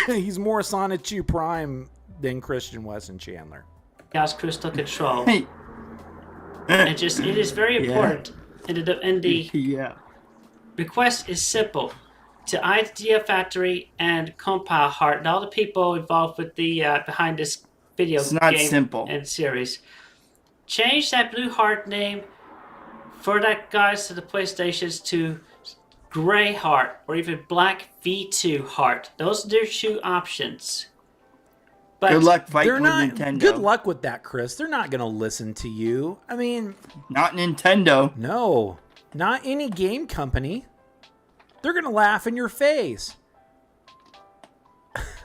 Speaker 2: He's more Sonichu Prime than Christian Weston Chandler.
Speaker 8: Chaos Crystal Control. And it is very important in the request is simple. To Idea Factory and Compile Heart and all the people involved with the behind this video
Speaker 1: It's not
Speaker 8: game
Speaker 1: simple.
Speaker 8: and series. Change that blue heart name for that guys to the PlayStations to Gray Heart or even Black V2 Heart. Those are their two options. But
Speaker 1: Good luck fighting
Speaker 2: They're
Speaker 1: with
Speaker 2: not.
Speaker 1: Nintendo.
Speaker 2: Good luck with that, Chris. They're not going to listen to you. I mean,
Speaker 1: Not Nintendo.
Speaker 2: no, not any game company. They're going to laugh in your face.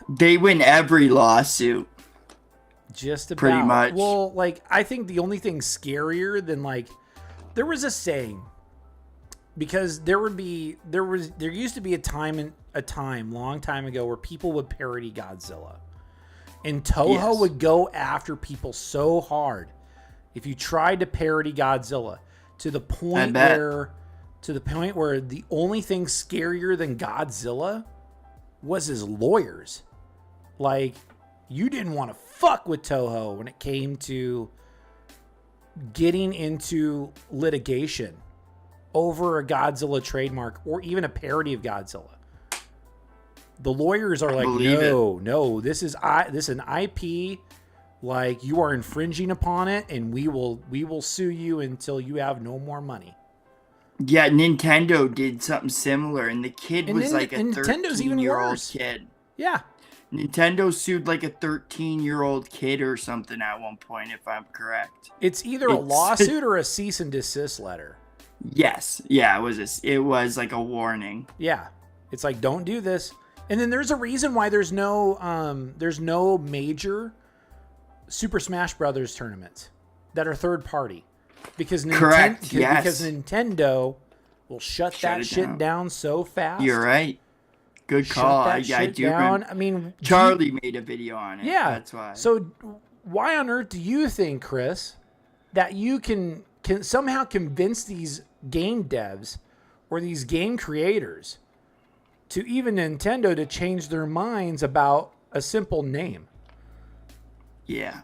Speaker 1: They win every lawsuit.
Speaker 2: Just about.
Speaker 1: Pretty much.
Speaker 2: Well, like, I think the only thing scarier than, like, there was a saying, because there used to be a long time ago where people would parody Godzilla. And Toho
Speaker 1: Yes.
Speaker 2: would go after people so hard if you tried to parody Godzilla to the point where the only thing scarier than Godzilla was his lawyers. Like, you didn't want to fuck with Toho when it came to getting into litigation over a Godzilla trademark or even a parody of Godzilla. The lawyers are like, no, this is an IP. Like, you are infringing upon it, and we will sue you until you have no more money.
Speaker 1: Yeah, Nintendo did something similar, and the kid was like a
Speaker 2: Nintendo's even
Speaker 1: 13-year-old
Speaker 2: worse.
Speaker 1: kid.
Speaker 2: Yeah.
Speaker 1: Nintendo sued like a 13-year-old kid or something at one point, if I'm correct.
Speaker 2: It's either a lawsuit or a cease and desist letter.
Speaker 1: Yes. Yeah, it was like a warning.
Speaker 2: Yeah. It's like, don't do this. And then there's a reason why there's no major Super Smash Brothers tournaments that are third party. Because
Speaker 1: Correct, yes.
Speaker 2: Because Nintendo will shut that shit down so fast.
Speaker 1: You're right. Good call.
Speaker 2: Shut that shit
Speaker 1: do
Speaker 2: down.
Speaker 1: remember.
Speaker 2: I mean,
Speaker 1: Charlie made a video on it.
Speaker 2: Yeah.
Speaker 1: That's why.
Speaker 2: So why on earth do you think, Chris, that you can somehow convince these game devs or these game creators to even Nintendo to change their minds about a simple name?
Speaker 1: Yeah.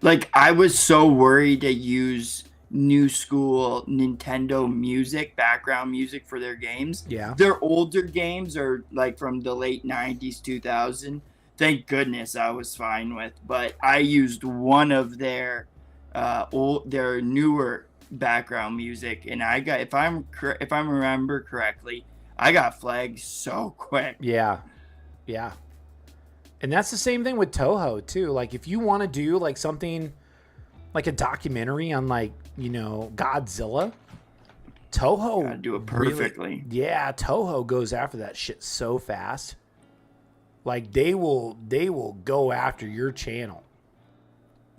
Speaker 1: Like, I was so worried to use new school Nintendo music, background music for their games.
Speaker 2: Yeah.
Speaker 1: Their older games are like from the late 90s, 2000. Thank goodness I was fine with. But I used one of their newer background music, and I got, if I remember correctly, I got flagged so quick.
Speaker 2: Yeah. Yeah. And that's the same thing with Toho too. Like, if you want to do like something like a documentary on, like, you know, Godzilla, Toho
Speaker 1: Gotta do it perfectly.
Speaker 2: Toho goes after that shit so fast. Like, they will go after your channel.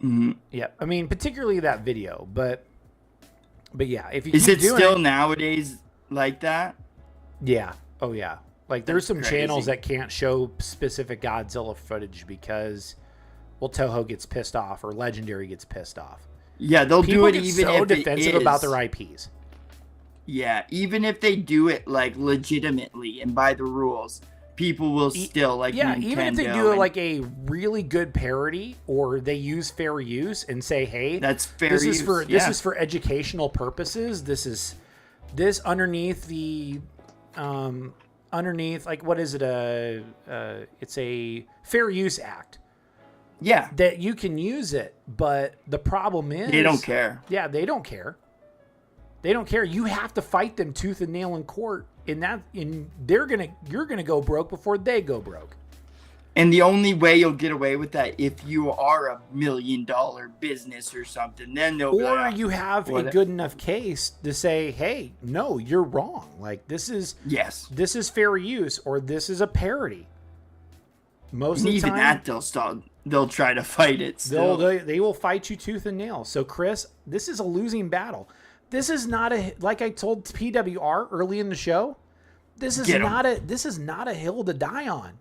Speaker 1: Mm-hmm.
Speaker 2: Yeah, I mean, particularly that video, but yeah, if you
Speaker 1: is
Speaker 2: keep
Speaker 1: it
Speaker 2: doing
Speaker 1: still nowadays like that?
Speaker 2: Yeah. Oh yeah. Like, there's some
Speaker 1: crazy.
Speaker 2: channels that can't show specific Godzilla footage because, well, Toho gets pissed off or Legendary gets pissed off.
Speaker 1: Yeah, they'll
Speaker 2: People
Speaker 1: do it
Speaker 2: get
Speaker 1: even
Speaker 2: so
Speaker 1: if
Speaker 2: defensive
Speaker 1: it is
Speaker 2: about their IPs.
Speaker 1: Yeah, even if they do it like legitimately and by the rules, people will still like.
Speaker 2: Yeah,
Speaker 1: Nintendo
Speaker 2: even if they do like a really good parody or they use fair use and say, "Hey,
Speaker 1: that's fair
Speaker 2: this
Speaker 1: use.
Speaker 2: This is for educational purposes. This underneath the underneath, like, what is it? It's a Fair Use Act.
Speaker 1: Yeah,
Speaker 2: that you can use it, but the problem is
Speaker 1: they don't care.
Speaker 2: Yeah, they don't care. They don't care. You have to fight them tooth and nail in court, you're gonna go broke before they go broke.
Speaker 1: And the only way you'll get away with that if you are a $1 million business or something, then they'll be like,
Speaker 2: you have a good enough case to say, hey, no, you're wrong. Like, this is fair use, or this is a parody. Most of the
Speaker 1: even
Speaker 2: time,
Speaker 1: that they'll try to fight it still.
Speaker 2: They will fight you tooth and nail. So, Chris, this is a losing battle. This is not like I told PWR early in the show. This is not a hill to die on.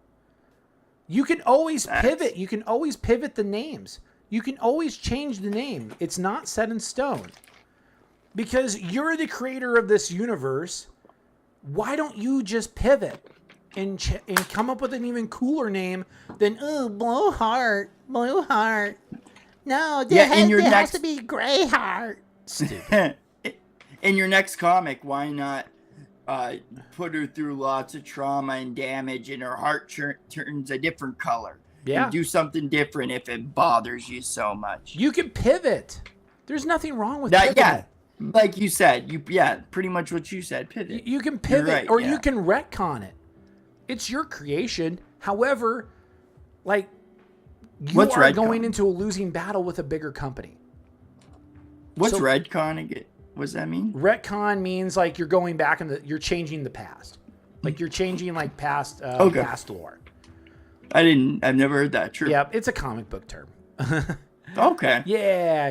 Speaker 2: You can always pivot. You can always pivot the names. You can always change the name. It's not set in stone. Because you're the creator of this universe. Why don't you just pivot and come up with an even cooler name than Blue Heart? No, there has to be Gray Heart. Stupid.
Speaker 1: In your next comic, why not put her through lots of trauma and damage, and her heart turns a different color.
Speaker 2: Yeah.
Speaker 1: And do something different if it bothers you so much.
Speaker 2: You can pivot. There's nothing wrong with
Speaker 1: that.
Speaker 2: pivoting.
Speaker 1: Yeah, like you said, pretty much what you said. Pivot.
Speaker 2: You can pivot,
Speaker 1: right,
Speaker 2: or
Speaker 1: yeah.
Speaker 2: you can retcon it. It's your creation. However, like you
Speaker 1: What's
Speaker 2: are
Speaker 1: retcon?
Speaker 2: going into a losing battle with a bigger company.
Speaker 1: What's
Speaker 2: So-
Speaker 1: retconning? What does that mean?
Speaker 2: Retcon means like you're going back you're changing the past. Like you're changing like past
Speaker 1: Okay.
Speaker 2: past lore.
Speaker 1: I've never heard that. True.
Speaker 2: Yep, it's a comic book term.
Speaker 1: Okay.
Speaker 2: Yeah.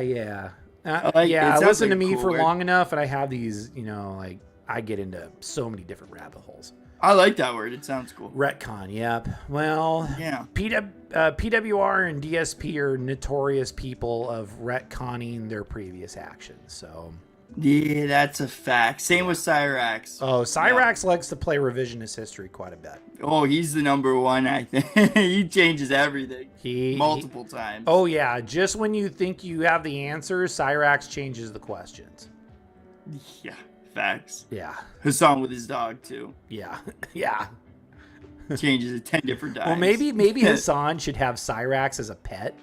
Speaker 1: It sounds
Speaker 2: Listen to
Speaker 1: like a
Speaker 2: me
Speaker 1: cool
Speaker 2: for
Speaker 1: word.
Speaker 2: long enough, and I have these, like I get into so many different rabbit holes.
Speaker 1: I like that word. It sounds cool.
Speaker 2: Retcon, yep. Well,
Speaker 1: Yeah.
Speaker 2: PWR and DSP are notorious people of retconning their previous actions. So,
Speaker 1: Yeah, that's a fact. Same with CYRAXX.
Speaker 2: oh, CYRAXX likes to play revisionist history quite a bit.
Speaker 1: Oh, he's the number one, I think. He changes everything.
Speaker 2: He
Speaker 1: Multiple times.
Speaker 2: Oh yeah, just when you think you have the answers, CYRAXX changes the questions.
Speaker 1: Yeah, facts.
Speaker 2: Yeah,
Speaker 1: Hassan with his dog, too.
Speaker 2: yeah, yeah.
Speaker 1: Changes it 10 different times.
Speaker 2: Well, maybe Hassan should have CYRAXX as a pet,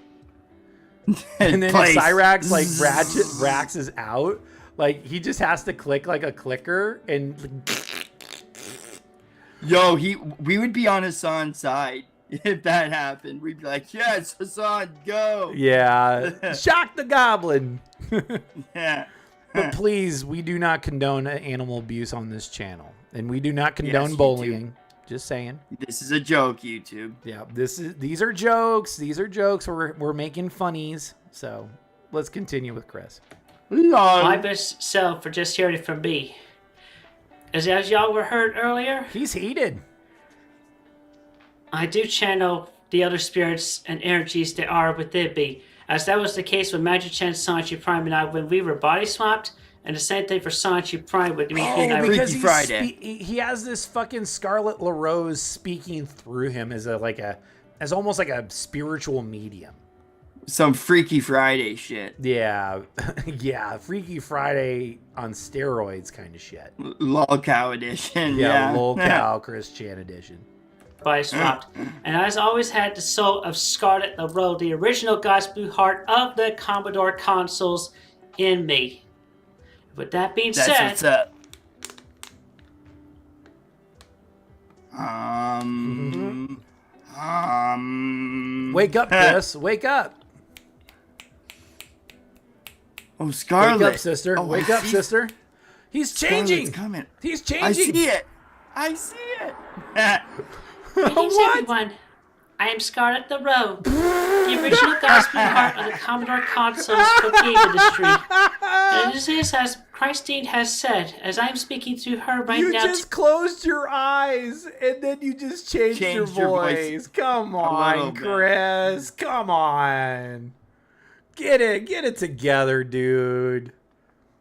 Speaker 2: and then
Speaker 1: Place.
Speaker 2: if CYRAXX like raxes out, like he just has to click like a clicker and.
Speaker 1: Yo, we would be on Hassan's side if that happened. We'd be like, yes, Hassan, go.
Speaker 2: Yeah, shock the goblin.
Speaker 1: Yeah.
Speaker 2: But please, we do not condone animal abuse on this channel, and we do not condone
Speaker 1: Yes,
Speaker 2: bullying. Just saying.
Speaker 1: This is a joke, YouTube.
Speaker 2: Yeah, these are jokes. These are jokes. We're making funnies. So let's continue with Chris.
Speaker 8: My best self for just hearing it from me. As y'all were heard earlier,
Speaker 2: He's heated.
Speaker 8: I do channel the other spirits and energies that are within me, as that was the case with Magic Chan, Sanchi Prime, and I when we were body swapped, and the same thing for Sanchi Prime with me and I.
Speaker 2: Because
Speaker 1: Freaky Friday.
Speaker 2: he has this fucking Scarlet LaRose speaking through him as as almost like a spiritual medium.
Speaker 1: Some Freaky Friday shit.
Speaker 2: Yeah, yeah, Freaky Friday on steroids kind of shit.
Speaker 1: Lolcow edition.
Speaker 2: Yeah,
Speaker 1: Yeah.
Speaker 2: lolcow Chris Chan edition.
Speaker 8: Body swapped, and I've always had the soul of Scarlet LaRose, the original God's blue heart of the Commodore consoles, in me. With that being
Speaker 1: That's
Speaker 8: said,
Speaker 1: what's up.
Speaker 2: Wake up, Chris. Wake up.
Speaker 1: Oh, Scarlet.
Speaker 2: Wake up, sister.
Speaker 1: Oh,
Speaker 2: Wake
Speaker 1: I
Speaker 2: up,
Speaker 1: see-
Speaker 2: sister. He's changing.
Speaker 1: Scarlet's coming.
Speaker 2: He's
Speaker 1: I
Speaker 2: changing.
Speaker 1: see it. I see it.
Speaker 8: greetings
Speaker 2: What?
Speaker 8: everyone. I am Scarlet LaRose, the original God's blue heart of the Commodore consoles for game industry. And it is as Christine has said, as I am speaking to her right
Speaker 2: You
Speaker 8: now.
Speaker 2: just closed your eyes and then you just changed your voice. Come on,
Speaker 1: little bit.
Speaker 2: Chris. Come on. Get it together, dude.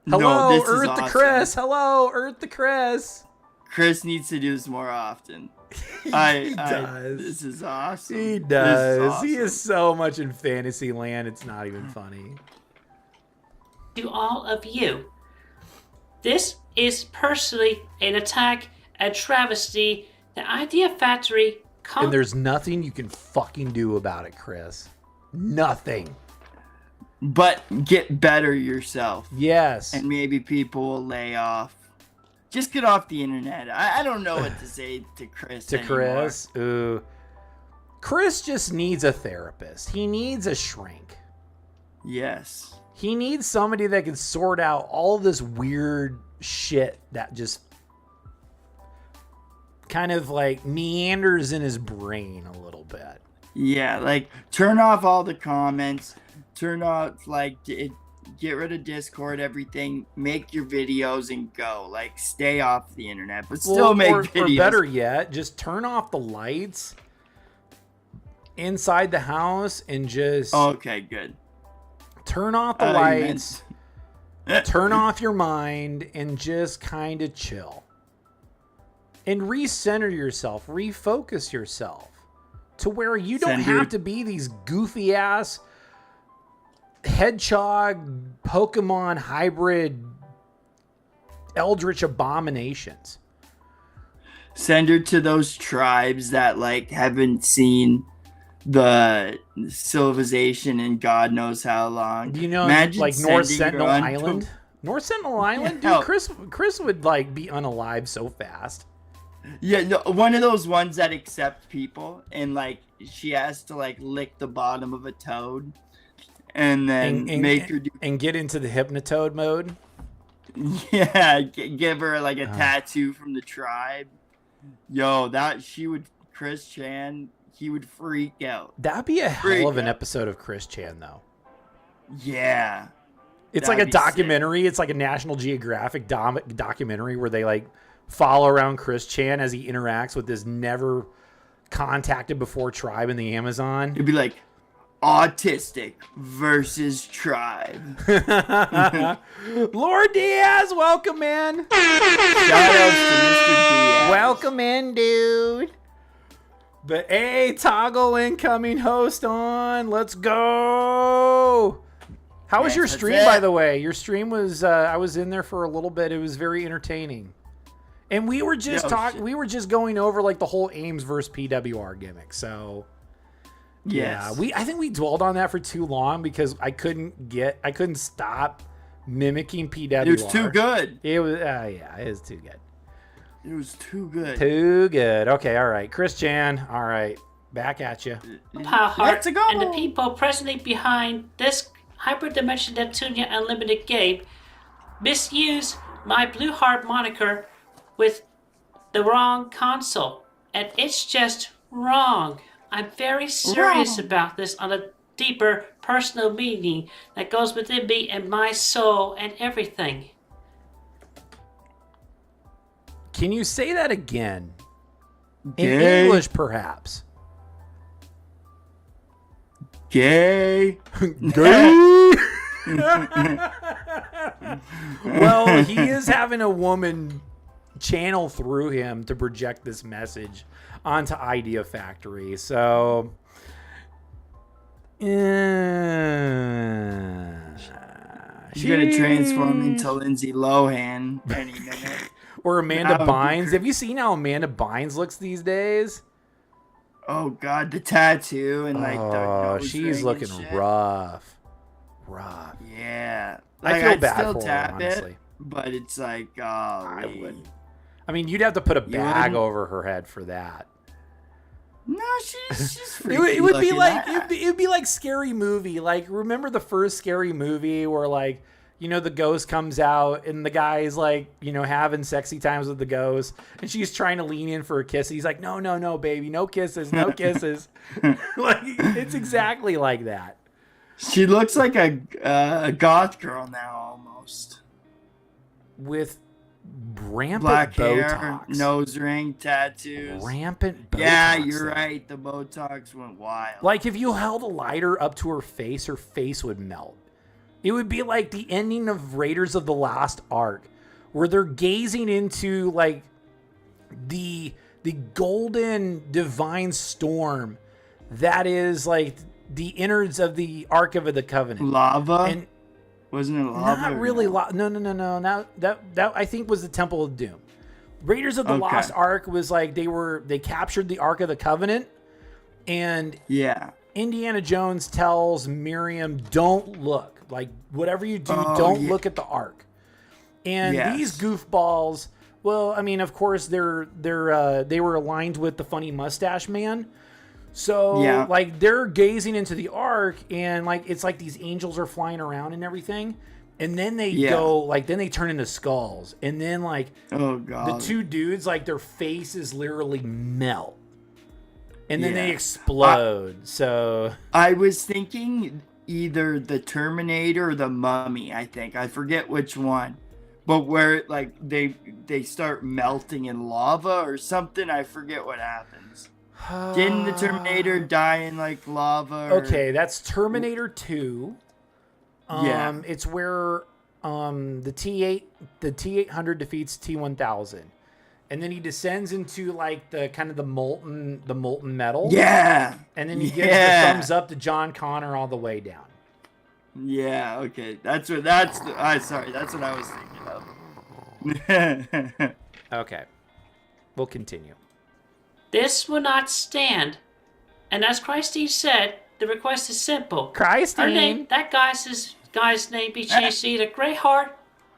Speaker 1: No,
Speaker 2: Hello,
Speaker 1: this is
Speaker 2: Earth to
Speaker 1: awesome.
Speaker 2: Chris. Hello, Earth to Chris.
Speaker 1: Chris needs to do this more often.
Speaker 2: He does.
Speaker 1: This is awesome.
Speaker 2: He
Speaker 1: This
Speaker 2: does.
Speaker 1: awesome.
Speaker 2: He is so much in fantasy land. It's not even funny.
Speaker 8: To all of you. This is personally an attack, a travesty, the Idea Factory
Speaker 2: And there's nothing you can fucking do about it, Chris. Nothing.
Speaker 1: But get better yourself.
Speaker 2: Yes.
Speaker 1: And maybe people will lay off. Just get off the internet. I don't know what to say to Chris
Speaker 2: To
Speaker 1: anymore.
Speaker 2: Chris. Ooh. Chris just needs a therapist. He needs a shrink.
Speaker 1: Yes.
Speaker 2: He needs somebody that can sort out all this weird shit that just kind of like meanders in his brain a little bit.
Speaker 1: Yeah, like turn off all the comments. Turn off get rid of Discord, everything. Make your videos and go. Like stay off the internet, but still make videos.
Speaker 2: Or better yet, just turn off the lights inside the house and just
Speaker 1: Okay, good.
Speaker 2: turn off the
Speaker 1: You
Speaker 2: lights,
Speaker 1: meant-
Speaker 2: turn off your mind, and just kind of chill. And recenter yourself, refocus yourself to where you don't
Speaker 1: Send your-
Speaker 2: have to be these goofy ass hedgehog Pokemon hybrid eldritch abominations.
Speaker 1: Send her to those tribes that like haven't seen the civilization in God knows how long.
Speaker 2: Do you know,
Speaker 1: Imagine
Speaker 2: like North
Speaker 1: sending her
Speaker 2: Sentinel
Speaker 1: on
Speaker 2: Island? North Sentinel Island,
Speaker 1: Yeah.
Speaker 2: dude. Chris would like be unalive so fast.
Speaker 1: Yeah, no, one of those ones that accept people, and like she has to like lick the bottom of a toad, and then make her do.
Speaker 2: And get into the hypnotoad mode.
Speaker 1: Yeah, give her like a tattoo from the tribe. Yo, Chris Chan, he would freak out.
Speaker 2: That'd be a hell of an episode of Chris Chan, though.
Speaker 1: Yeah.
Speaker 2: It's like a documentary. Sick. It's like a National Geographic documentary where they like follow around Chris Chan as he interacts with this never contacted before tribe in the Amazon.
Speaker 1: It'd be like autistic versus tribe.
Speaker 2: Lord Diaz, welcome in.
Speaker 1: Shout outs to Mr. Diaz.
Speaker 2: Welcome in, dude. The A toggle incoming host on. Let's go. How was your stream, by the way? Your stream was I was in there for a little bit. It was very entertaining. And we were just we were just going over like the whole Ames versus PWR gimmick. So yeah, I think we dwelled on that for too long because I couldn't stop mimicking PWR.
Speaker 1: It was too good.
Speaker 2: It was it was too good.
Speaker 1: It was too good.
Speaker 2: Too good. Okay, all right. Chris Chan, all right. Back at you.
Speaker 8: Let's go. And the people presently behind this Hyperdimension Neptunia Unlimited game misuse my Blue Heart moniker with the wrong console. And it's just wrong. I'm very serious about this on a deeper personal meaning that goes within me and my soul and everything.
Speaker 2: Can you say that again? In
Speaker 1: Gay.
Speaker 2: English, perhaps.
Speaker 1: Gay.
Speaker 2: Gay. Well, he is having a woman channel through him to project this message onto Idea Factory. So,
Speaker 1: She's gonna transform into Lindsay Lohan any minute.
Speaker 2: Or Amanda Bynes. Have you seen how Amanda Bynes looks these days?
Speaker 1: Oh God, the tattoo and like the nose
Speaker 2: she's
Speaker 1: ring
Speaker 2: looking
Speaker 1: and shit.
Speaker 2: rough.
Speaker 1: Yeah,
Speaker 2: I feel
Speaker 1: I'd
Speaker 2: bad
Speaker 1: still
Speaker 2: for her,
Speaker 1: tap
Speaker 2: honestly.
Speaker 1: it, but it's like, oh,
Speaker 2: I wouldn't. I mean, you'd have to put a bag over her head for that.
Speaker 1: No, she's
Speaker 2: it would be like it would be like Scary Movie. Like, remember the first Scary Movie where like, you know, the ghost comes out and the guy's like, you know, having sexy times with the ghost and she's trying to lean in for a kiss. He's like, no, baby, no kisses, no kisses. Like, it's exactly like that.
Speaker 1: She looks like a goth girl now almost.
Speaker 2: With rampant
Speaker 1: black
Speaker 2: Botox.
Speaker 1: hair, nose ring, tattoos.
Speaker 2: Rampant Botox.
Speaker 1: Yeah, you're right. The Botox went wild.
Speaker 2: Like, if you held a lighter up to her face would melt. It would be like the ending of Raiders of the Lost Ark, where they're gazing into like the golden divine storm that is like the innards of the Ark of the Covenant.
Speaker 1: Lava?
Speaker 2: And
Speaker 1: wasn't it lava?
Speaker 2: Not really lava. No. Now that I think was the Temple of Doom. Raiders of the Lost Ark was like they captured the Ark of the Covenant, and Indiana Jones tells Miriam, don't look. Like, whatever you do, don't look at the Ark. And these goofballs, well, I mean, of course, they were aligned with the funny mustache man. So, like, they're gazing into the Ark, and, like, it's like these angels are flying around and everything. And then they go, like, then they turn into skulls. And then, like, the two dudes, like, their faces literally melt. And then they explode. So
Speaker 1: I was thinking either the Terminator or the Mummy, I think. I forget which one. But where like they start melting in lava or something, I forget what happens. Didn't the Terminator die in like lava?
Speaker 2: Okay, that's Terminator 2. It's where the T-800 defeats T-1000. And then he descends into like the kind of the molten metal.
Speaker 1: Yeah.
Speaker 2: And then he gives the thumbs up to John Connor all the way down.
Speaker 1: Yeah, okay. That's what I was thinking of.
Speaker 2: Okay. We'll continue.
Speaker 8: This will not stand. And as Christine said, the request is simple.
Speaker 2: Christine.
Speaker 8: Her name, that guy's name be changed to either Grey Heart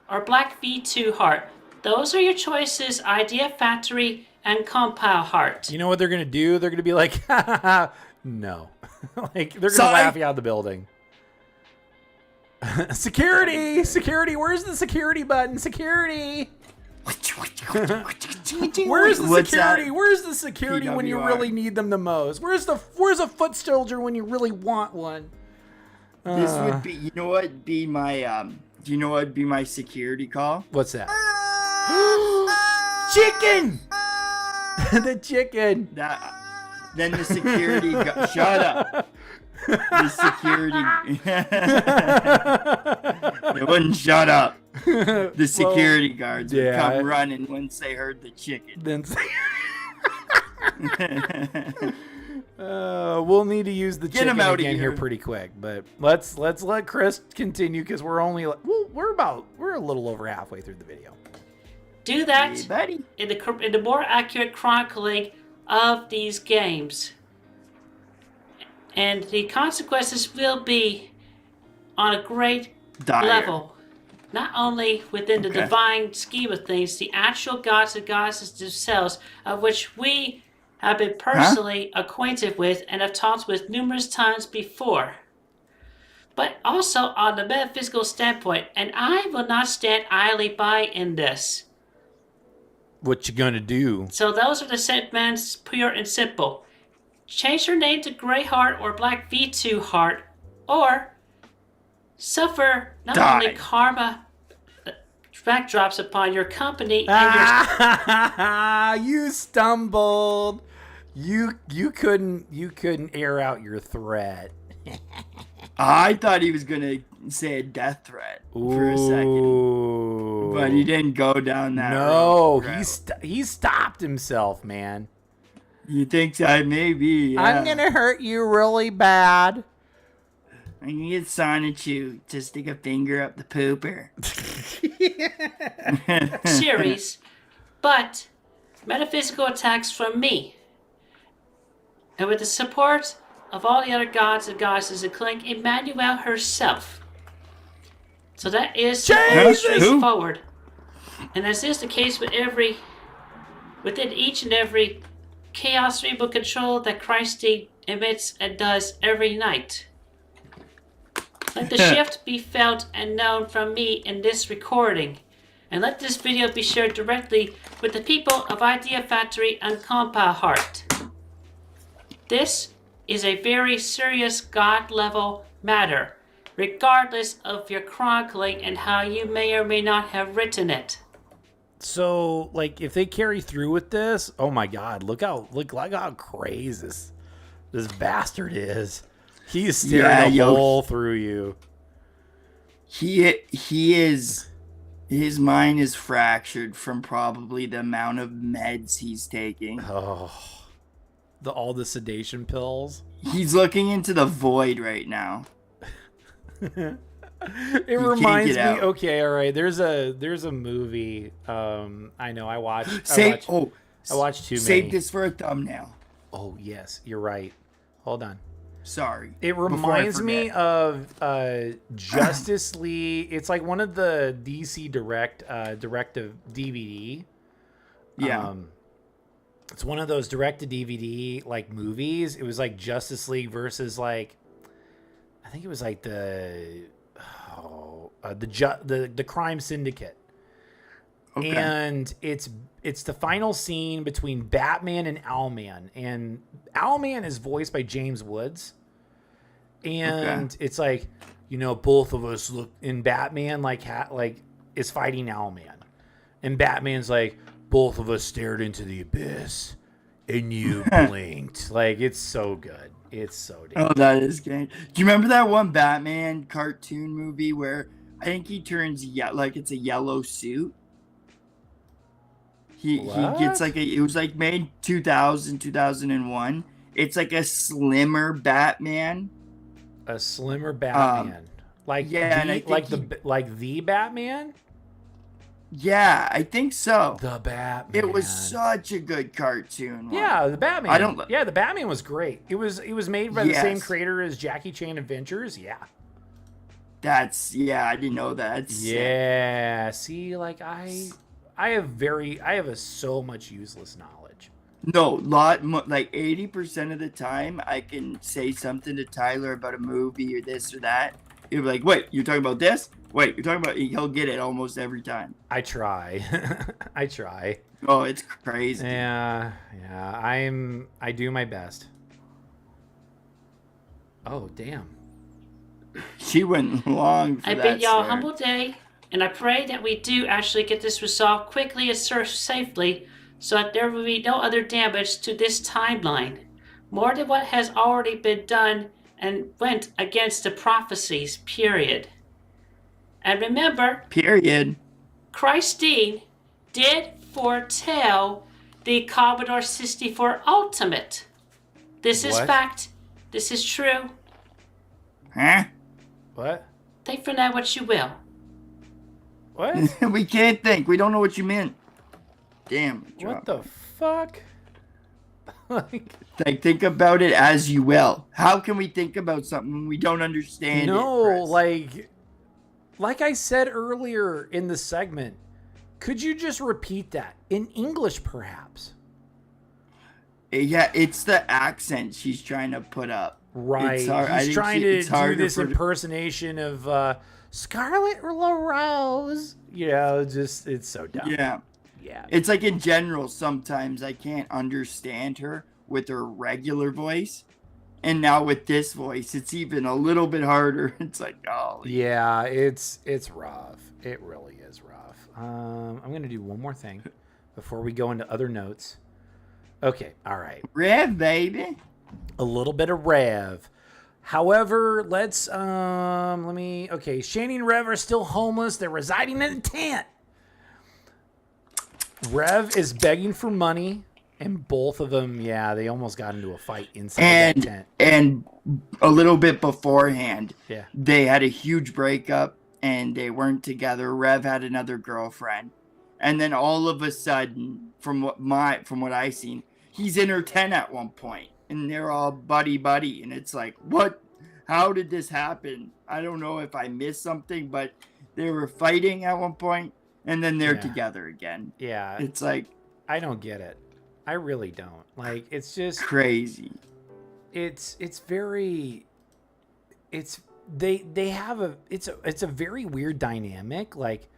Speaker 8: or Black V2 Heart. Those are your choices, Idea Factory and Compile Heart.
Speaker 2: You know what they're going to do? They're going to be like, ha, ha, ha. No. Like, they're going to laugh you out of the building. Security! Security! Where's the security button? Security! Where's the security? Where's the security when you really need them the most? Where's a foot soldier when you really want one?
Speaker 1: This would be, you know what? Be my do you know what would be my security call?
Speaker 2: What's that? Chicken. The chicken.
Speaker 1: Then the security. Shut up. The security. It wouldn't shut up. The security guards would come running once they heard the chicken.
Speaker 2: Then we'll need to use the chicken again here pretty quick, but let's let Chris continue because we're only we're a little over halfway through the video.
Speaker 8: Do that in the more accurate chronicling of these games. And the consequences will be on a great level. Not only within the divine scheme of things, the actual gods and goddesses themselves, of which we have been personally acquainted with and have talked with numerous times before. But also on the metaphysical standpoint, and I will not stand idly by in this.
Speaker 2: What you gonna do?
Speaker 8: So those are the sentiments, pure and simple. Change your name to Grey Heart or Black V2 Heart, or suffer not only karma backdrops upon your company and your...
Speaker 2: You stumbled. You couldn't air out your threat.
Speaker 1: I thought he was gonna say a death threat for a second, but he didn't go down that road.
Speaker 2: No, he stopped himself, man.
Speaker 1: You think I maybe? Yeah.
Speaker 2: I'm gonna hurt you really bad.
Speaker 1: I'm gonna get Sonichu to stick a finger up the pooper.
Speaker 8: Series, but metaphysical attacks from me, and with the support of all the other gods and goddesses, including Emmanuel herself. So that is straightforward, and as is the case with within each and every chaos remote control that Christy emits and does every night. Let the shift be felt and known from me in this recording, and let this video be shared directly with the people of Idea Factory and Compile Heart. This is a very serious God-level matter, regardless of your chronicling and how you may or may not have written it.
Speaker 2: So, like, if they carry through with this, oh my God, look how crazy this bastard is. He's staring a hole through you.
Speaker 1: He is. His mind is fractured from probably the amount of meds he's taking.
Speaker 2: Oh, all the sedation pills.
Speaker 1: He's looking into the void right now.
Speaker 2: It reminds me. Okay, all right. There's a movie. I know. I watched too many.
Speaker 1: Save this for a thumbnail.
Speaker 2: Oh yes, you're right. Hold on.
Speaker 1: Sorry.
Speaker 2: It reminds me of Justice League. It's like one of the DC directive DVD.
Speaker 1: Yeah.
Speaker 2: It's one of those direct-to-DVD like movies. It was like Justice League versus like, I think it was like the Crime Syndicate. Okay. And it's the final scene between Batman and Owlman, and Owlman is voiced by James Woods. And it's like, you know, both of us look in Batman like is fighting Owlman, and Batman's like, both of us stared into the abyss, and you blinked. Like, it's so good. It's so damn.
Speaker 1: Oh, that is good. Do you remember that one Batman cartoon movie where I think he turns like it's a yellow suit? He gets like it was like made 2001. It's like a slimmer Batman.
Speaker 2: A slimmer Batman. The Batman?
Speaker 1: Yeah, I think so.
Speaker 2: The Batman.
Speaker 1: It was such a good cartoon.
Speaker 2: Yeah, the Batman.
Speaker 1: I don't.
Speaker 2: Yeah, the Batman was great. It was made by the same
Speaker 1: Yes.
Speaker 2: creator as Jackie Chan Adventures. Yeah.
Speaker 1: I didn't know that. That's sick.
Speaker 2: Yeah. See, like I have so much useless knowledge.
Speaker 1: No, like 80% of the time, I can say something to Tyler about a movie or this or that. He'll be like, "Wait, you're talking about this? Wait, you're talking about?" He'll get it almost every time.
Speaker 2: I try. I try.
Speaker 1: Oh, it's crazy.
Speaker 2: Yeah. I do my best. Oh, damn.
Speaker 1: She went long for
Speaker 8: I
Speaker 1: that.
Speaker 8: bid y'all a
Speaker 1: sir.
Speaker 8: humble day, and I pray that we do actually get this resolved quickly and safely, so that there will be no other damage to this timeline, more than what has already been done and went against the prophecies, period. And remember,
Speaker 1: Period.
Speaker 8: Christine did foretell the Commodore 64 Ultimate. This is
Speaker 2: What?
Speaker 8: fact. This is true.
Speaker 1: Huh?
Speaker 2: What?
Speaker 8: Think for that what you will.
Speaker 2: What?
Speaker 1: We can't think. We don't know what you meant. Damn.
Speaker 2: What the fuck? Like,
Speaker 1: Think about it as you will. How can we think about something when we don't understand it?
Speaker 2: no,
Speaker 1: Chris?
Speaker 2: like I said earlier in the segment, could you just repeat that in English, perhaps?
Speaker 1: Yeah, it's the accent she's trying to put up.
Speaker 2: Right.
Speaker 1: It's hard- I
Speaker 2: He's
Speaker 1: think
Speaker 2: trying to
Speaker 1: it's
Speaker 2: do
Speaker 1: harder
Speaker 2: this
Speaker 1: for-
Speaker 2: impersonation of Scarlet LaRose. You know, just it's so dumb.
Speaker 1: Yeah.
Speaker 2: Yeah.
Speaker 1: It's like in general, sometimes I can't understand her with her regular voice. And now with this voice, it's even a little bit harder. It's like, oh.
Speaker 2: Yeah, it's rough. It really is rough. I'm going to do one more thing before we go into other notes. Okay, all right.
Speaker 1: Rev, baby.
Speaker 2: A little bit of Rev. However, let's okay, Shani and Rev are still homeless. They're residing in a tent. Rev is begging for money, and both of them, yeah, they almost got into a fight inside that tent.
Speaker 1: And a little bit beforehand,
Speaker 2: Yeah.
Speaker 1: they had a huge breakup and they weren't together. Rev had another girlfriend. And then all of a sudden, from what I seen, he's in her tent at one point. And they're all buddy, and it's like, what? How did this happen? I don't know if I missed something, but they were fighting at one point, and then they're together again.
Speaker 2: Yeah.
Speaker 1: It's like,
Speaker 2: I don't get it. I really don't. Like, it's just
Speaker 1: crazy.
Speaker 2: It's very they have it's a very weird dynamic. Like,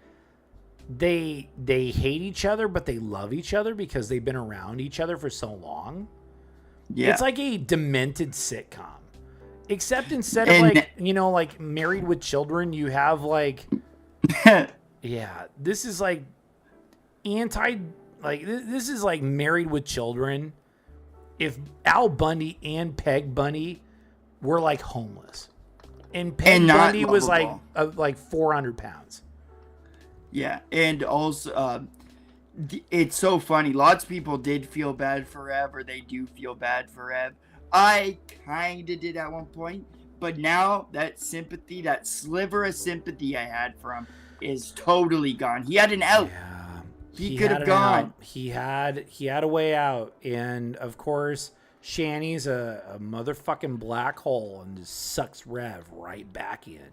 Speaker 2: they hate each other, but they love each other because they've been around each other for so long.
Speaker 1: Yeah.
Speaker 2: It's like a demented sitcom. Except instead of like, you know, like Married with Children, you have like yeah, this is like this is like Married with Children if Al Bundy and Peg Bundy were like homeless. And Peg Bundy was like 400 pounds.
Speaker 1: Yeah, and also, it's so funny. Lots of people did feel bad for Rev, or they do feel bad for Rev. I kind of did at one point, but now that sympathy, that sliver of sympathy I had for him is totally gone. He had an out.
Speaker 2: Yeah,
Speaker 1: he could have gone.
Speaker 2: He had a way out, and of course, Shani's a motherfucking black hole and just sucks Rev right back in.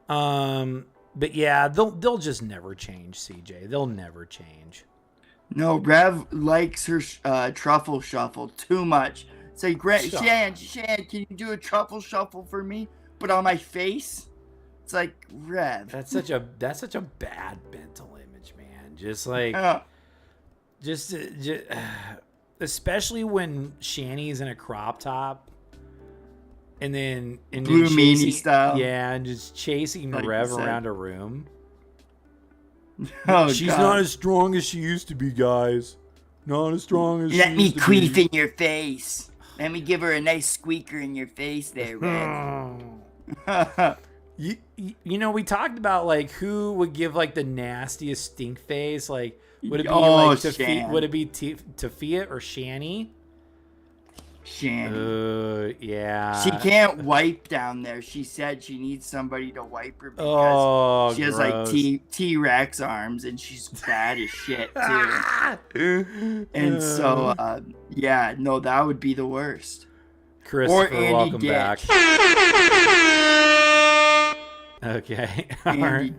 Speaker 2: But yeah, they'll just never change, CJ. They'll never change.
Speaker 1: No, Rev likes her truffle shuffle too much. Say, Shan, can you do a truffle shuffle for me? But on my face? It's like, Rev.
Speaker 2: That's such a bad mental image, man. Just like, just especially when Shani's in a crop top. And then
Speaker 1: Blue Meanie style.
Speaker 2: Yeah, and just chasing
Speaker 1: Like
Speaker 2: Rev
Speaker 1: you said.
Speaker 2: around a room.
Speaker 1: Oh,
Speaker 2: She's
Speaker 1: God.
Speaker 2: not as strong as she used to be, guys. Not as strong as
Speaker 1: Let
Speaker 2: she
Speaker 1: me
Speaker 2: used to
Speaker 1: queef
Speaker 2: be.
Speaker 1: in your face. Let me give her a nice squeaker in your face there, Rev.
Speaker 2: You know, we talked about like who would give like the nastiest stink face. Like, would it be
Speaker 1: Oh,
Speaker 2: like
Speaker 1: Shan.
Speaker 2: would it be Tafia or Shani?
Speaker 1: Shanny.
Speaker 2: Yeah.
Speaker 1: She can't wipe down there. She said she needs somebody to wipe her because she has like T-Rex arms and she's fat as shit too. And so, yeah, no, that would be the worst.
Speaker 2: Christopher,
Speaker 1: or Andy
Speaker 2: welcome
Speaker 1: Dick.
Speaker 2: back. Okay. All right.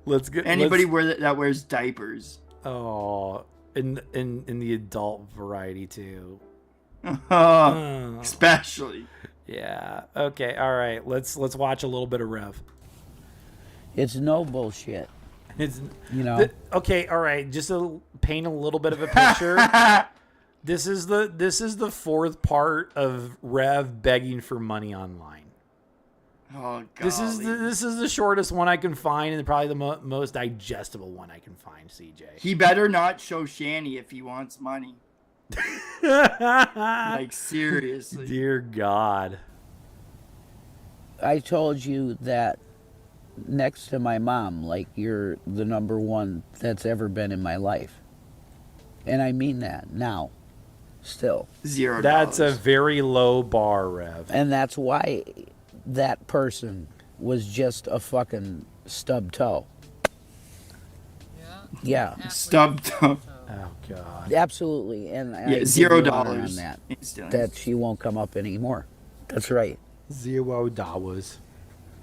Speaker 2: Let's get
Speaker 1: anybody that wears diapers.
Speaker 2: Oh, in the adult variety too.
Speaker 1: Especially.
Speaker 2: Yeah. Okay. All right. Let's watch a little bit of Rev.
Speaker 9: It's no bullshit.
Speaker 2: It's
Speaker 9: Okay.
Speaker 2: All right. Just to paint a little bit of a picture. This is the fourth part of Rev begging for money online.
Speaker 1: Oh God.
Speaker 2: This is the shortest one I can find and probably the most digestible one I can find. CJ.
Speaker 1: He better not show Shanny if he wants money. Like seriously.
Speaker 2: Dear God.
Speaker 9: I told you that next to my mom, like, you're the number one that's ever been in my life. And I mean that now. Still.
Speaker 1: $0.
Speaker 2: That's a very low bar, Rev.
Speaker 9: And that's why that person was just a fucking stub toe. Yeah.
Speaker 1: Stub toe.
Speaker 2: Oh God.
Speaker 9: Absolutely. And I
Speaker 1: Yeah,
Speaker 9: give you
Speaker 1: $0
Speaker 9: honor on that. That she won't come up anymore. That's right.
Speaker 2: $0.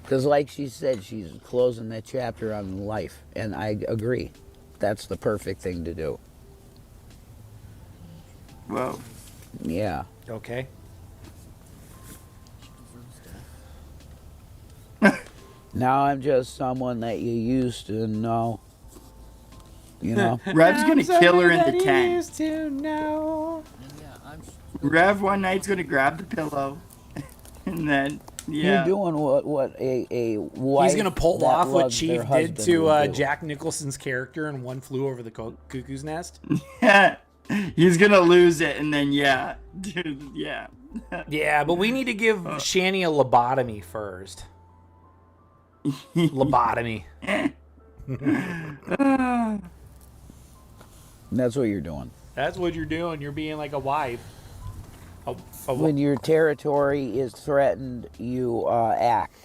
Speaker 9: Because like she said, she's closing that chapter on life. And I agree. That's the perfect thing to do.
Speaker 1: Whoa.
Speaker 9: Yeah.
Speaker 2: Okay.
Speaker 9: Now I'm just someone that you used to know. You know?
Speaker 1: Rev's gonna kill her in the tent.
Speaker 2: Used to know.
Speaker 1: Rev one night's gonna grab the pillow, and then
Speaker 9: You're doing what a wife
Speaker 2: He's gonna pull
Speaker 9: that
Speaker 2: off what
Speaker 9: loves their
Speaker 2: Chief did
Speaker 9: husband
Speaker 2: to
Speaker 9: would do.
Speaker 2: Jack Nicholson's character in One Flew Over the Cuckoo's Nest.
Speaker 1: yeah, he's gonna lose it, and then dude, yeah.
Speaker 2: Yeah, but we need to give Shanny a lobotomy first. Lobotomy.
Speaker 9: That's what you're doing.
Speaker 2: That's what you're doing. You're being like a wife.
Speaker 9: When your territory is threatened, you act.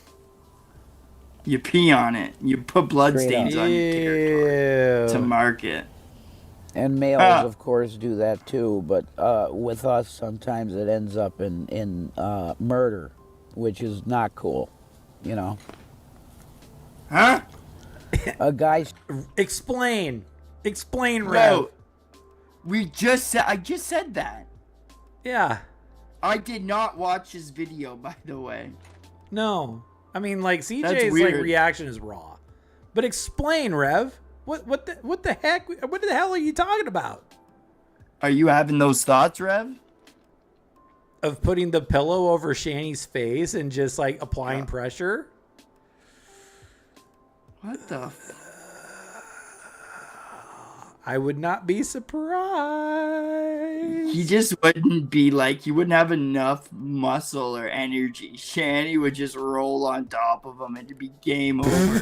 Speaker 1: You pee on it. You put bloodstains on your territory to mark it.
Speaker 9: And males, of course, do that too. But with us, sometimes it ends up in murder, which is not cool. You know.
Speaker 1: Huh?
Speaker 9: A guy.
Speaker 2: Explain, Rev.
Speaker 1: No, I just said that.
Speaker 2: Yeah.
Speaker 1: I did not watch his video, by the way.
Speaker 2: No. I mean, like,
Speaker 1: That's
Speaker 2: CJ's
Speaker 1: weird.
Speaker 2: like reaction is raw. But explain, Rev. What the heck? What the hell are you talking about?
Speaker 1: Are you having those thoughts, Rev?
Speaker 2: Of putting the pillow over Shanny's face and just like applying pressure?
Speaker 1: What the?
Speaker 2: I would not be surprised.
Speaker 1: He just wouldn't be like, he wouldn't have enough muscle or energy. Shanny would just roll on top of him and it'd be game over.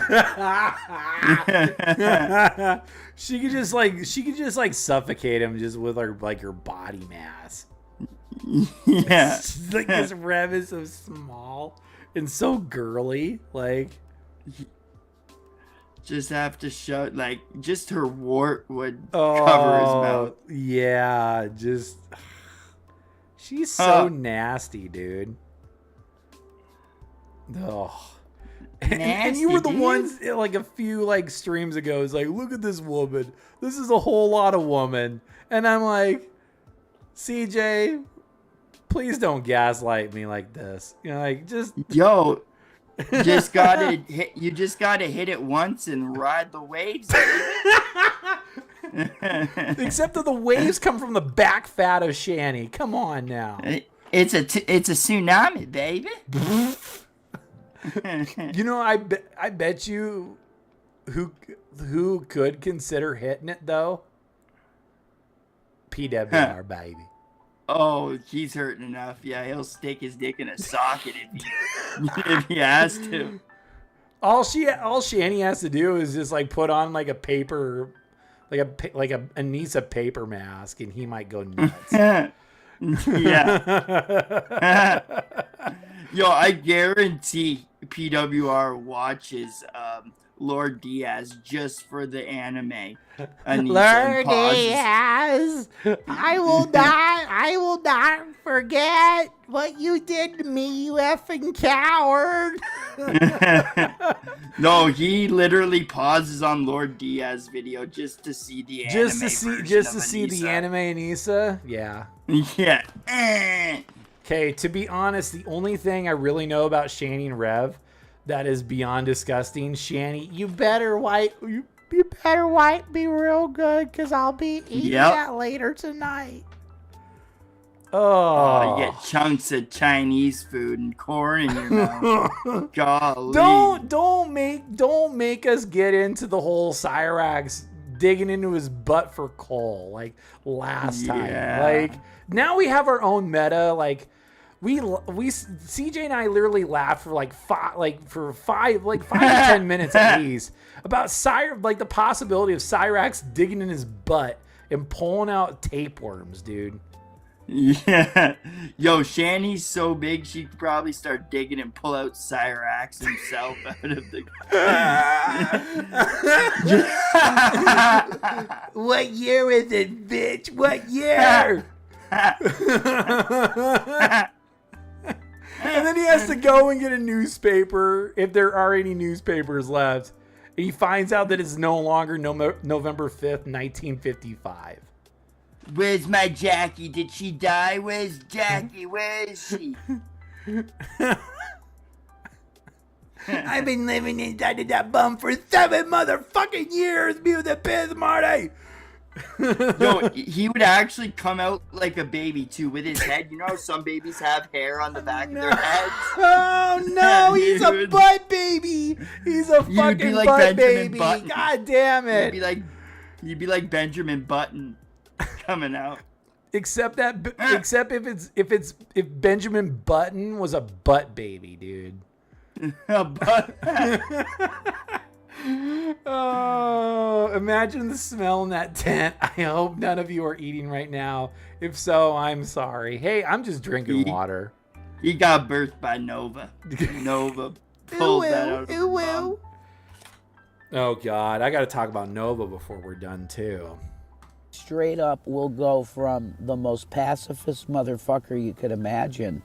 Speaker 2: She could just like suffocate him just with her body mass.
Speaker 1: Yeah.
Speaker 2: Like this Rev is so small and so girly. Like,
Speaker 1: just have to show, like, just her wart would cover his mouth.
Speaker 2: Yeah, just she's so nasty, dude. Oh. And you were the ones like a few like streams ago. It's like, look at this woman. This is a whole lot of woman. And I'm like, CJ, please don't gaslight me like this. You know, like just
Speaker 1: you just gotta hit it once and ride the waves.
Speaker 2: Except that the waves come from the back fat of Shanny. Come on now.
Speaker 1: It's a tsunami, baby.
Speaker 2: You know, I bet you who could consider hitting it though? PWR, baby.
Speaker 1: Oh, he's hurting enough. Yeah, he'll stick his dick in a socket if he has to.
Speaker 2: All Shanny has to do is just like put on like a paper, like a Anissa paper mask, and he might go nuts.
Speaker 1: Yeah. Yo, I guarantee PWR watches Lord Diaz just for the anime.
Speaker 2: Lord Diaz, I will not forget what you did to me, you effing coward.
Speaker 1: No, he literally pauses on Lord Diaz video just to see the anime.
Speaker 2: Just to see the anime Anissa. Yeah.
Speaker 1: Yeah.
Speaker 2: Okay, to be honest, the only thing I really know about Shani and Rev that is beyond disgusting, Shani, you better wipe me real good, because I'll be eating that later tonight. Oh,
Speaker 1: you get chunks of Chinese food and corn in your mouth. Golly.
Speaker 2: Don't make us get into the whole CYRAXX digging into his butt for coal like last time. Like, now we have our own meta. Like, we CJ and I literally laughed for five to 10 minutes at least about the possibility of CYRAXX digging in his butt and pulling out tapeworms, dude.
Speaker 1: Yeah. Yo, Shani's so big she could probably start digging and pull out CYRAXX himself out of the...
Speaker 2: What year is it, bitch? What year? And then he has to go and get a newspaper, if there are any newspapers left. And he finds out that it's no longer November 5th, 1955.
Speaker 1: Where's my Jackie? Did she die? Where's Jackie? Where is she?
Speaker 2: I've been living inside of that bum for 7 motherfucking years. Be with the piss, Marty.
Speaker 1: Yo, he would actually come out like a baby too with his head. You know how some babies have hair on the back of their heads?
Speaker 2: Oh no, he's a butt baby. He's a fucking
Speaker 1: like
Speaker 2: butt
Speaker 1: Benjamin
Speaker 2: baby.
Speaker 1: Button.
Speaker 2: God damn it.
Speaker 1: You'd be like Benjamin Button coming out.
Speaker 2: Except if Benjamin Button was a butt baby, dude.
Speaker 1: A butt.
Speaker 2: Oh, imagine the smell in that tent. I hope none of you are eating right now. If so, I'm sorry. Hey, I'm just drinking water.
Speaker 1: He got birthed by Nova. Nova pulled that out of his mom.
Speaker 2: Oh, God. I got to talk about Nova before we're done, too.
Speaker 9: Straight up, we'll go from the most pacifist motherfucker you could imagine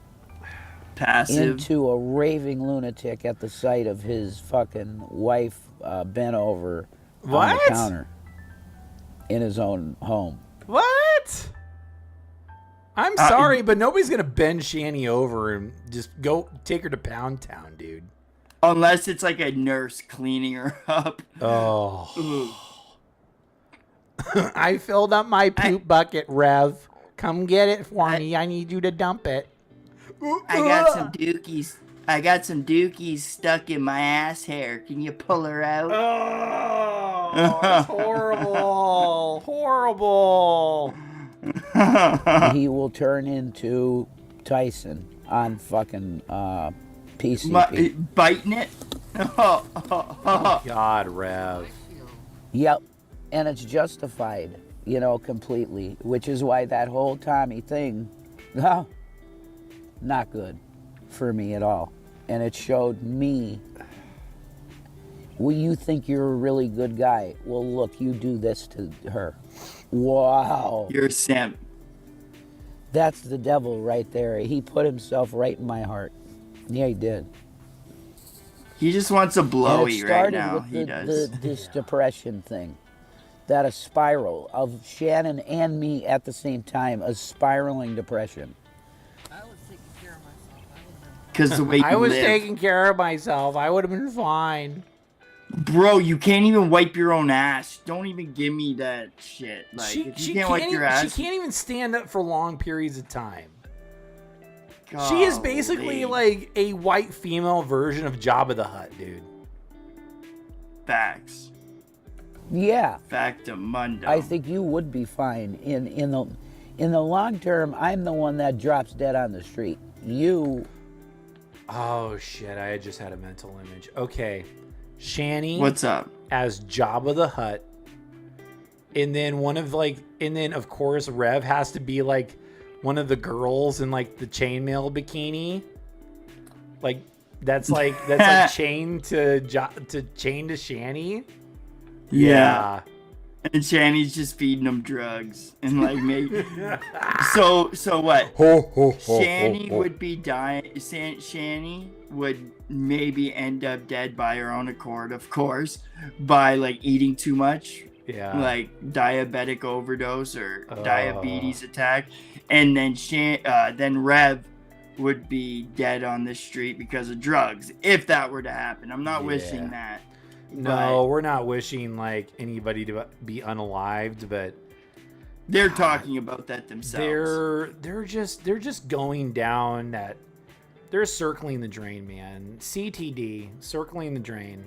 Speaker 9: into a raving lunatic at the sight of his fucking wife bent over on the counter in his own home.
Speaker 2: What? I'm sorry, but nobody's going to bend Shani over and just go take her to Pound Town, dude.
Speaker 1: Unless it's like a nurse cleaning her up.
Speaker 2: Oh. I filled up my poop bucket, Rev. Come get it for me. I need you to dump it.
Speaker 1: I got some dookies. I got some dookies stuck in my ass hair. Can you pull her out?
Speaker 2: Oh, that's horrible. Horrible.
Speaker 9: He will turn into Tyson on fucking PCP.
Speaker 1: Biting it?
Speaker 2: Oh, God, Rev.
Speaker 9: Yep. And it's justified, you know, completely. Which is why that whole Tommy thing, not good for me at all. And it showed me, well, you think you're a really good guy. Well, look, you do this to her. Wow.
Speaker 1: You're a simp.
Speaker 9: That's the devil right there. He put himself right in my heart. Yeah, he did.
Speaker 1: He just wants a blowy right now.
Speaker 9: With
Speaker 1: he does.
Speaker 9: This depression thing. That a spiral of Shannon and me at the same time, a spiraling depression.
Speaker 1: Because the way you
Speaker 2: I was
Speaker 1: live.
Speaker 2: taking care of myself. I would have been fine.
Speaker 1: Bro, you can't even wipe your own ass. Don't even give me that shit. Like, if you can't wipe your ass.
Speaker 2: She can't even stand up for long periods of time.
Speaker 1: Golly.
Speaker 2: She is basically like a white female version of Jabba the Hutt, dude.
Speaker 1: Facts.
Speaker 9: Yeah.
Speaker 1: Factamundo.
Speaker 9: I think you would be fine. In the long term, I'm the one that drops dead on the street. You.
Speaker 2: Oh shit! I just had a mental image. Okay, Shani.
Speaker 1: What's up?
Speaker 2: As Jabba the Hutt, and then of course Rev has to be like one of the girls in like the chainmail bikini. Like that's like chained to Shanny.
Speaker 1: Yeah. And Shanny's just feeding him drugs and like maybe. So what? Shanny would be dying. Shanny would maybe end up dead by her own accord, of course, by like eating too much.
Speaker 2: Yeah.
Speaker 1: Like diabetic overdose or diabetes attack, and then Rev would be dead on the street because of drugs. If that were to happen, I'm not wishing that.
Speaker 2: No, we're not wishing like anybody to be unalived, but
Speaker 1: they're talking about that themselves.
Speaker 2: They're just going down that. They're circling the drain, man. CTD, circling the drain.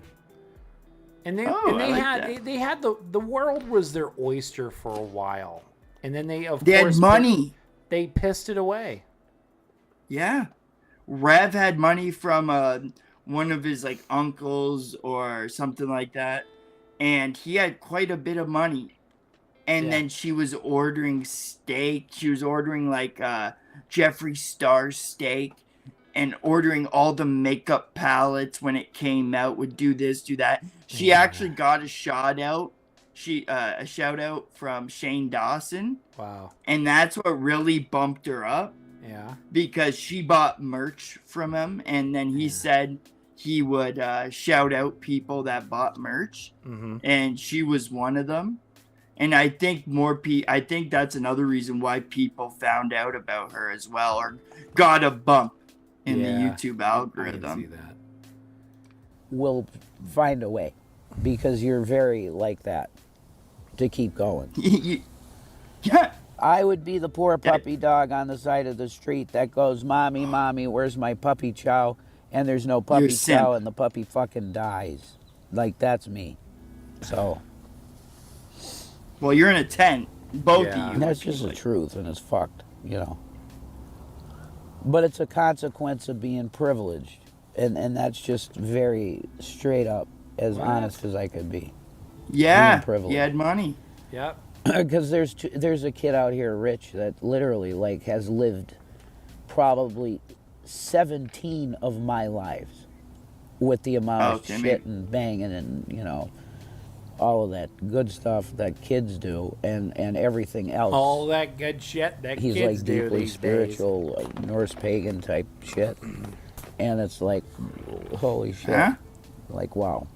Speaker 2: And they had the world was their oyster for a while, and then they
Speaker 1: had money.
Speaker 2: They pissed it away.
Speaker 1: Yeah, Rev had money from one of his like uncles or something like that, and he had quite a bit of money. And then she was ordering steak. She was ordering like Jeffree Star steak. And ordering all the makeup palettes when it came out, would do this, do that. She actually got a shout out. A shout out from Shane Dawson.
Speaker 2: Wow.
Speaker 1: And that's what really bumped her up.
Speaker 2: Yeah.
Speaker 1: Because she bought merch from him, and then he said he would shout out people that bought merch, and she was one of them. And I think I think that's another reason why people found out about her as well, or got a bump in the YouTube algorithm.
Speaker 2: I can see that.
Speaker 9: We'll find a way, because you're very like that, to keep going.
Speaker 1: Yeah.
Speaker 9: I would be the poor puppy dog on the side of the street that goes, "Mommy, mommy, where's my puppy chow?" And there's no puppy chow, and the puppy fucking dies. Like, that's me. So.
Speaker 1: Well, you're in a tent, both of you.
Speaker 9: That's just the truth, and it's fucked, you know. But it's a consequence of being privileged, and that's just very straight up, as honest as I could be.
Speaker 1: Yeah, he had money.
Speaker 2: Yep.
Speaker 9: Because there's a kid out here, Rich, that literally like has lived probably 17 of my lives with the amount of shit and banging and, you know, all of that good stuff that kids do and everything else.
Speaker 2: All that good shit that
Speaker 9: he's
Speaker 2: kids
Speaker 9: like
Speaker 2: do
Speaker 9: deeply
Speaker 2: these
Speaker 9: spiritual, Norse pagan type shit. And it's like, holy shit.
Speaker 1: Huh?
Speaker 9: Like, wow.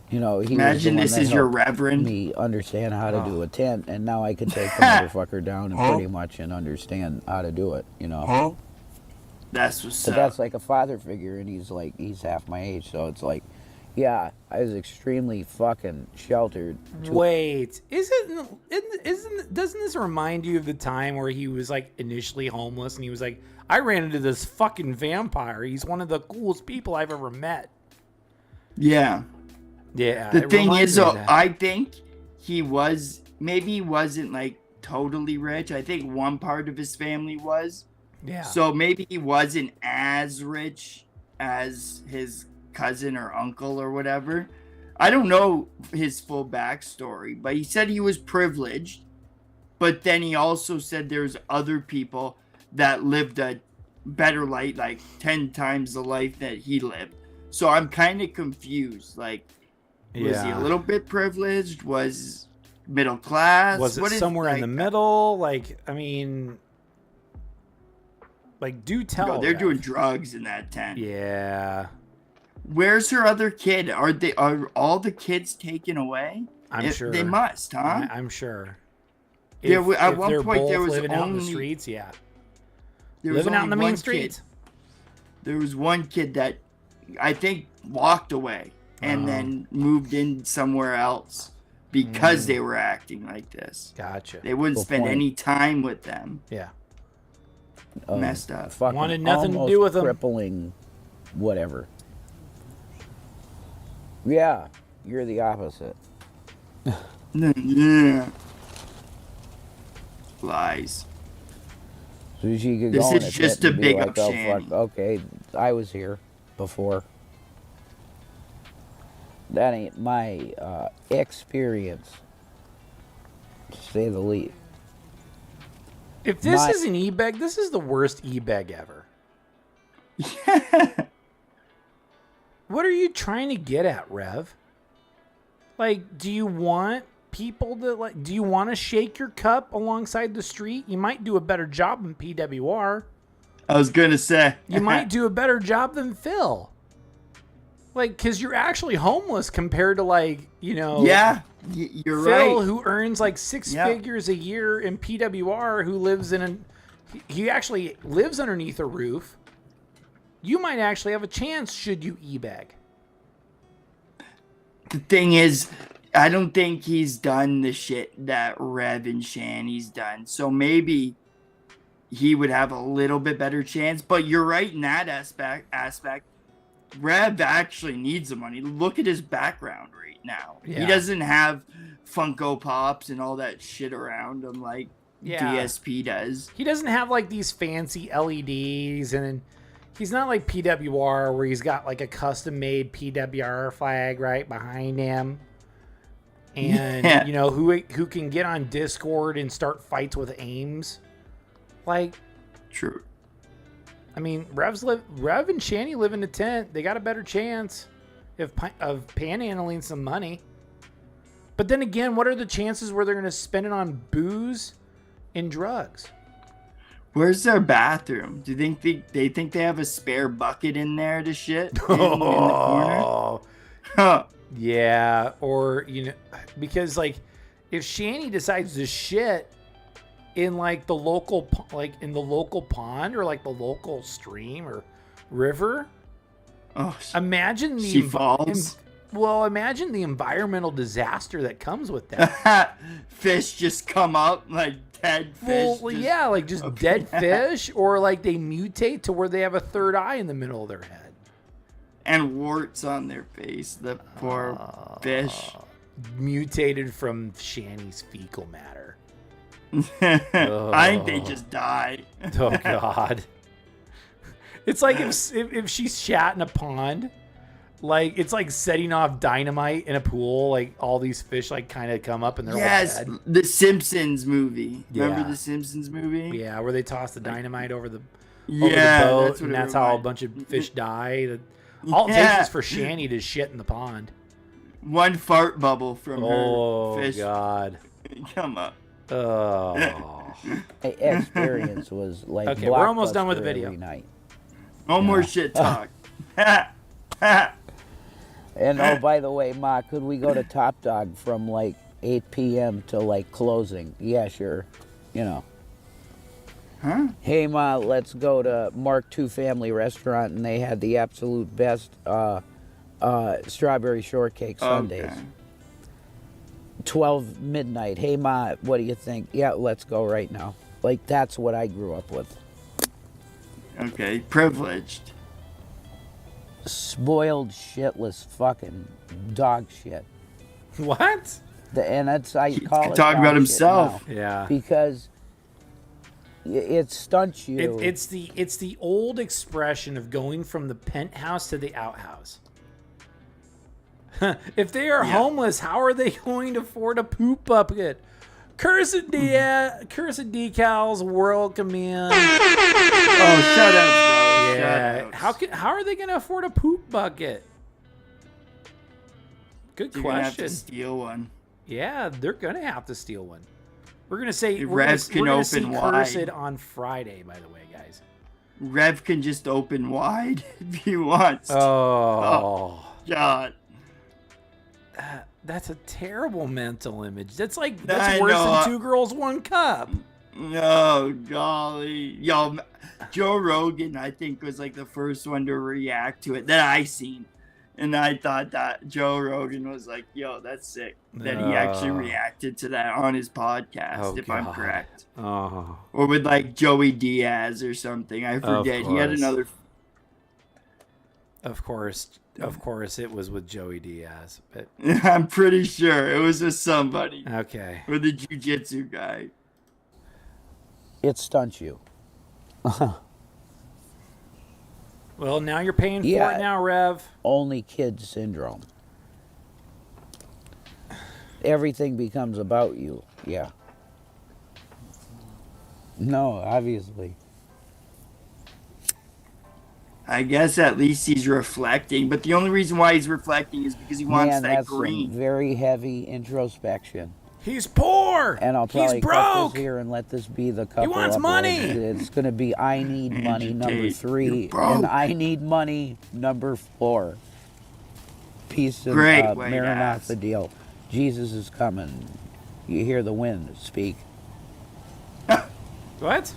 Speaker 9: You know, he
Speaker 1: imagine
Speaker 9: was the one
Speaker 1: this is your reverend.
Speaker 9: Me understand how to do a tent, and now I could take the motherfucker down and pretty much and understand how to do it. You know.
Speaker 1: That's what's
Speaker 9: but
Speaker 1: up.
Speaker 9: that's like a father figure, and he's half my age, so it's like, yeah, I was extremely fucking sheltered.
Speaker 2: Wait, doesn't this remind you of the time where he was like initially homeless and he was like, I ran into this fucking vampire. He's one of the coolest people I've ever met.
Speaker 1: Yeah.
Speaker 2: Yeah.
Speaker 1: The thing is, though, I think he wasn't like totally rich. I think one part of his family was.
Speaker 2: Yeah.
Speaker 1: So maybe he wasn't as rich as his cousin or uncle or whatever. I don't know his full backstory, but he said he was privileged. But then he also said there's other people that lived a better life, like 10 times the life that he lived. So I'm kind of confused. Like, was he a little bit privileged? Was middle class?
Speaker 2: Was it somewhere in the middle? Like, I mean, like, do tell.
Speaker 1: No, they're doing drugs in that tent.
Speaker 2: Yeah.
Speaker 1: Where's her other kid? Are all the kids taken away?
Speaker 2: I'm sure
Speaker 1: they must, huh?
Speaker 2: I'm sure.
Speaker 1: At one point there was
Speaker 2: living
Speaker 1: only
Speaker 2: out in the streets. Yeah.
Speaker 1: There
Speaker 2: living out in the main streets.
Speaker 1: There was one kid that I think walked away and then moved in somewhere else because they were acting like this.
Speaker 2: Gotcha.
Speaker 1: They wouldn't spend any time with them.
Speaker 2: Yeah.
Speaker 1: Messed up.
Speaker 2: Wanted nothing to do with them.
Speaker 9: Crippling, whatever. Yeah, you're the opposite.
Speaker 1: Yeah. Lies.
Speaker 9: So she could
Speaker 1: This
Speaker 9: go
Speaker 1: is just a big up Shanny.
Speaker 9: Okay, I was here before. That ain't my experience. to say the least.
Speaker 2: If this is an e-bag, this is the worst e-bag ever. What are you trying to get at, Rev? Like, do you want people to do you want to shake your cup alongside the street? You might do a better job than PWR.
Speaker 1: I was gonna say
Speaker 2: you might do a better job than Phil. Like, because you're actually homeless compared to
Speaker 1: Yeah, you're
Speaker 2: Phil,
Speaker 1: right.
Speaker 2: who earns like six figures a year, in PWR, who lives he actually lives underneath a roof. You might actually have a chance should you e-bag.
Speaker 1: The thing is, I don't think he's done the shit that Rev and Shanny's done. So maybe he would have a little bit better chance. But you're right in that aspect. Rev actually needs the money. Look at his background right now.
Speaker 2: Yeah.
Speaker 1: He doesn't have Funko Pops and all that shit around him like DSP does.
Speaker 2: He doesn't have like these fancy LEDs, and he's not like PWR where he's got like a custom-made PWR flag right behind him. And who can get on Discord and start fights with aims. Like,
Speaker 1: true.
Speaker 2: I mean, Rev and Shanny live in a tent. They got a better chance of panhandling some money. But then again, what are the chances where they're going to spend it on booze and drugs?
Speaker 1: Where's their bathroom? Do you think they think they have a spare bucket in there to shit in the corner?
Speaker 2: Yeah, or because like if Shanny decides to shit in like the local pond or like the local stream or river, imagine
Speaker 1: she falls.
Speaker 2: Imagine the environmental disaster that comes with that.
Speaker 1: Fish just come up like dead fish.
Speaker 2: Well, yeah, like just dead fish, or like they mutate to where they have a third eye in the middle of their head.
Speaker 1: And warts on their face. The poor fish.
Speaker 2: Mutated from Shanny's fecal matter.
Speaker 1: I think they just die.
Speaker 2: Oh, God. It's like if she's shat in a pond, like it's like setting off dynamite in a pool. Like all these fish like kind of come up and they're all dead.
Speaker 1: The Simpsons movie.
Speaker 2: Yeah.
Speaker 1: Remember the Simpsons movie?
Speaker 2: Yeah, where they toss the dynamite over the
Speaker 1: boat,
Speaker 2: and that's how a bunch of fish die. All it takes is for Shanny to shit in the pond.
Speaker 1: One fart bubble from her fish.
Speaker 2: Oh, God.
Speaker 1: Come up.
Speaker 2: Oh.
Speaker 9: Experience was like
Speaker 2: okay, we're almost done with the video.
Speaker 9: Night.
Speaker 1: No more shit talk.
Speaker 9: And oh, by the way, Ma, could we go to Top Dog from like 8 p.m. to like closing? Yeah, sure.
Speaker 1: Huh?
Speaker 9: Hey, Ma, let's go to Mark II Family Restaurant, and they had the absolute best strawberry shortcake sundaes.
Speaker 1: Okay.
Speaker 9: 12 midnight. Hey, Ma, what do you think? Yeah, let's go right now. Like, that's what I grew up with.
Speaker 1: Okay, privileged.
Speaker 9: Spoiled, shitless fucking dog shit.
Speaker 2: What?
Speaker 9: And that's I call it.
Speaker 1: Talk about himself.
Speaker 9: Now,
Speaker 2: yeah.
Speaker 9: Because it stunts you.
Speaker 2: It's the old expression of going from the penthouse to the outhouse. If they are homeless, how are they going to afford a poop bucket? Cursed decals, world command.
Speaker 1: Oh, shut up, bro.
Speaker 2: Yeah. How are they going to afford a poop bucket? Good
Speaker 1: You're
Speaker 2: question.
Speaker 1: gonna have to steal one.
Speaker 2: Yeah, they're gonna have to steal one. We're gonna say
Speaker 1: Rev can
Speaker 2: we're gonna see
Speaker 1: open wide.
Speaker 2: Cursed on Friday, by the way, guys.
Speaker 1: Rev can just open wide if he wants.
Speaker 2: Oh
Speaker 1: God.
Speaker 2: That's a terrible mental image. That's
Speaker 1: I
Speaker 2: worse
Speaker 1: know.
Speaker 2: than Two Girls, One Cup.
Speaker 1: No, golly. Yo, Joe Rogan, I think, was like the first one to react to it that I seen. And I thought that Joe Rogan was like, yo, that's sick. That he actually reacted to that on his podcast, if I'm correct.
Speaker 2: Oh.
Speaker 1: Or with like Joey Diaz or something. I forget. He had another.
Speaker 2: Of course, it was with Joey Diaz. But
Speaker 1: I'm pretty sure it was with somebody.
Speaker 2: Okay.
Speaker 1: Or the jiu-jitsu guy.
Speaker 9: It stunts you.
Speaker 2: Well, now you're paying for it now, Rev.
Speaker 9: Only kid syndrome. Everything becomes about you. Yeah. No, obviously.
Speaker 1: I guess at least he's reflecting, but the only reason why he's reflecting is because he wants
Speaker 9: Man,
Speaker 1: that
Speaker 9: that's
Speaker 1: green.
Speaker 9: some very heavy introspection.
Speaker 2: He's poor.
Speaker 9: And I'll probably
Speaker 2: He's broke.
Speaker 9: cut this here and let this be the couple.
Speaker 2: He wants
Speaker 9: uploads.
Speaker 2: money.
Speaker 9: It's going to be I Need Money number 3
Speaker 1: broke.
Speaker 9: and I Need Money number 4. Peace and
Speaker 1: Great way to
Speaker 9: Maranatha
Speaker 1: ask.
Speaker 9: deal. Jesus is coming. You hear the wind speak.
Speaker 2: What?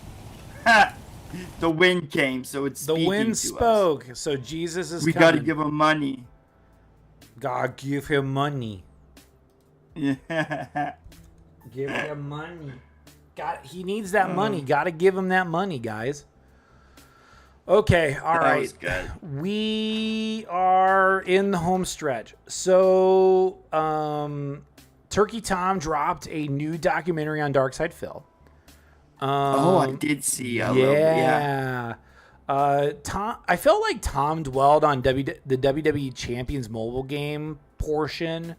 Speaker 1: The wind came, so it's
Speaker 2: The
Speaker 1: speaking
Speaker 2: wind
Speaker 1: to us.
Speaker 2: spoke, so Jesus is
Speaker 1: We
Speaker 2: coming.
Speaker 1: got to give him money.
Speaker 2: God, give him money.
Speaker 1: Yeah.
Speaker 2: Give him money. He needs that money. Got to give him that money, guys. Okay, all
Speaker 1: That
Speaker 2: right.
Speaker 1: was good.
Speaker 2: We are in the home stretch. So, Turkey Tom dropped a new documentary on Darkside Phil.
Speaker 1: I did see a little bit. Yeah.
Speaker 2: Tom, I felt like Tom dwelled on the WWE Champions mobile game portion,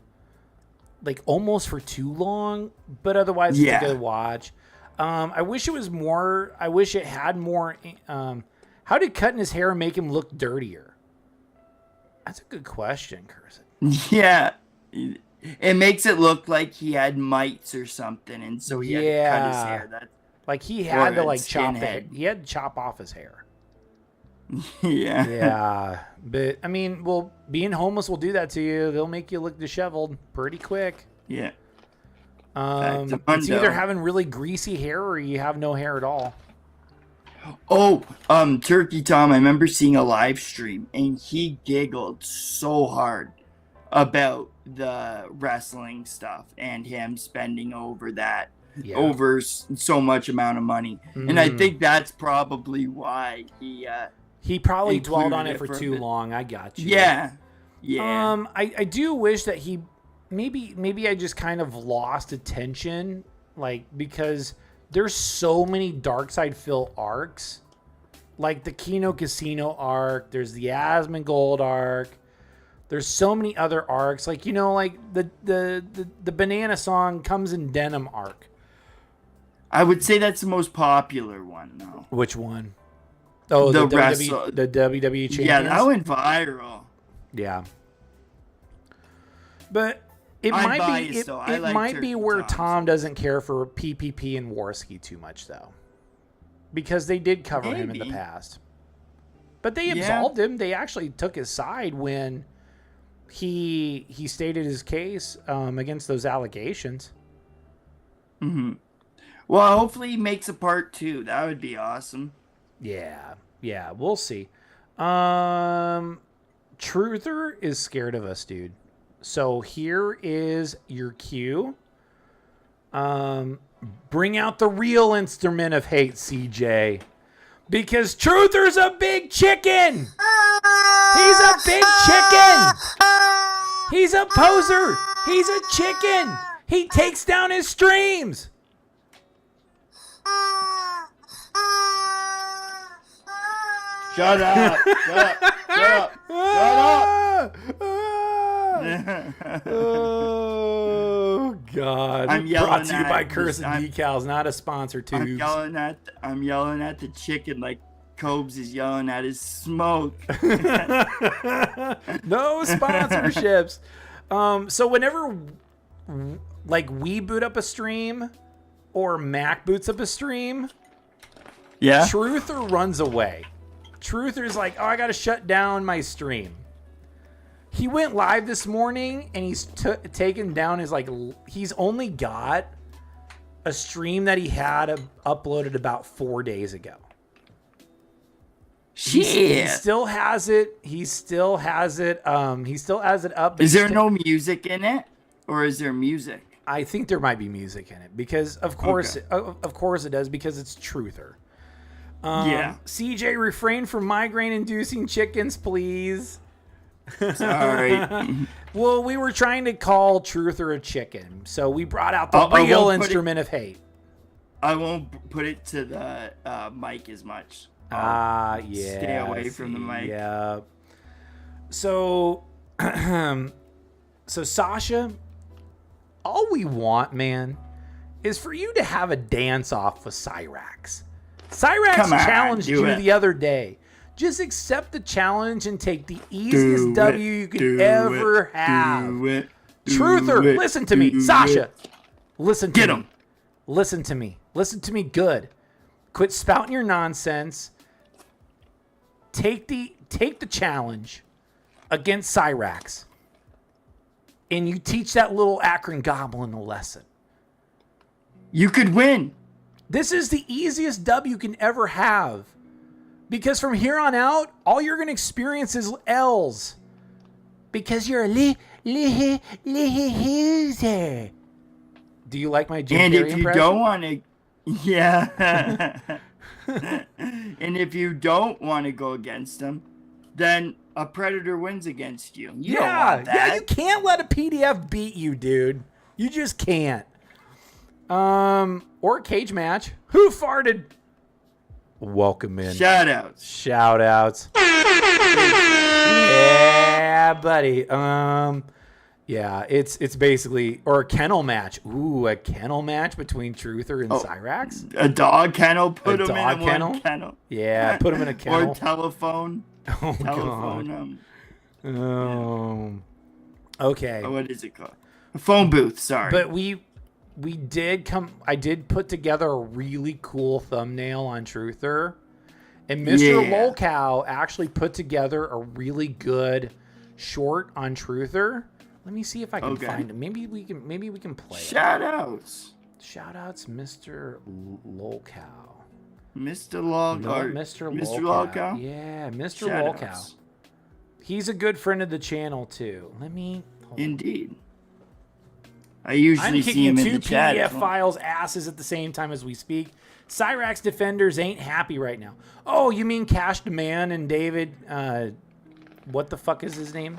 Speaker 2: like almost for too long. But otherwise, it's a good watch. I wish it was more. I wish it had more. How did cutting his hair make him look dirtier? That's a good question, Curse.
Speaker 1: Yeah. It makes it look like he had mites or something, and so he had to cut his hair. That's
Speaker 2: like he had to
Speaker 1: Or a
Speaker 2: like chop
Speaker 1: skinhead.
Speaker 2: it. He had to chop off his hair.
Speaker 1: yeah.
Speaker 2: Yeah, but I mean, well, being homeless will do that to you. They'll make you look disheveled pretty quick.
Speaker 1: Yeah.
Speaker 2: It's either having really greasy hair or you have no hair at all.
Speaker 1: Oh, Turkey Tom, I remember seeing a live stream and he giggled so hard about the wrestling stuff and him spending over that, over so much amount of money. And I think that's probably why
Speaker 2: he probably dwelled
Speaker 1: included
Speaker 2: on it for
Speaker 1: a
Speaker 2: too
Speaker 1: bit.
Speaker 2: long. I got you.
Speaker 1: Yeah. Yeah.
Speaker 2: I do wish that he maybe I just kind of lost attention, like, because there's so many Darkside Phil arcs, like the Kino Casino arc. There's the Asmongold arc. There's so many other arcs, like, you know, like the Banana Song Comes in Denim arc.
Speaker 1: I would say that's the most popular one, though.
Speaker 2: Which one? Oh, the WWE Champions.
Speaker 1: Yeah, that went viral.
Speaker 2: Yeah. But it
Speaker 1: I'm
Speaker 2: might
Speaker 1: biased,
Speaker 2: be it,
Speaker 1: though. I
Speaker 2: it
Speaker 1: like
Speaker 2: might
Speaker 1: Turkey
Speaker 2: be where
Speaker 1: Tom.
Speaker 2: Tom doesn't care for PPP and Warski too much, though, because they did cover him in the
Speaker 1: Maybe.
Speaker 2: past. But they absolved him. They actually took his side when he stated his case against those allegations.
Speaker 1: Mm-hmm. Well, hopefully he makes a part 2. That would be awesome.
Speaker 2: Yeah, we'll see. Truther is scared of us, dude. So here is your cue. Bring out the real instrument of hate, CJ. Because Truther's a big chicken! He's a big chicken! He's a poser! He's a chicken! He takes down his streams!
Speaker 1: Shut up! Shut up! Shut up! Shut up!
Speaker 2: Oh God!
Speaker 1: I'm yelling
Speaker 2: Brought to you
Speaker 1: at
Speaker 2: by
Speaker 1: this-
Speaker 2: Cursed Decals, not a sponsor.
Speaker 1: I'm
Speaker 2: Tubes.
Speaker 1: yelling at the chicken like Cobes is yelling at his smoke.
Speaker 2: No sponsorships. So whenever, like, we boot up a stream, or Mac boots up a stream,
Speaker 1: Yeah.
Speaker 2: Truther runs away. Truther's like, oh, I gotta shut down my stream. He went live this morning and he's taken down his, like, he's only got a stream that he had uploaded about 4 days ago. He still has it. He still has it. He still has it up.
Speaker 1: Is there no music in it, or is there music?
Speaker 2: I think there might be music in it because, of course, of course it does, because it's Truther.
Speaker 1: Yeah.
Speaker 2: CJ, refrain from migraine-inducing chickens, please.
Speaker 1: Sorry.
Speaker 2: Well, we were trying to call Truther a chicken, so we brought out the
Speaker 1: I
Speaker 2: real
Speaker 1: won't put
Speaker 2: instrument of hate.
Speaker 1: I won't put it to the mic as much.
Speaker 2: Yeah.
Speaker 1: Stay away from the mic.
Speaker 2: Yeah. So, so Sasha, all we want, man, is for you to have a dance-off with CYRAXX. CYRAXX
Speaker 1: Come on,
Speaker 2: challenged
Speaker 1: do
Speaker 2: you
Speaker 1: it.
Speaker 2: the other day. Just accept the challenge and take the easiest W you could ever have. Truther, listen to me. Sasha, listen to
Speaker 1: Get
Speaker 2: me.
Speaker 1: him.
Speaker 2: Listen to me. Listen to me good. Quit spouting your nonsense. Take the challenge against CYRAXX. And you teach that little Akron goblin a lesson.
Speaker 1: You could win.
Speaker 2: This is the easiest W you can ever have. Because from here on out, all you're going to experience is L's. Because you're a loser. Do you like my Jim
Speaker 1: And
Speaker 2: Carrey
Speaker 1: if you
Speaker 2: impression?
Speaker 1: don't want to, yeah. And if you don't want to go against them, then a predator wins against you. You don't want that.
Speaker 2: Yeah, you can't let a PDF beat you, dude. You just can't. Or a cage match. Who farted? Welcome in.
Speaker 1: Shoutouts.
Speaker 2: Shoutouts. Yeah, buddy. Yeah, it's basically, or a kennel match. Ooh, a kennel match between Truther and CYRAXX.
Speaker 1: A dog kennel. Put
Speaker 2: A
Speaker 1: them
Speaker 2: dog
Speaker 1: in
Speaker 2: kennel?
Speaker 1: one kennel.
Speaker 2: Yeah, put him in a kennel.
Speaker 1: Or telephone.
Speaker 2: Oh,
Speaker 1: Telephone.
Speaker 2: God. Okay.
Speaker 1: What is it called? A phone booth. Sorry.
Speaker 2: But I did put together a really cool thumbnail on Truther. And Mr. Lolcow actually put together a really good short on Truther. Let me see if I can find it. Maybe we can play it.
Speaker 1: Shoutouts.
Speaker 2: Shoutouts, Mr. Lolcow.
Speaker 1: Mr. Lolcow.
Speaker 2: Mr.
Speaker 1: Mr.
Speaker 2: Lolcow.
Speaker 1: Lolcow?
Speaker 2: Yeah, Mr.
Speaker 1: Shoutouts.
Speaker 2: Lolcow. He's a good friend of the channel too. Let me.
Speaker 1: Indeed. I usually
Speaker 2: I'm
Speaker 1: see him
Speaker 2: kicking
Speaker 1: in
Speaker 2: two
Speaker 1: the chat.
Speaker 2: PDF
Speaker 1: as well.
Speaker 2: files asses at the same time as we speak. CYRAXX defenders ain't happy right now. Oh, you mean Cash Demand and David? What the fuck is his name?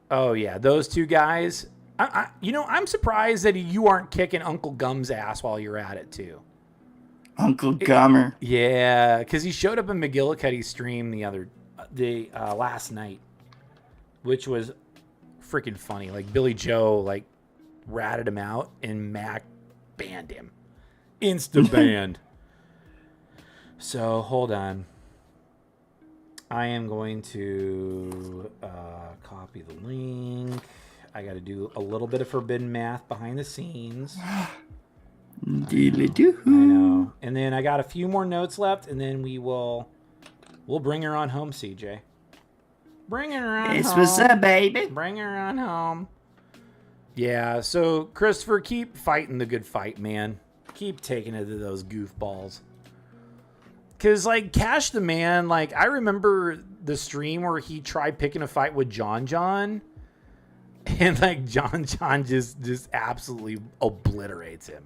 Speaker 2: Oh yeah, those two guys. I'm surprised that you aren't kicking Uncle Gum's ass while you're at it too.
Speaker 1: Uncle Gummer.
Speaker 2: Yeah, because he showed up in McGillicuddy's stream last night, which was freaking funny. Like Billy Joe ratted him out and Mac banned him. Insta banned. So hold on. I am going to copy the link. I got to do a little bit of forbidden math behind the scenes.
Speaker 1: Deedly-doo.
Speaker 2: I know. And then I got a few more notes left, and then we'll bring her on home, CJ. Bring her on home.
Speaker 1: What's up, baby?
Speaker 2: Bring her on home. Yeah, so Christopher, keep fighting the good fight, man. Keep taking it to those goofballs. Because, Cash the Man, I remember the stream where he tried picking a fight with John John. And, John John just absolutely obliterates him.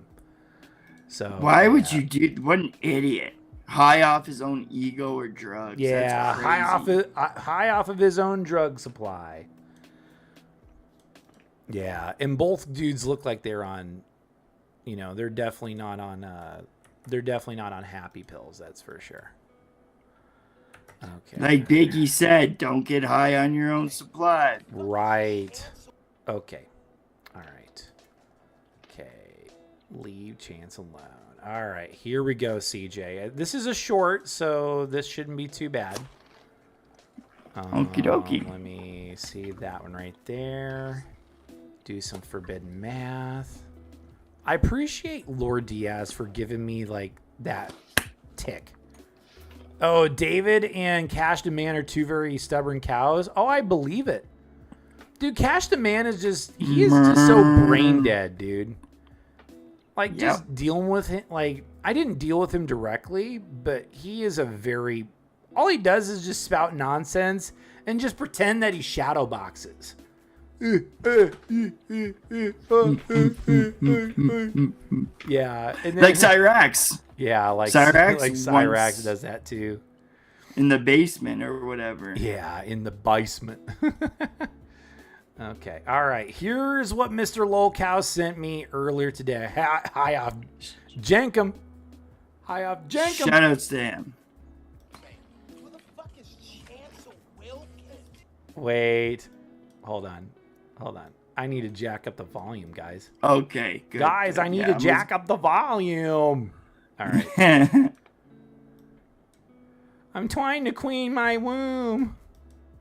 Speaker 2: So
Speaker 1: Why would you do? What an idiot! High off his own ego or drugs.
Speaker 2: Yeah,
Speaker 1: That's
Speaker 2: high off of his own drug supply. Yeah, and both dudes look like they're on. They're definitely not on. They're definitely not on happy pills. That's for sure. Okay.
Speaker 1: Like Biggie said, don't get high on your own supply.
Speaker 2: Right. Okay. All right. Okay. Leave Chance alone. All right. Here we go, CJ. This is a short, so this shouldn't be too bad.
Speaker 1: Okie dokie.
Speaker 2: Let me see that one right there. Do some forbidden math. I appreciate Lord Diaz for giving me that tick. Oh, David and Cash Demand are two very stubborn cows. Oh, I believe it. Dude, Cash Demand is just so brain dead, dude. Just dealing with him. I didn't deal with him directly, but he is all he does is just spout nonsense and just pretend that he shadow boxes. Yeah, and then,
Speaker 1: CYRAXX.
Speaker 2: Yeah,
Speaker 1: CYRAXX
Speaker 2: CYRAXX does that too.
Speaker 1: In the basement or whatever.
Speaker 2: Yeah, in the basement. Okay, all right. Here's what Mr. Lolcow sent me earlier today. Hi off Jenkum. Hi off Jenkum.
Speaker 1: Shoutouts to him.
Speaker 2: Wait. Hold on. I need to jack up the volume, guys.
Speaker 1: Okay, good.
Speaker 2: Guys,
Speaker 1: good.
Speaker 2: I need to jack up the volume. All right. I'm trying to clean my womb.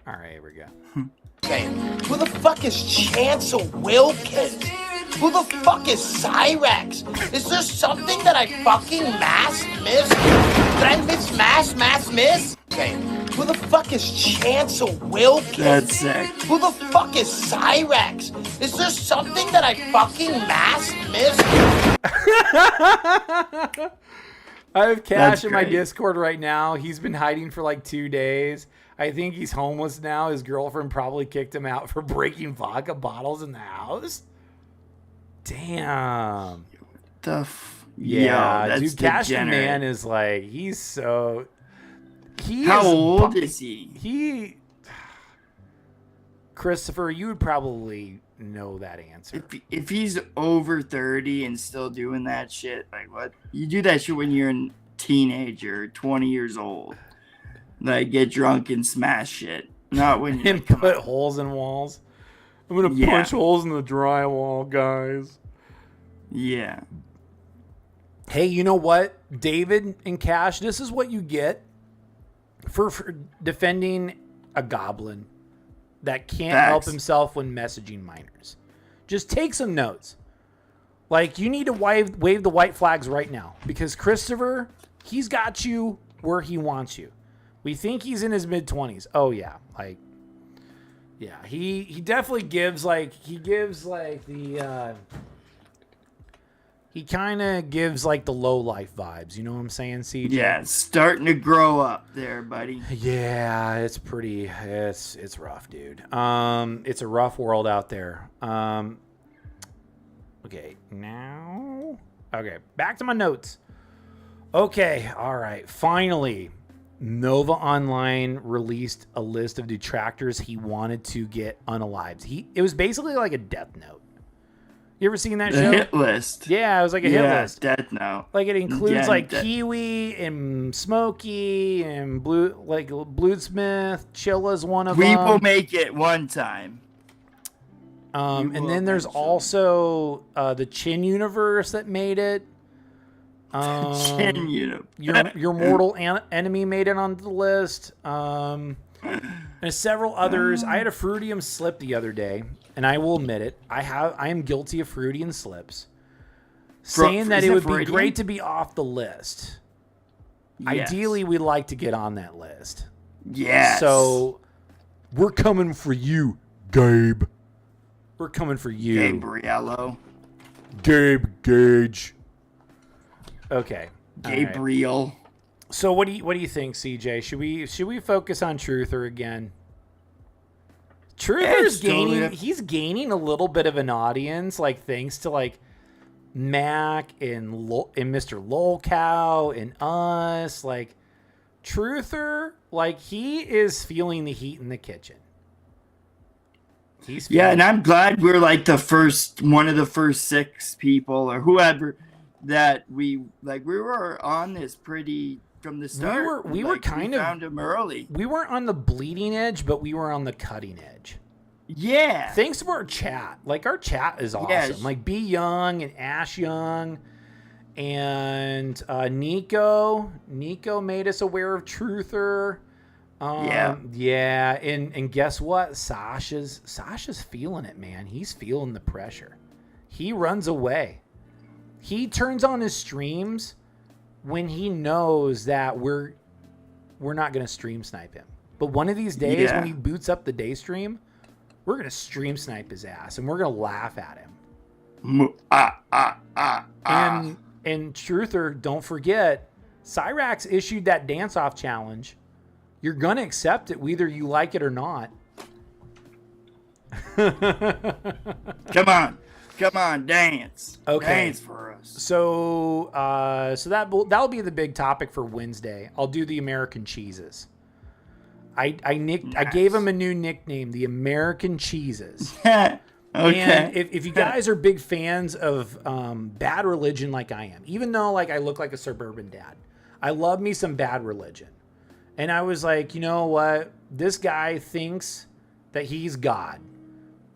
Speaker 2: All right, here we go.
Speaker 4: Who the fuck is Chancellor Wilkins? Who the fuck is CYRAXX? Is there something that I fucking missed? Did I miss? Okay. Who the fuck is Chancellor Wilkins?
Speaker 1: That's sick.
Speaker 4: Who the fuck is CYRAXX? Is there something that I fucking missed?
Speaker 2: I have Cash
Speaker 1: That's
Speaker 2: in my
Speaker 1: great.
Speaker 2: Discord right now. He's been hiding for like 2 days. I think he's homeless now. His girlfriend probably kicked him out for breaking vodka bottles in the house. Damn.
Speaker 1: Yeah,
Speaker 2: Yo,
Speaker 1: that's
Speaker 2: dude, Cash the
Speaker 1: degenerate.
Speaker 2: Man is like, he's so...
Speaker 1: How old is he?
Speaker 2: Christopher, you would probably know that answer.
Speaker 1: If he's over 30 and still doing that shit, like what? You do that shit when you're a teenager, 20 years old. Like get drunk and smash shit. Not when you
Speaker 2: And put holes in walls. I'm gonna punch holes in the drywall, guys.
Speaker 1: Yeah.
Speaker 2: Hey, you know what, David and Cash, this is what you get for defending a goblin that can't help himself when messaging minors. Just take some notes. Like, you need to wave the white flags right now because Christopher, he's got you where he wants you. We think he's in his mid-20s. Oh, yeah. Like, yeah, he definitely gives, like, he kind of gives, like, the low-life vibes. You know what I'm saying, CJ?
Speaker 1: Yeah, it's starting to grow up there, buddy.
Speaker 2: Yeah, it's pretty, it's rough, dude. It's a rough world out there. Okay, back to my notes. Okay, all right, finally, Nova Online released a list of detractors he wanted to get unalived. It was basically like a death note. You ever seen that show?
Speaker 1: Hit list.
Speaker 2: Yeah, it was like a hit list.
Speaker 1: Death Note.
Speaker 2: Like it includes Kiwi and Smokey and Bluesmith. Chilla's one of them.
Speaker 1: We will make it one time.
Speaker 2: And then there's also the Chin universe that made it.
Speaker 1: Chin universe.
Speaker 2: Your mortal enemy made it onto the list. And several others. I had a Fruitium slip the other day, and I will admit it. I am guilty of Fruitium slips, saying that it would be great to be off the list. Yes. Ideally, we'd like to get on that list.
Speaker 1: Yes.
Speaker 2: So we're coming for you, Gabe. We're coming for you,
Speaker 1: Gabriello.
Speaker 2: Gabe Gage. Okay.
Speaker 1: Gabriel.
Speaker 2: Right. So what do you think, CJ? Should we focus on Truther again? Truther's gaining. He's gaining a little bit of an audience, like thanks to like Mac and Mr. Lolcow and us. Like Truther, like he is feeling the heat in the kitchen.
Speaker 1: And I'm glad we're like one of the first 6 people or whoever that we were on this pretty from the start.
Speaker 2: We were kind of
Speaker 1: found him early.
Speaker 2: We weren't on the bleeding edge, but we were on the cutting edge.
Speaker 1: Yeah.
Speaker 2: Thanks to our chat. Like our chat is awesome. Yeah. Like B Young and Ash Young and Nico. Nico made us aware of Truther. Yeah, and guess what? Sasha's feeling it, man. He's feeling the pressure. He runs away. He turns on his streams when he knows that we're not going to stream snipe him. But one of these days when he boots up the day stream, we're going to stream snipe his ass and we're going to laugh at him. And Truther, don't forget, CYRAXX issued that dance-off challenge. You're going to accept it whether you like it or not.
Speaker 1: Come on, dance.
Speaker 2: Okay.
Speaker 1: Dance for us.
Speaker 2: So that'll be the big topic for Wednesday. I'll do the American cheeses. I gave him a new nickname, the American cheeses.
Speaker 1: Okay.
Speaker 2: And if you guys are big fans of Bad Religion like I am, even though like I look like a suburban dad, I love me some Bad Religion. And I was like, you know what? This guy thinks that he's God.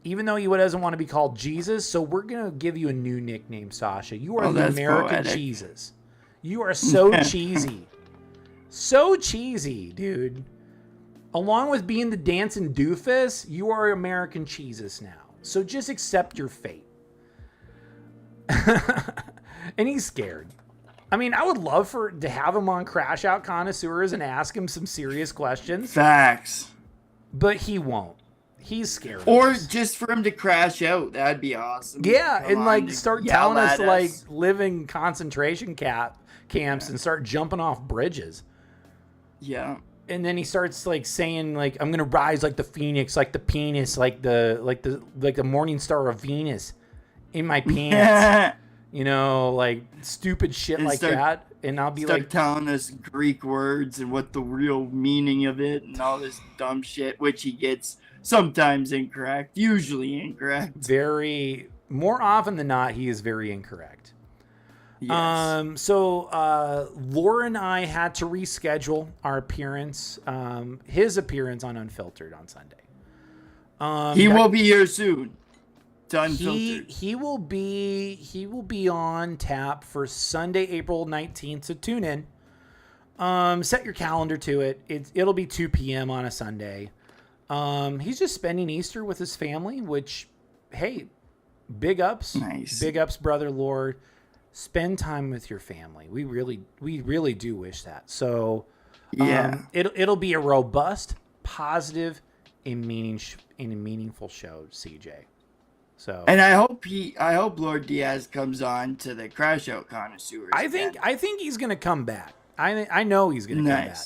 Speaker 2: even though he doesn't want to be called Jesus, so we're going to give you a new nickname, Sasha. You are the American
Speaker 1: poetic.
Speaker 2: Jesus. You are so cheesy. So cheesy, dude. Along with being the dancing doofus, you are American Jesus now. So just accept your fate. And he's scared. I mean, I would love to have him on Crash Out Connoisseurs and ask him some serious questions.
Speaker 1: Facts.
Speaker 2: But he won't. He's scared.
Speaker 1: Or just for him to crash out. That'd be awesome.
Speaker 2: Yeah,
Speaker 1: Come
Speaker 2: and
Speaker 1: on
Speaker 2: like
Speaker 1: to
Speaker 2: start
Speaker 1: yell
Speaker 2: telling us
Speaker 1: at
Speaker 2: to like live in concentration camps and start jumping off bridges.
Speaker 1: Yeah.
Speaker 2: And then he starts like saying like, I'm gonna rise like the phoenix, like the penis, like the morning star of Venus in my pants. You know, like stupid shit
Speaker 1: And
Speaker 2: like that. And I'll be like
Speaker 1: telling us Greek words and what the real meaning of it and all this dumb shit, which he gets sometimes incorrect, usually incorrect.
Speaker 2: More often than not, he is very incorrect.
Speaker 1: Yes.
Speaker 2: So Laura and I had to reschedule our appearance, his appearance on Unfiltered on Sunday.
Speaker 1: He will be here soon. Unfiltered.
Speaker 2: He will be on tap for Sunday, April 19th. So tune in. Set your calendar to it. It'll be 2 p.m. on a Sunday. He's just spending Easter with his family, which, hey, big ups.
Speaker 1: Nice.
Speaker 2: Big ups, brother Lord. Spend time with your family. We really do wish that. So
Speaker 1: yeah,
Speaker 2: it'll be a robust, positive, and meaningful show, CJ. So,
Speaker 1: and I hope Lord Diaz comes on to the Crash Out Connoisseurs.
Speaker 2: I think he's gonna come back. I know he's gonna come back.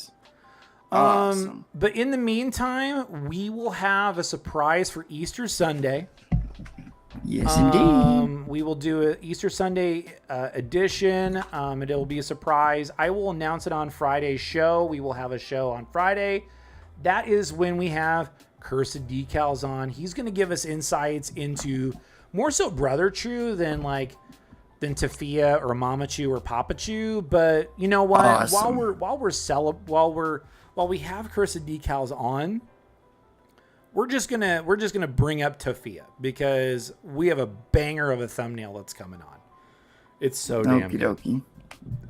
Speaker 1: Awesome.
Speaker 2: But in the meantime, we will have a surprise for Easter Sunday.
Speaker 1: Yes, indeed.
Speaker 2: We will do an Easter Sunday edition. And it will be a surprise. I will announce it on Friday's show. We will have a show on Friday. That is when we have Cursed Decals on. He's going to give us insights into more so Brother Chew than Tafia or Mama Chew or Papa Chew. But you know what?
Speaker 1: Awesome.
Speaker 2: While we have Cursed Decals on, we're just gonna bring up Tafia because we have a banger of a thumbnail that's coming on. It's so damn good.
Speaker 1: Okey-dokey.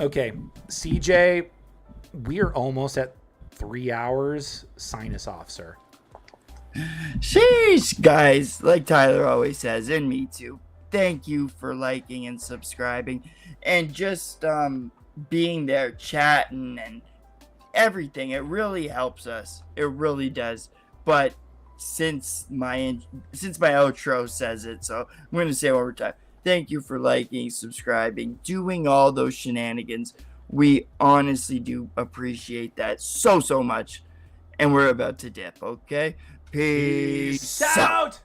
Speaker 2: Okay, CJ, we are almost at 3 hours. Sign us off, sir.
Speaker 1: Sheesh, guys, like Tyler always says, and me too, thank you for liking and subscribing and just being there chatting and everything. It really helps us. It really does. But since my outro says it, so I'm going to say it one more time. Thank you for liking, subscribing, doing all those shenanigans. We honestly do appreciate that so much. And we're about to dip, okay? Peace out.